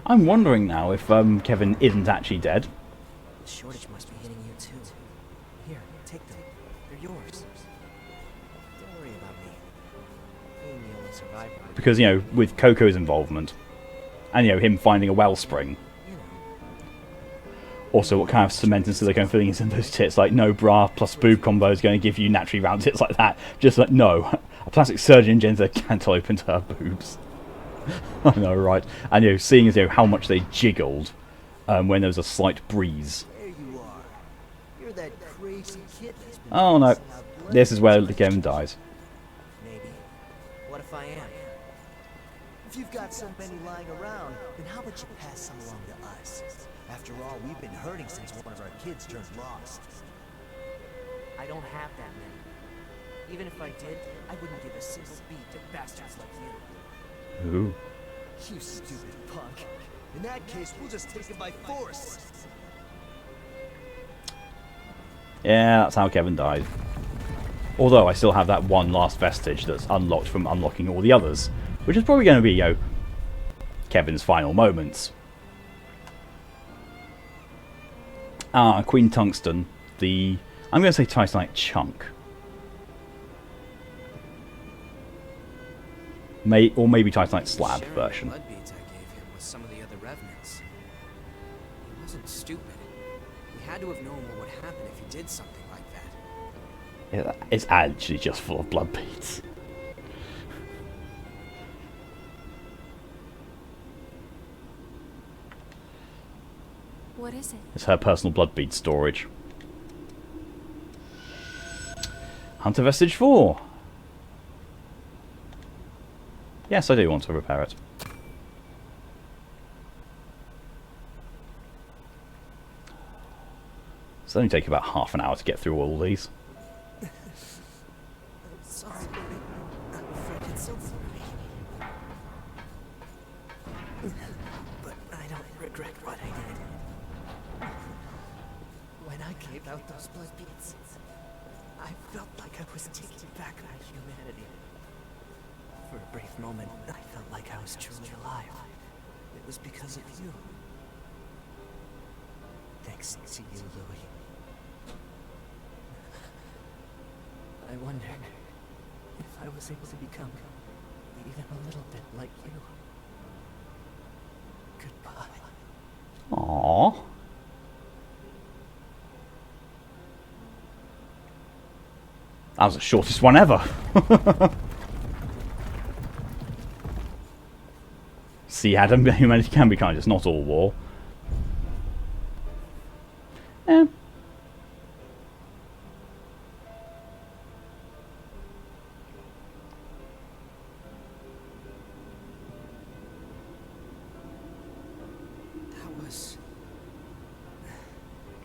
I'm wondering now if Kevin isn't actually dead. The shortage must be hitting you too. Here, take them. They're yours. Don't worry about me. Being the only survivor. Because, with Coco's involvement. And, him finding a wellspring. You know. Also, what kind of cement and silicone filling is in those tits? Like, no bra plus boob combo is going to give you naturally round tits like that. Just like, no. A plastic surgeon gender can't open to her boobs. I know, right? And, you know, seeing as, you know, how much they jiggled when there was a slight breeze. There you are. You're that crazy kid that's been Oh, no. passing out blood. This is where Kevin dies. Maybe. What if I am? If you've got so many lying around, then how about you pass some along to us? After all, we've been hurting since one of our kids turned lost. I don't have that many. Even if I did, I wouldn't give a single beat to bastards like you. Ooh. You stupid punk. In that case, we'll just take it by force. Yeah, that's how Kevin died. Although I still have that one last vestige that's unlocked from unlocking all the others, which is probably going to be, you know, Kevin's final moments. Ah, Queen Tungsten, the... I'm going to say Titanite chunk. Or maybe Titanite slab Sharing version. The blood beads I gave him with some of the other revenants. He wasn't stupid. He had to have known what would happen if he did something like that. Yeah, it's actually just full of blood beads. What is it? It's her personal blood bead storage. Hunter Vestige 4. Yes, I do want to repair it. It's only take about half an hour to get through all these. Sorry, baby. I'm afraid it's so funny. But I don't regret what I did. When I gave out those blood beads, I felt like I was taking back my humanity. For a brief moment, I felt like I was truly alive. It was because of you. Thanks to you, Louis. I wonder if I was able to become even a little bit like you. Goodbye. Aww. That was the shortest one ever. See, Adam, humanity can be kind. It's not all war. Eh. That was...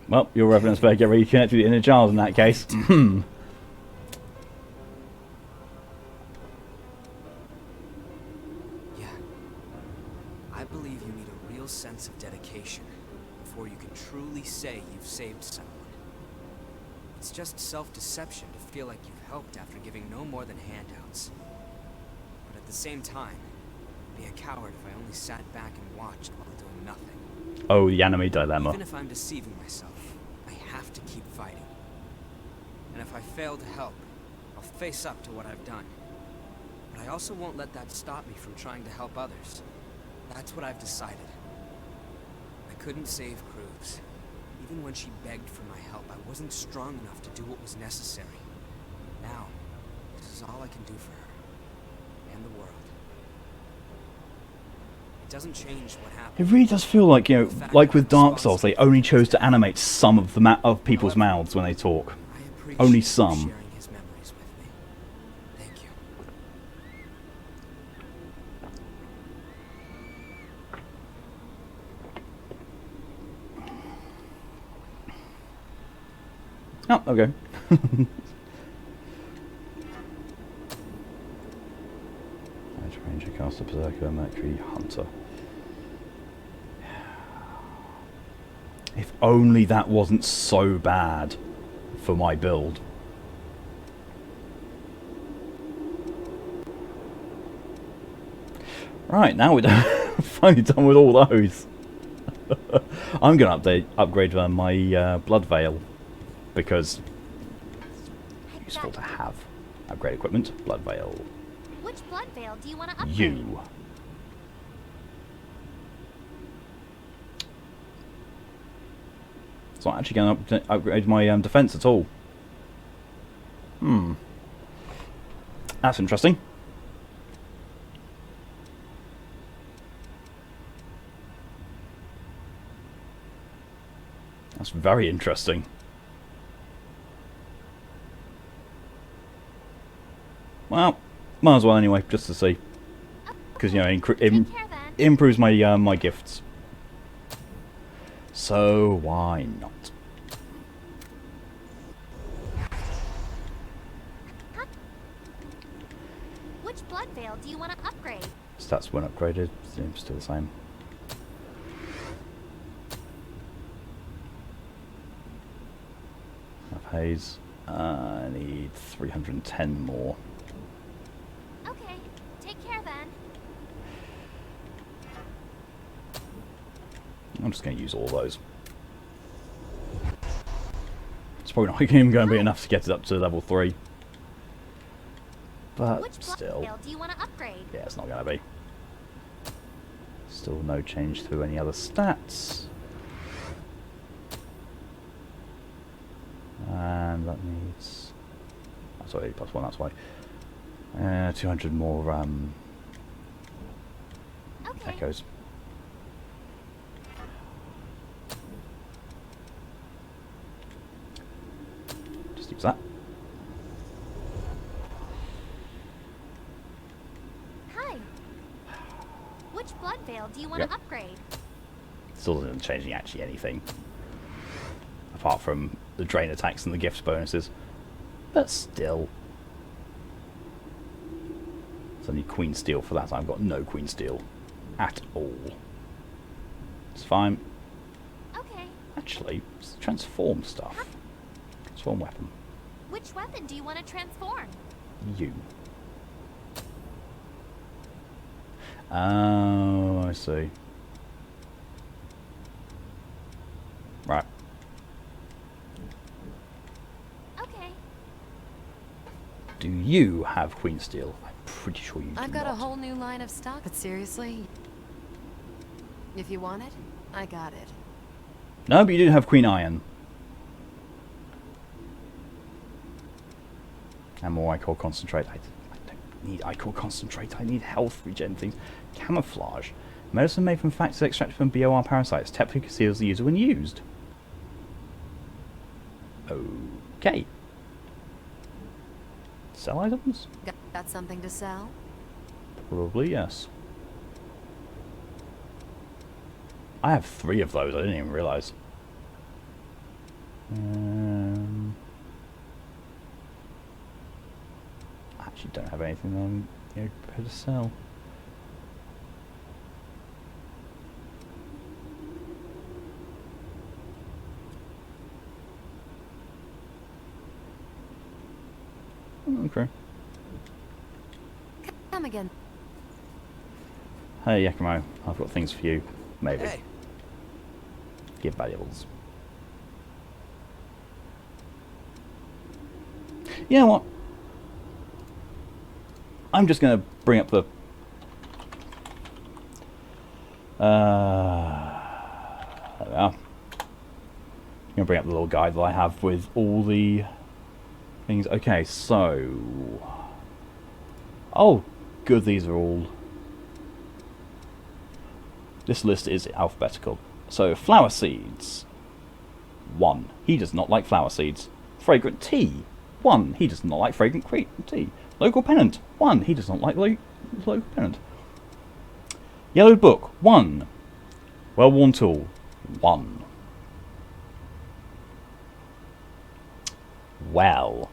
Well, your reverence better get reconnected with the inner child in that case. Yeah. I believe you need a real sense of dedication before you can truly say you've saved someone. It's just self-deception to feel like you've helped after giving no more than handouts. But at the same time, I'd be a coward if I only sat back and watched while doing nothing. Oh, the anime dilemma. Even if I'm deceiving myself, I have to keep fighting. And if I fail to help, I'll face up to what I've done. But I also won't let that stop me from trying to help others. That's what I've decided. I couldn't save Cruz. Even when she begged for my help, I wasn't strong enough to do what was necessary. Now, this is all I can do for her. And the world. It doesn't change what happened. It really does feel like, you know, like with Dark Souls, they only chose to animate some of the of people's mouths when they talk. I appreciate Only you some. sharing his memories with me. Thank you. Oh, okay. Edge Ranger, Caster, Berserker, Mercury, Hunter. If only that wasn't so bad for my build. Right, now we're finally done with all those. I'm going to upgrade my Blood Veil, because it's useful to have upgrade equipment. Blood Veil. Which blood veil do you want to upgrade? You. It's not actually going to upgrade my defense at all. That's interesting. That's very interesting. Well, might as well anyway, just to see. Because, you know, it improves my my gifts. So why not? Which blood veil do you want to upgrade? Stats weren't upgraded, still the same. Have haze. I need 310 more. Okay, take care then. I'm just going to use all those. It's probably not even going to be enough to get it up to level 3. But Which blood still. veil do you want to upgrade? Yeah, it's not going to be. Still no change to any other stats. And that needs... Oh, sorry, +1, that's why. 200 more Okay. echoes. Just use that. Hi. Which blood veil do you want to upgrade? Still isn't changing actually anything. Apart from the drain attacks and the gifts bonuses. But still. So I need Queen Steel for that. I've got no Queen Steel at all. It's fine. Okay. Actually, it's transform stuff. Transform weapon. Which weapon do you want to transform? You. Oh, I see. Right. Okay. Do you have Queen Steel? I'm pretty sure you do. I've got not. a whole new line of stock, but seriously, if you want it, I got it. No, but you do have Queen Iron. And more Ichor Concentrate. I don't need Ichor Concentrate. I need health regen things. Camouflage. Medicine made from factors extracted from BOR parasites. Technically conceals the user when used. Okay. Sell items? Got something to sell? Probably, yes. I have 3 of those. I didn't even realise. I actually don't have anything that I'm prepared to sell. Okay. Come again. Hey, Yakimo, I've got things for you. Maybe. Hey. Give valuables. You know what? I'm just going to bring up the... there we are. I'm going to bring up the little guide that I have with all the things. Okay, so... Oh, good, these are all... This list is alphabetical. So, flower seeds. 1. He does not like flower seeds. Fragrant tea. 1. He does not like fragrant tea. Local pennant. 1. He does not like local pennant. Yellow book. 1. Well-worn tool. 1. Well.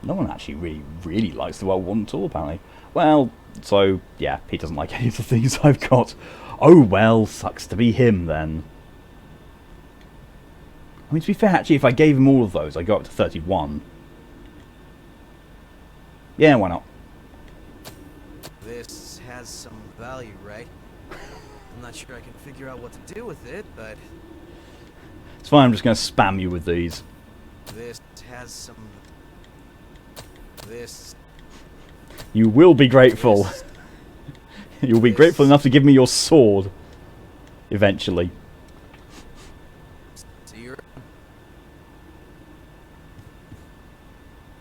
No one actually really likes the well-worn tool, apparently. Well, so, yeah, he doesn't like any of the things I've got. Oh, well, sucks to be him, then. I mean, to be fair, actually, if I gave him all of those, I go up to 31. Yeah, why not? This has some value, right? I'm not sure I can figure out what to do with it, but... It's fine, I'm just going to spam you with these. This has some... This... You will be grateful. You'll be grateful enough to give me your sword. Eventually.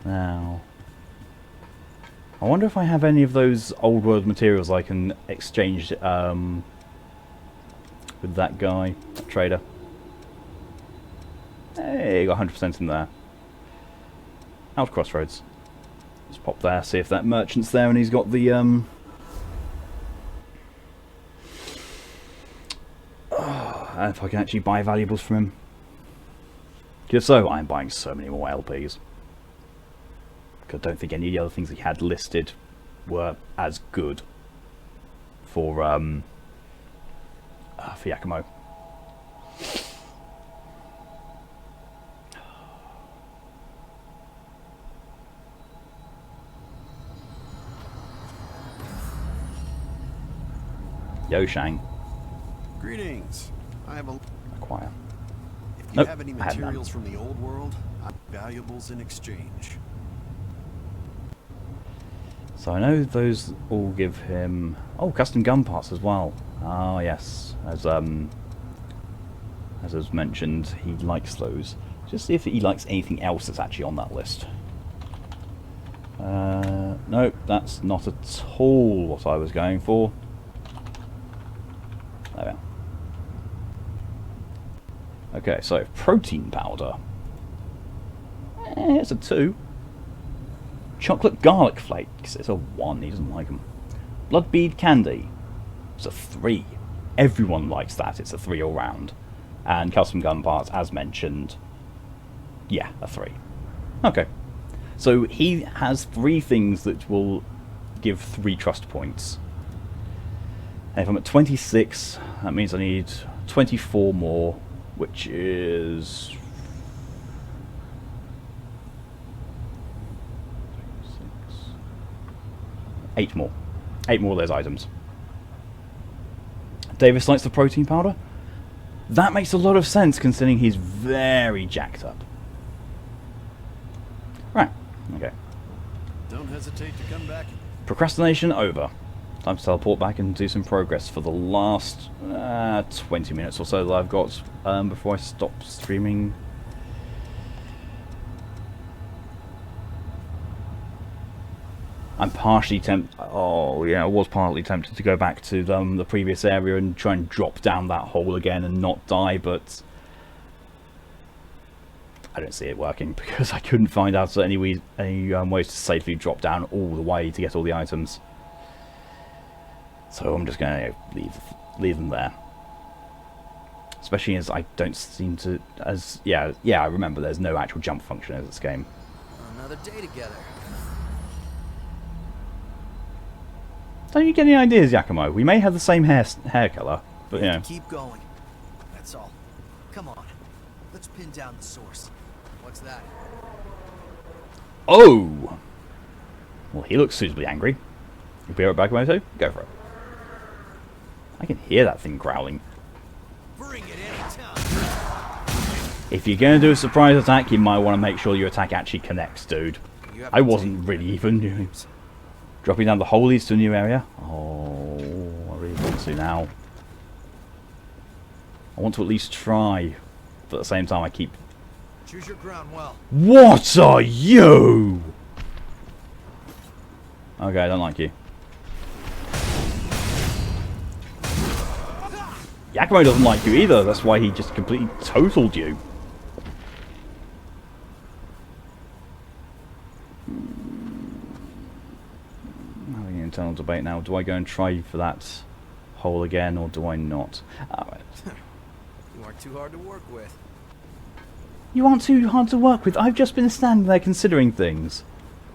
Now, I wonder if I have any of those old world materials I can exchange with that guy, that trader. Hey, got 100% in there. Out crossroads. Let's pop there, see if that merchant's there and he's got the and if I can actually buy valuables from him. If so, I'm buying so many more LPs. Because I don't think any of the other things he had listed were as good for Yakumo. Yo, Shang. Greetings. I have a Acquire. If you Nope, have any I had none. materials from the old world, I have valuables in exchange. So I know those all give him custom gun parts as well. Oh yes, as was mentioned, he likes those. Just see if he likes anything else that's actually on that list. Nope, that's not at all what I was going for. There we are. Okay, so protein powder. It's a 2. Chocolate garlic flakes. It's a 1. He doesn't like them. Blood bead candy. It's a 3. Everyone likes that. It's a 3 all round. And custom gun parts, as mentioned. Yeah, a 3. Okay. So he has 3 things that will give 3 trust points. And if I'm at 26, that means I need 24 more, which is 8 more. 8 more of those items. Davis likes the protein powder. That makes a lot of sense considering he's very jacked up. Right, okay. Don't hesitate to come back. Procrastination over. Time to teleport back and do some progress for the last 20 minutes or so that I've got before I stop streaming. I'm partially tempted. Oh yeah, I was partly tempted to go back to the previous area and try and drop down that hole again and not die, but I don't see it working because I couldn't find out any ways to safely drop down all the way to get all the items. So I'm just going to leave them there. Especially as I don't seem to... Yeah, I remember there's no actual jump function in this game. Another day together. Don't you get any ideas, Yakumo? We may have the same hair colour, but you know. Keep going. That's all. Come on. Let's pin down the source. What's that? Oh! Well, he looks suitably angry. You'll be right back, Moto? Go for it. I can hear that thing growling. Bring it anytime. If you're going to do a surprise attack, you might want to make sure your attack actually connects, dude. I wasn't really even dropping down the hole leads to a new area. Oh, I really want to now. I want to at least try, but at the same time I keep... Choose your ground well. What are you? Okay, I don't like you. Yakumo doesn't like you either, that's why he just completely totaled you. Having an internal debate now. Do I go and try for that hole again, or do I not? Alright. You aren't too hard to work with. You aren't too hard to work with. I've just been standing there considering things.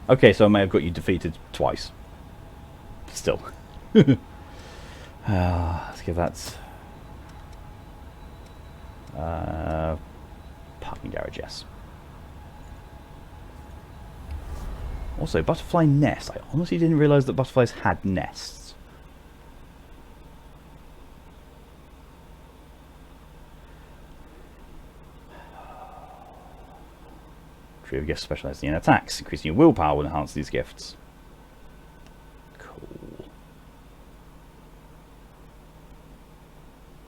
Okay, so I may have got you defeated twice. Still. Let's give that... parking garage, yes. Also, butterfly nest. I honestly didn't realise that butterflies had nests. Tree of gifts specialising in attacks. Increasing your willpower will enhance these gifts. Cool.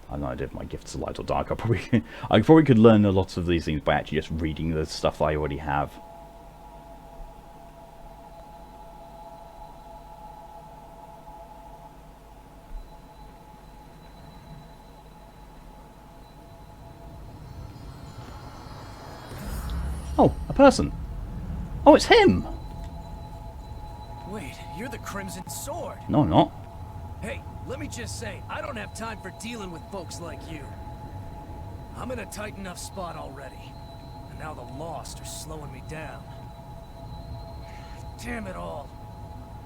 I have no idea if my gifts are light or dark. I probably could learn a lot of these things by actually just reading the stuff I already have. Oh, a person. Oh, it's him! Wait, you're the Crimson Sword. No, I'm not. Hey, let me just say, I don't have time for dealing with folks like you. I'm in a tight enough spot already. And now the Lost are slowing me down. Damn it all.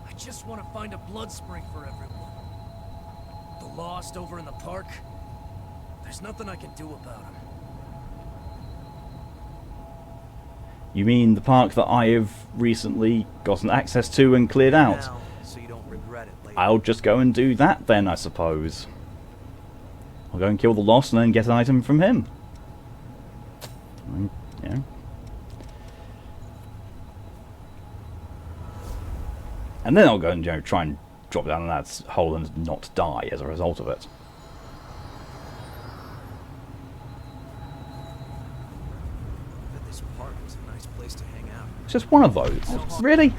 I just want to find a blood spring for everyone. The Lost over in the park, there's nothing I can do about them. You mean the park that I have recently gotten access to and cleared out? Now, so you don't regret it later. I'll just go and do that then, I suppose. I'll go and kill the Lost and then get an item from him. Yeah. And then I'll go and try and drop down in that hole and not die as a result of it. This park was a nice place to hang out. It's just one of those. Really?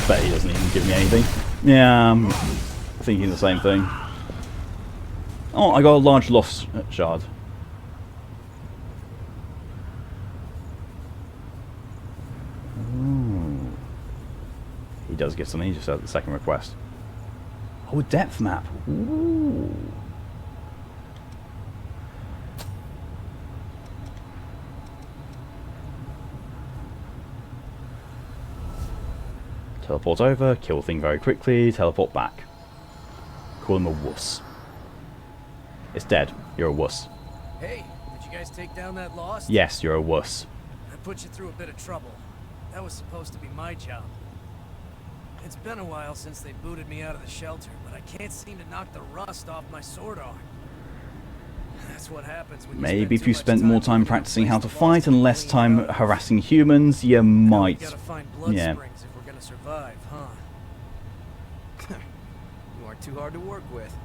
Bet he doesn't even give me anything. Yeah, I'm thinking the same thing. Oh, I got a large lost shard. Ooh. He does get something, he just had the second request. Oh, a depth map. Ooh. Teleport over, kill thing very quickly, teleport back. Call him a wuss. It's dead. You're a wuss. Hey, did you guys take down that Lost? Yes, you're a wuss. I put you through a bit of trouble. That was supposed to be my job. It's been a while since they booted me out of the shelter, but I can't seem to knock the rust off my sword arm. That's what happens when Maybe if you spent more time practicing how to fight and less time harassing humans, you might. Gotta find blood Yeah. springs if we're gonna survive, huh? You aren't too hard to work with.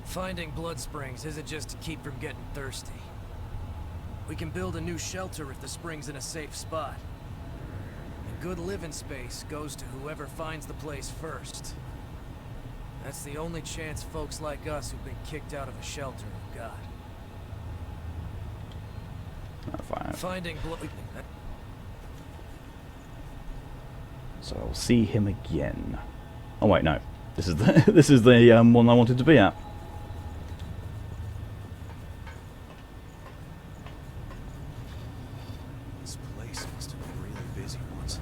Finding blood springs isn't just to keep from getting thirsty. We can build a new shelter if the spring's in a safe spot. And good living space goes to whoever finds the place first. That's the only chance folks like us who've been kicked out of a shelter have got. Fine. Finding blood... So I'll see him again. Oh wait, no. This is the this is the one I wanted to be at. This place must have been really busy once.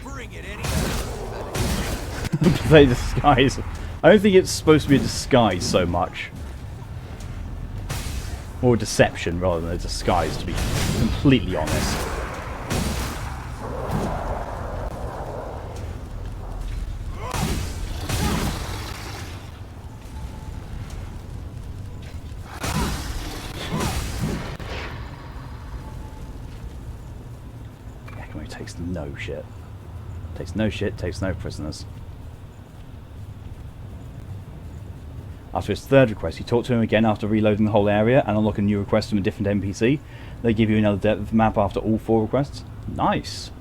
Bring it any. They disguise. I don't think it's supposed to be a disguise so much. Or a deception rather than a disguise, to be completely honest. Yakimo takes no shit. Takes no shit, takes no prisoners. After his third request, you talk to him again after reloading the whole area and unlock a new request from a different NPC. They give you another depth map after all 4 requests. Nice.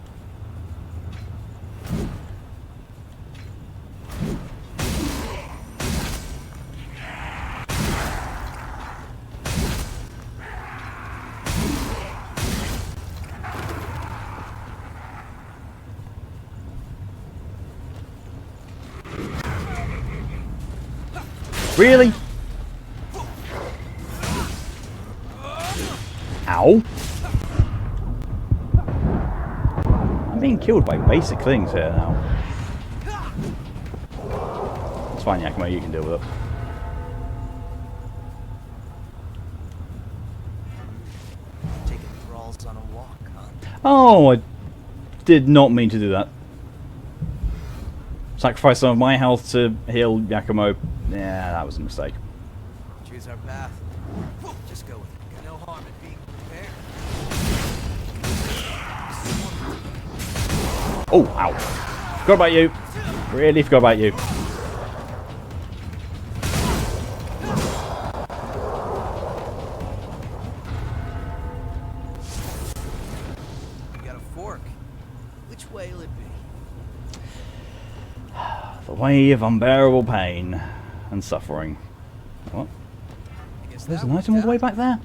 Really? Ow. I'm being killed by basic things here now. It's fine, Yakimo, you can deal with it. Taking thralls on a walk, huh? Oh, I did not mean to do that. Sacrifice some of my health to heal Yakimo. Yeah, that was a mistake. Choose our path. Just go with it. Got no harm in being prepared. Oh, ow. Forgot about you. Really forgot about you. You got a fork. Which way will it be? The way of unbearable pain and suffering. What? There's an item all the way back there?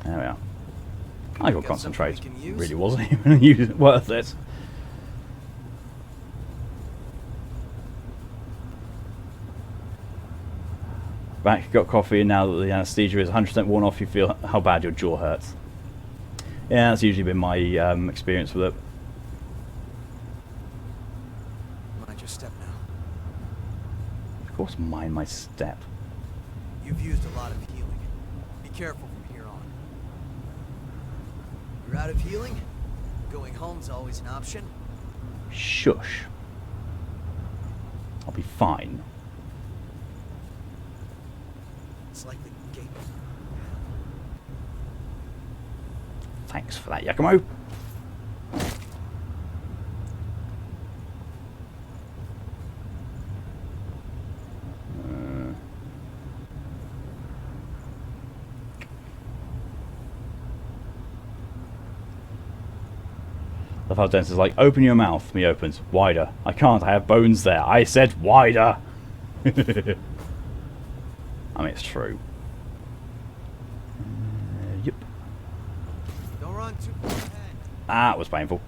There we are. I got concentrate. Really wasn't even worth it. Back, got coffee, and now that the anesthesia is 100% worn off, you feel how bad your jaw hurts. Yeah, that's usually been my experience with it. Mind your step now. Of course, mind my step. You've used a lot of healing. Be careful from here on. You're out of healing? Going home's always an option. Shush. I'll be fine. It's like the gate. Thanks for that, Yakumo. The file dentist is like, open your mouth. Me opens. Wider. I can't, I have bones there. I said wider. I mean, it's true. Yep. Don't run too far ahead. That was painful.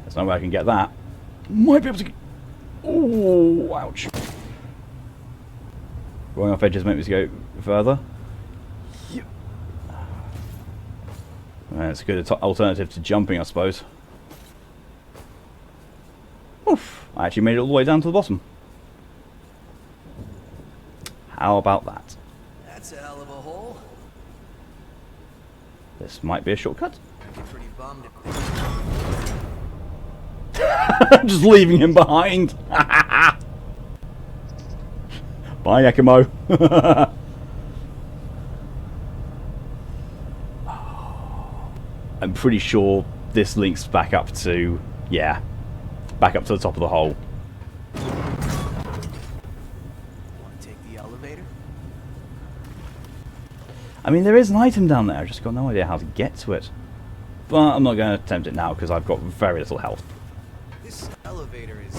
There's no way I can get that. Might be able to get... Oh, ouch. Going off edges make me go further. Yep. Well, it's a good alternative to jumping, I suppose. Oof. I actually made it all the way down to the bottom. How about that? That's a hell of a hole. This might be a shortcut. I'd be pretty bummed if Just leaving him behind. Bye, Yakumo. I'm pretty sure this links back up to, yeah, back up to the top of the hole. Want to take the elevator? I mean, there is an item down there. I've just got no idea how to get to it. But I'm not going to attempt it now because I've got very little health. This elevator is...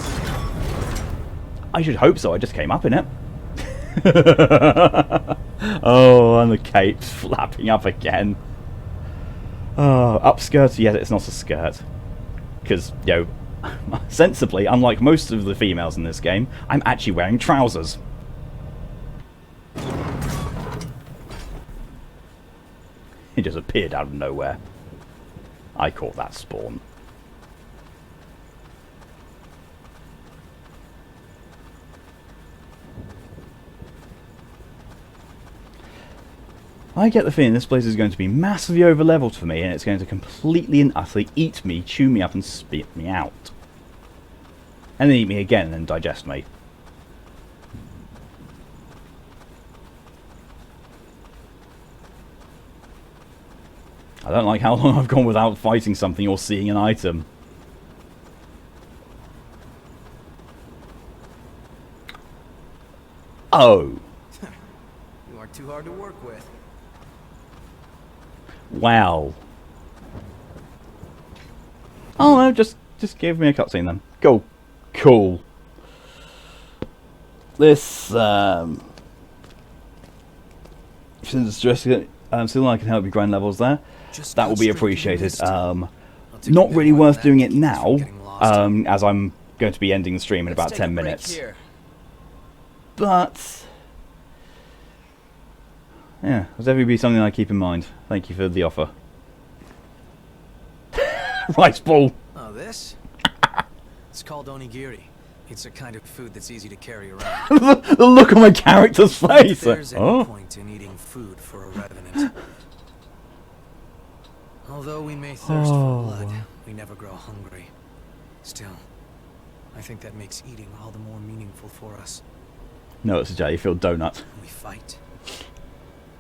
I should hope so. I just came up in it. Oh, and the cape's flapping up again. Oh, upskirt, yes, it's not a skirt. Because, you know, sensibly, unlike most of the females in this game, I'm actually wearing trousers. It just appeared out of nowhere. I call that spawn. I get the feeling this place is going to be massively over-leveled for me, and it's going to completely and utterly eat me, chew me up, and spit me out. And then eat me again, and then digest me. I don't like how long I've gone without fighting something or seeing an item. Oh. You are too hard to work with. Wow. Oh no, just give me a cutscene then. Cool. Cool. This since still I can help you grind levels there. That will be appreciated. Not really worth doing it now, as I'm going to be ending the stream in about 10 minutes. But yeah, it'll definitely be something I keep in mind. Thank you for the offer. Rice ball. Oh, this? It's called onigiri. It's a kind of food that's easy to carry around. The look on my character's face. There's any point in eating food for a revenant. Although we may thirst for blood, we never grow hungry. Still, I think that makes eating all the more meaningful for us. No, it's a jelly-filled donut. We fight.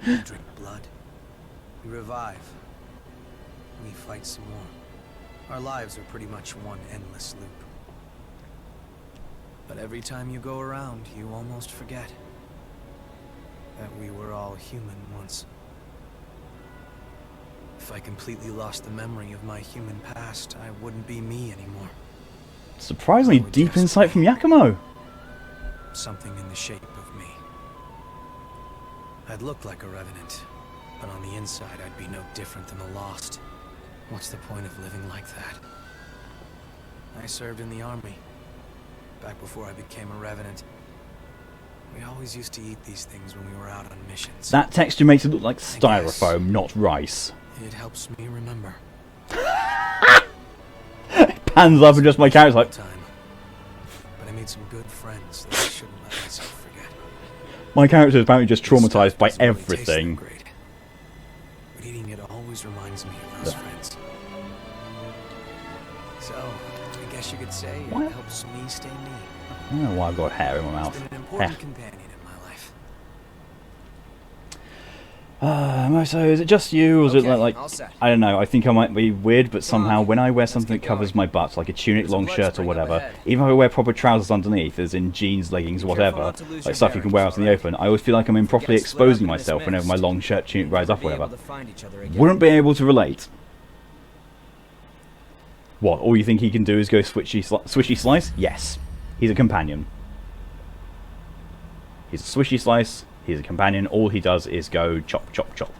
We drink blood. We revive. We fight some more. Our lives are pretty much one endless loop. But every time you go around, you almost forget that we were all human once. If I completely lost the memory of my human past, I wouldn't be me anymore. Surprisingly deep insight from Yakumo. Something in the shape of me. I'd look like a revenant, but on the inside I'd be no different than the lost. What's the point of living like that? I served in the army, back before I became a revenant. We always used to eat these things when we were out on missions. That texture makes it look like styrofoam, not rice. It helps me remember. Pans up and just my character's like... But I made some good friends that I shouldn't let myself forget. My character is apparently just traumatized by everything. But eating it always reminds me of those friends. So, I guess you could say it helps me stay me. I don't know why I've got hair in my mouth. It's been an important companion in my life. So is it just you, or is it like I don't know, I think I might be weird, but somehow when I wear something that covers my butt, like a tunic, long shirt or whatever, even if I wear proper trousers underneath, as in jeans, leggings, whatever, like stuff you can wear out in the open, I always feel like I'm improperly exposing myself whenever my long shirt, tunic rides up or whatever. Wouldn't be able to relate. What, all you think he can do is go swishy slice? Yes. He's a companion. He's a swishy slice. He's a companion. All he does is go chop, chop, chop.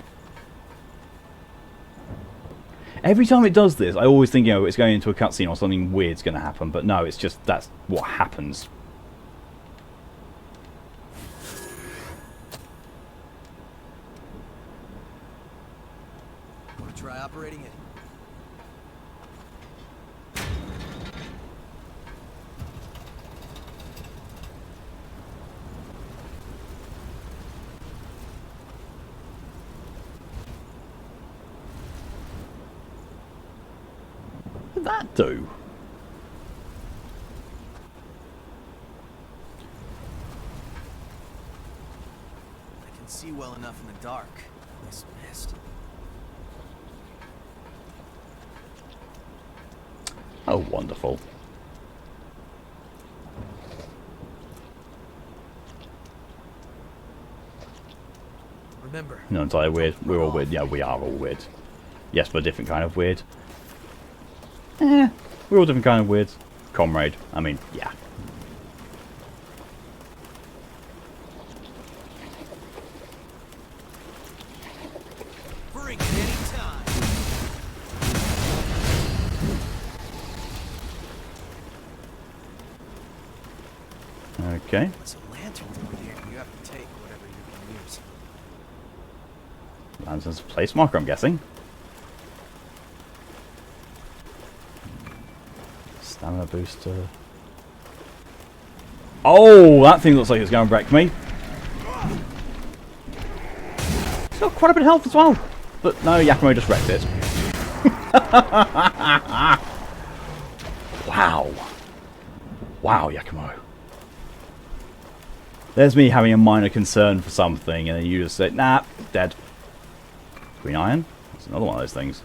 Every time it does this, I always think, you know, it's going into a cutscene or something weird's going to happen. But no, it's just that's what happens. Want to try operating it? What did that do? I can see well enough in the dark. This mist. Oh, wonderful. Remember. No, entirely weird. We're all weird. Yeah, we are all weird. Yes, but a different kind of weird. We're all different kind of weird. Comrade. I mean, yeah. Bring it anytime. Okay. There's a lantern over here. You have to take whatever you can use. Lantern's a place marker, I'm guessing. Stamina booster. Oh, that thing looks like it's going to wreck me. It's got quite a bit of health as well. But no, Yakumo just wrecked it. Wow. Wow, Yakumo. There's me having a minor concern for something, and then you just say, nah, dead. Green iron? That's another one of those things.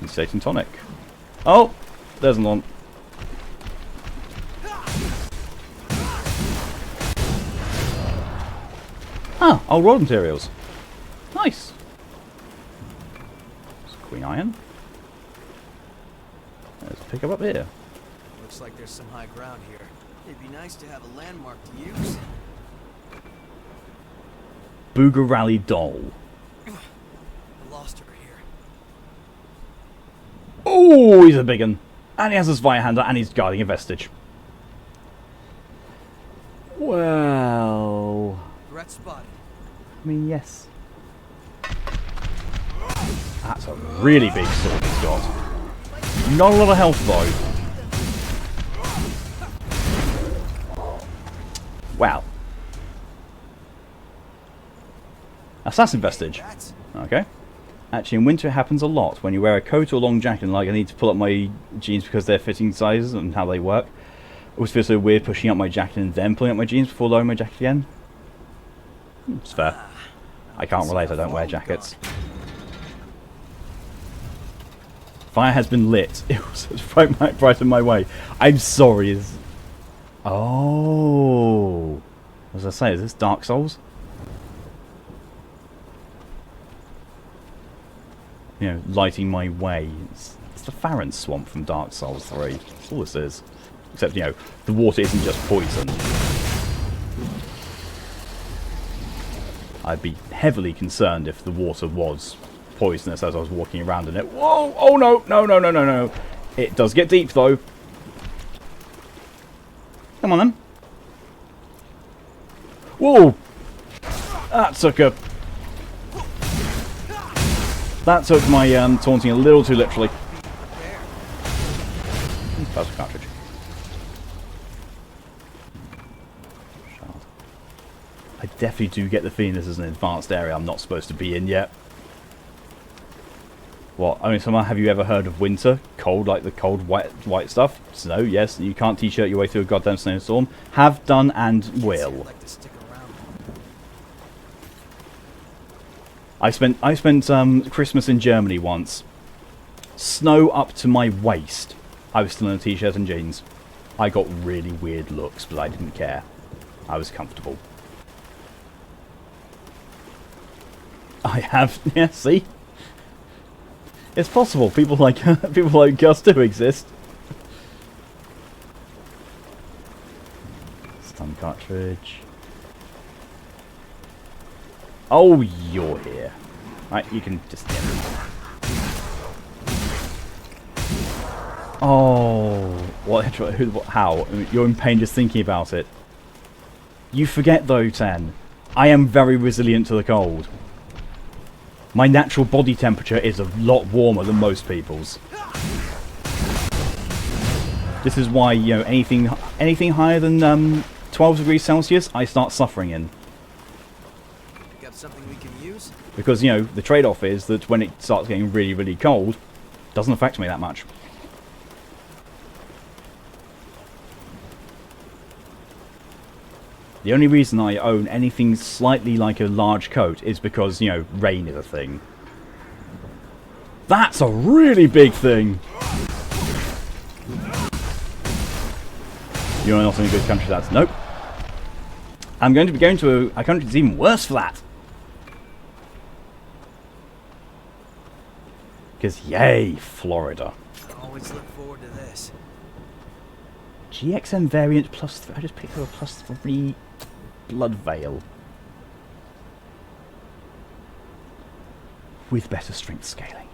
Satan tonic. Oh, there's one. Ah, old road materials. Nice. Queen iron. Let's pick up here. Looks like there's some high ground here. It'd be nice to have a landmark to use. Booger Rally doll. I lost her here. Oh, he's a big one. And he has his fire hander and he's guarding a vestige. Well... Threat spotted. I mean, yes. That's a really big sword he's got. Not a lot of health though. Wow. Assassin vestige. Okay. Actually, in winter it happens a lot. When you wear a coat or long jacket, and like I need to pull up my jeans because they're fitting sizes and how they work. It always feels so weird pushing up my jacket and then pulling up my jeans before lowering my jacket again. It's fair. I can't relate, I don't wear jackets. Fire has been lit. It was right in my way. I'm sorry. Oh. What was I say? Is this Dark Souls? you know, lighting my way. It's the Farron Swamp from Dark Souls 3. That's all this is. Except, you know, the water isn't just poison. I'd be heavily concerned if the water was poisonous as I was walking around in it. Whoa! Oh no! No, no, no, no, no! It does get deep, though. Come on, then. Whoa! That took my taunting a little too literally. That's a cartridge. I definitely do get the feeling this is an advanced area I'm not supposed to be in yet. What? I mean, someone, have you ever heard of winter? Cold, like the cold white stuff? Snow, yes. You can't t-shirt your way through a goddamn snowstorm. Have done and will. I spent Christmas in Germany once. Snow up to my waist. I was still in a t-shirt and jeans. I got really weird looks, but I didn't care. I was comfortable. I have, yeah, see? It's possible. People like Gus do exist. Stun cartridge. Oh, you're here. Right, you can just get it. Oh, what? How? You're in pain just thinking about it. You forget though, Ten. I am very resilient to the cold. My natural body temperature is a lot warmer than most people's. This is why, you know, anything higher than 12 degrees Celsius, I start suffering in. Got something we can use? Because, you know, the trade-off is that when it starts getting really, really cold, it doesn't affect me that much. The only reason I own anything slightly like a large coat is because, you know, rain is a thing. That's a really big thing! You're not in a good country, that's... Nope. I'm going to be going to a country that's even worse for that. Because, yay, Florida. I always look forward to this. GXM variant plus 3. I just picked up a plus 3 blood veil. With better strength scaling.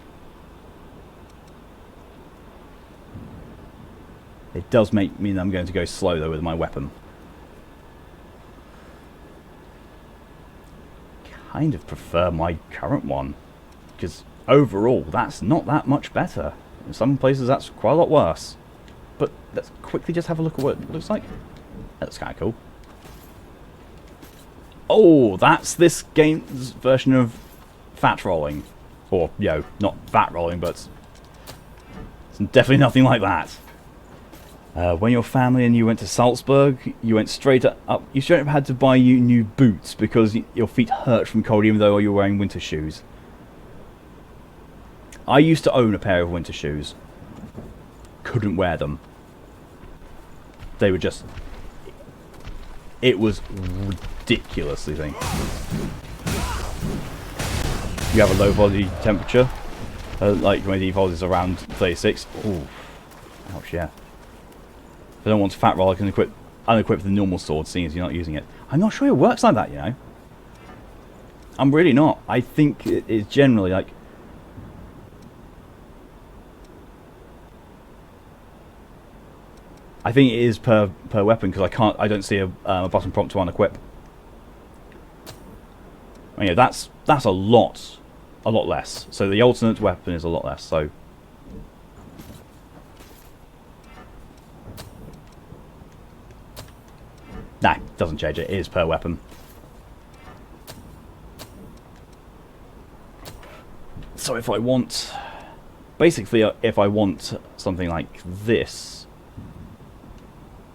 It does mean I'm going to go slow though with my weapon. Kind of prefer my current one. Because overall, that's not that much better. In some places that's quite a lot worse. But let's quickly just have a look at what it looks like. That's kind of cool. Oh, that's this game's version of fat rolling. Or, you know, not fat rolling, but it's definitely nothing like that. When your family and you went to Salzburg, you went straight up. You straight up had to buy you new boots because your feet hurt from cold even though you were wearing winter shoes. I used to own a pair of winter shoes. Couldn't wear them. They were just... It was ridiculously thing. You have a low body temperature. Like my default is around 36. Ooh. Ouch, yeah. If I don't want to fat roll, I can unequip the normal sword, seeing as you're not using it. I'm not sure it works like that, you know. I'm really not. I think it is generally like... I think it is per weapon because I don't see a button prompt to unequip. Oh, yeah, that's a lot less. So the alternate weapon is a lot less. So nah, doesn't change it. It is per weapon. So if I want, basically, if I want something like this.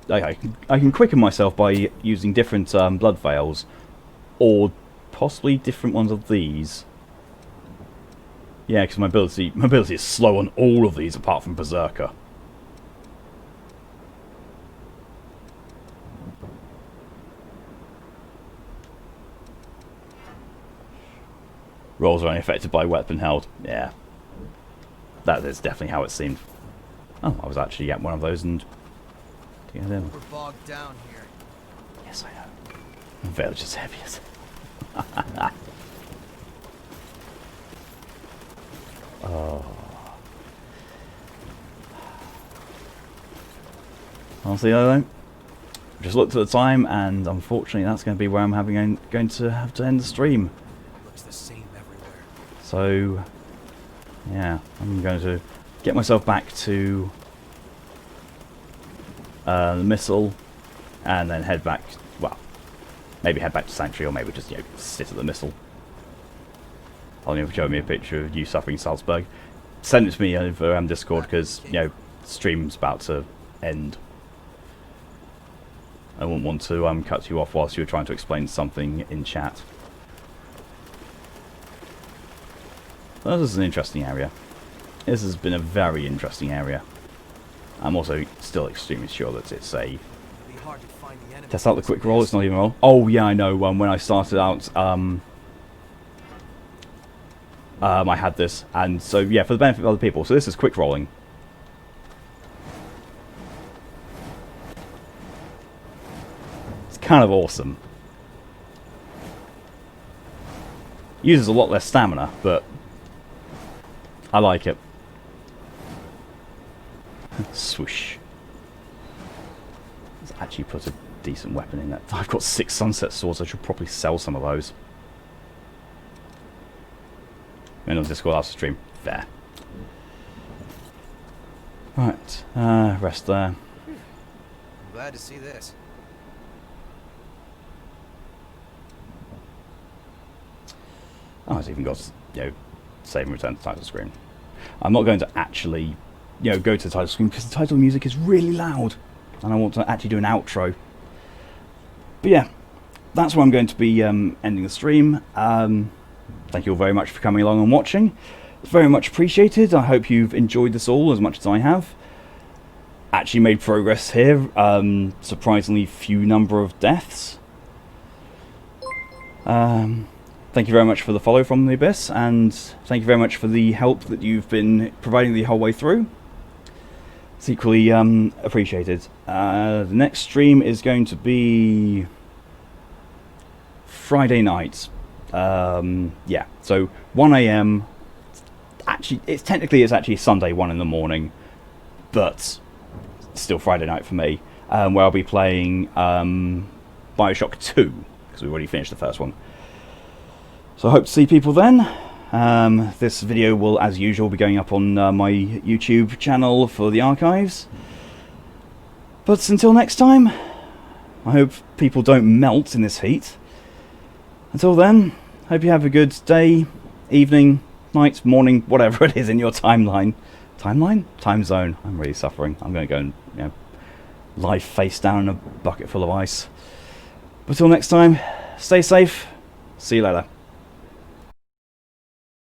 I can quicken myself by using different blood veils, or possibly different ones of these. Yeah, because my ability is slow on all of these apart from Berserker. Rolls are only affected by weapon held. Yeah, that is definitely how it seemed. Oh, I was actually at one of those and... We're bogged down here. Yes, I know. Village is heaviest. Oh. Honestly, though, just looked at the time, and unfortunately, that's going to be where I'm going to have to end the stream. Looks the same everywhere. So, yeah, I'm going to get myself back to the missile, and then head back. Well, maybe head back to Sanctuary, or maybe just sit at the missile. I'll show me a picture of you suffering Salzburg. Send it to me over Discord because stream's about to end. I wouldn't want to cut you off whilst you were trying to explain something in chat. Well, this is an interesting area. This has been a very interesting area. I'm also still extremely sure that it's a... Test out the quick roll, it's not even a roll. Oh yeah, I know, when I started out, I had this, and so yeah, for the benefit of other people. So this is quick rolling. It's kind of awesome. Uses a lot less stamina, but I like it. Swoosh. Let's actually put a decent weapon in that. I've got 6 sunset swords. I should probably sell some of those. And on Discord after stream. There. Right. Rest there. I'm glad to see this. Oh, it's even got, save and return to the title screen. I'm not going to actually, go to the title screen because the title music is really loud. And I want to actually do an outro. But yeah, that's where I'm going to be ending the stream. Thank you all very much for coming along and watching. It's very much appreciated. I hope you've enjoyed this all as much as I have. Actually made progress here. Surprisingly few number of deaths. Thank you very much for the follow from the Abyss, and thank you very much for the help that you've been providing the whole way through. It's equally appreciated. The next stream is going to be Friday night. Yeah, so 1 AM. Actually, it's actually Sunday 1 in the morning, but still Friday night for me. Where I'll be playing Bioshock 2 because we've already finished the first one. So I hope to see people then. This video will, as usual, be going up on my YouTube channel for the archives. But until next time, I hope people don't melt in this heat. Until then, hope you have a good day, evening, night, morning, whatever it is in your timeline. Timeline? Time zone. I'm really suffering. I'm going to go and lie face down in a bucket full of ice. But until next time, stay safe. See you later.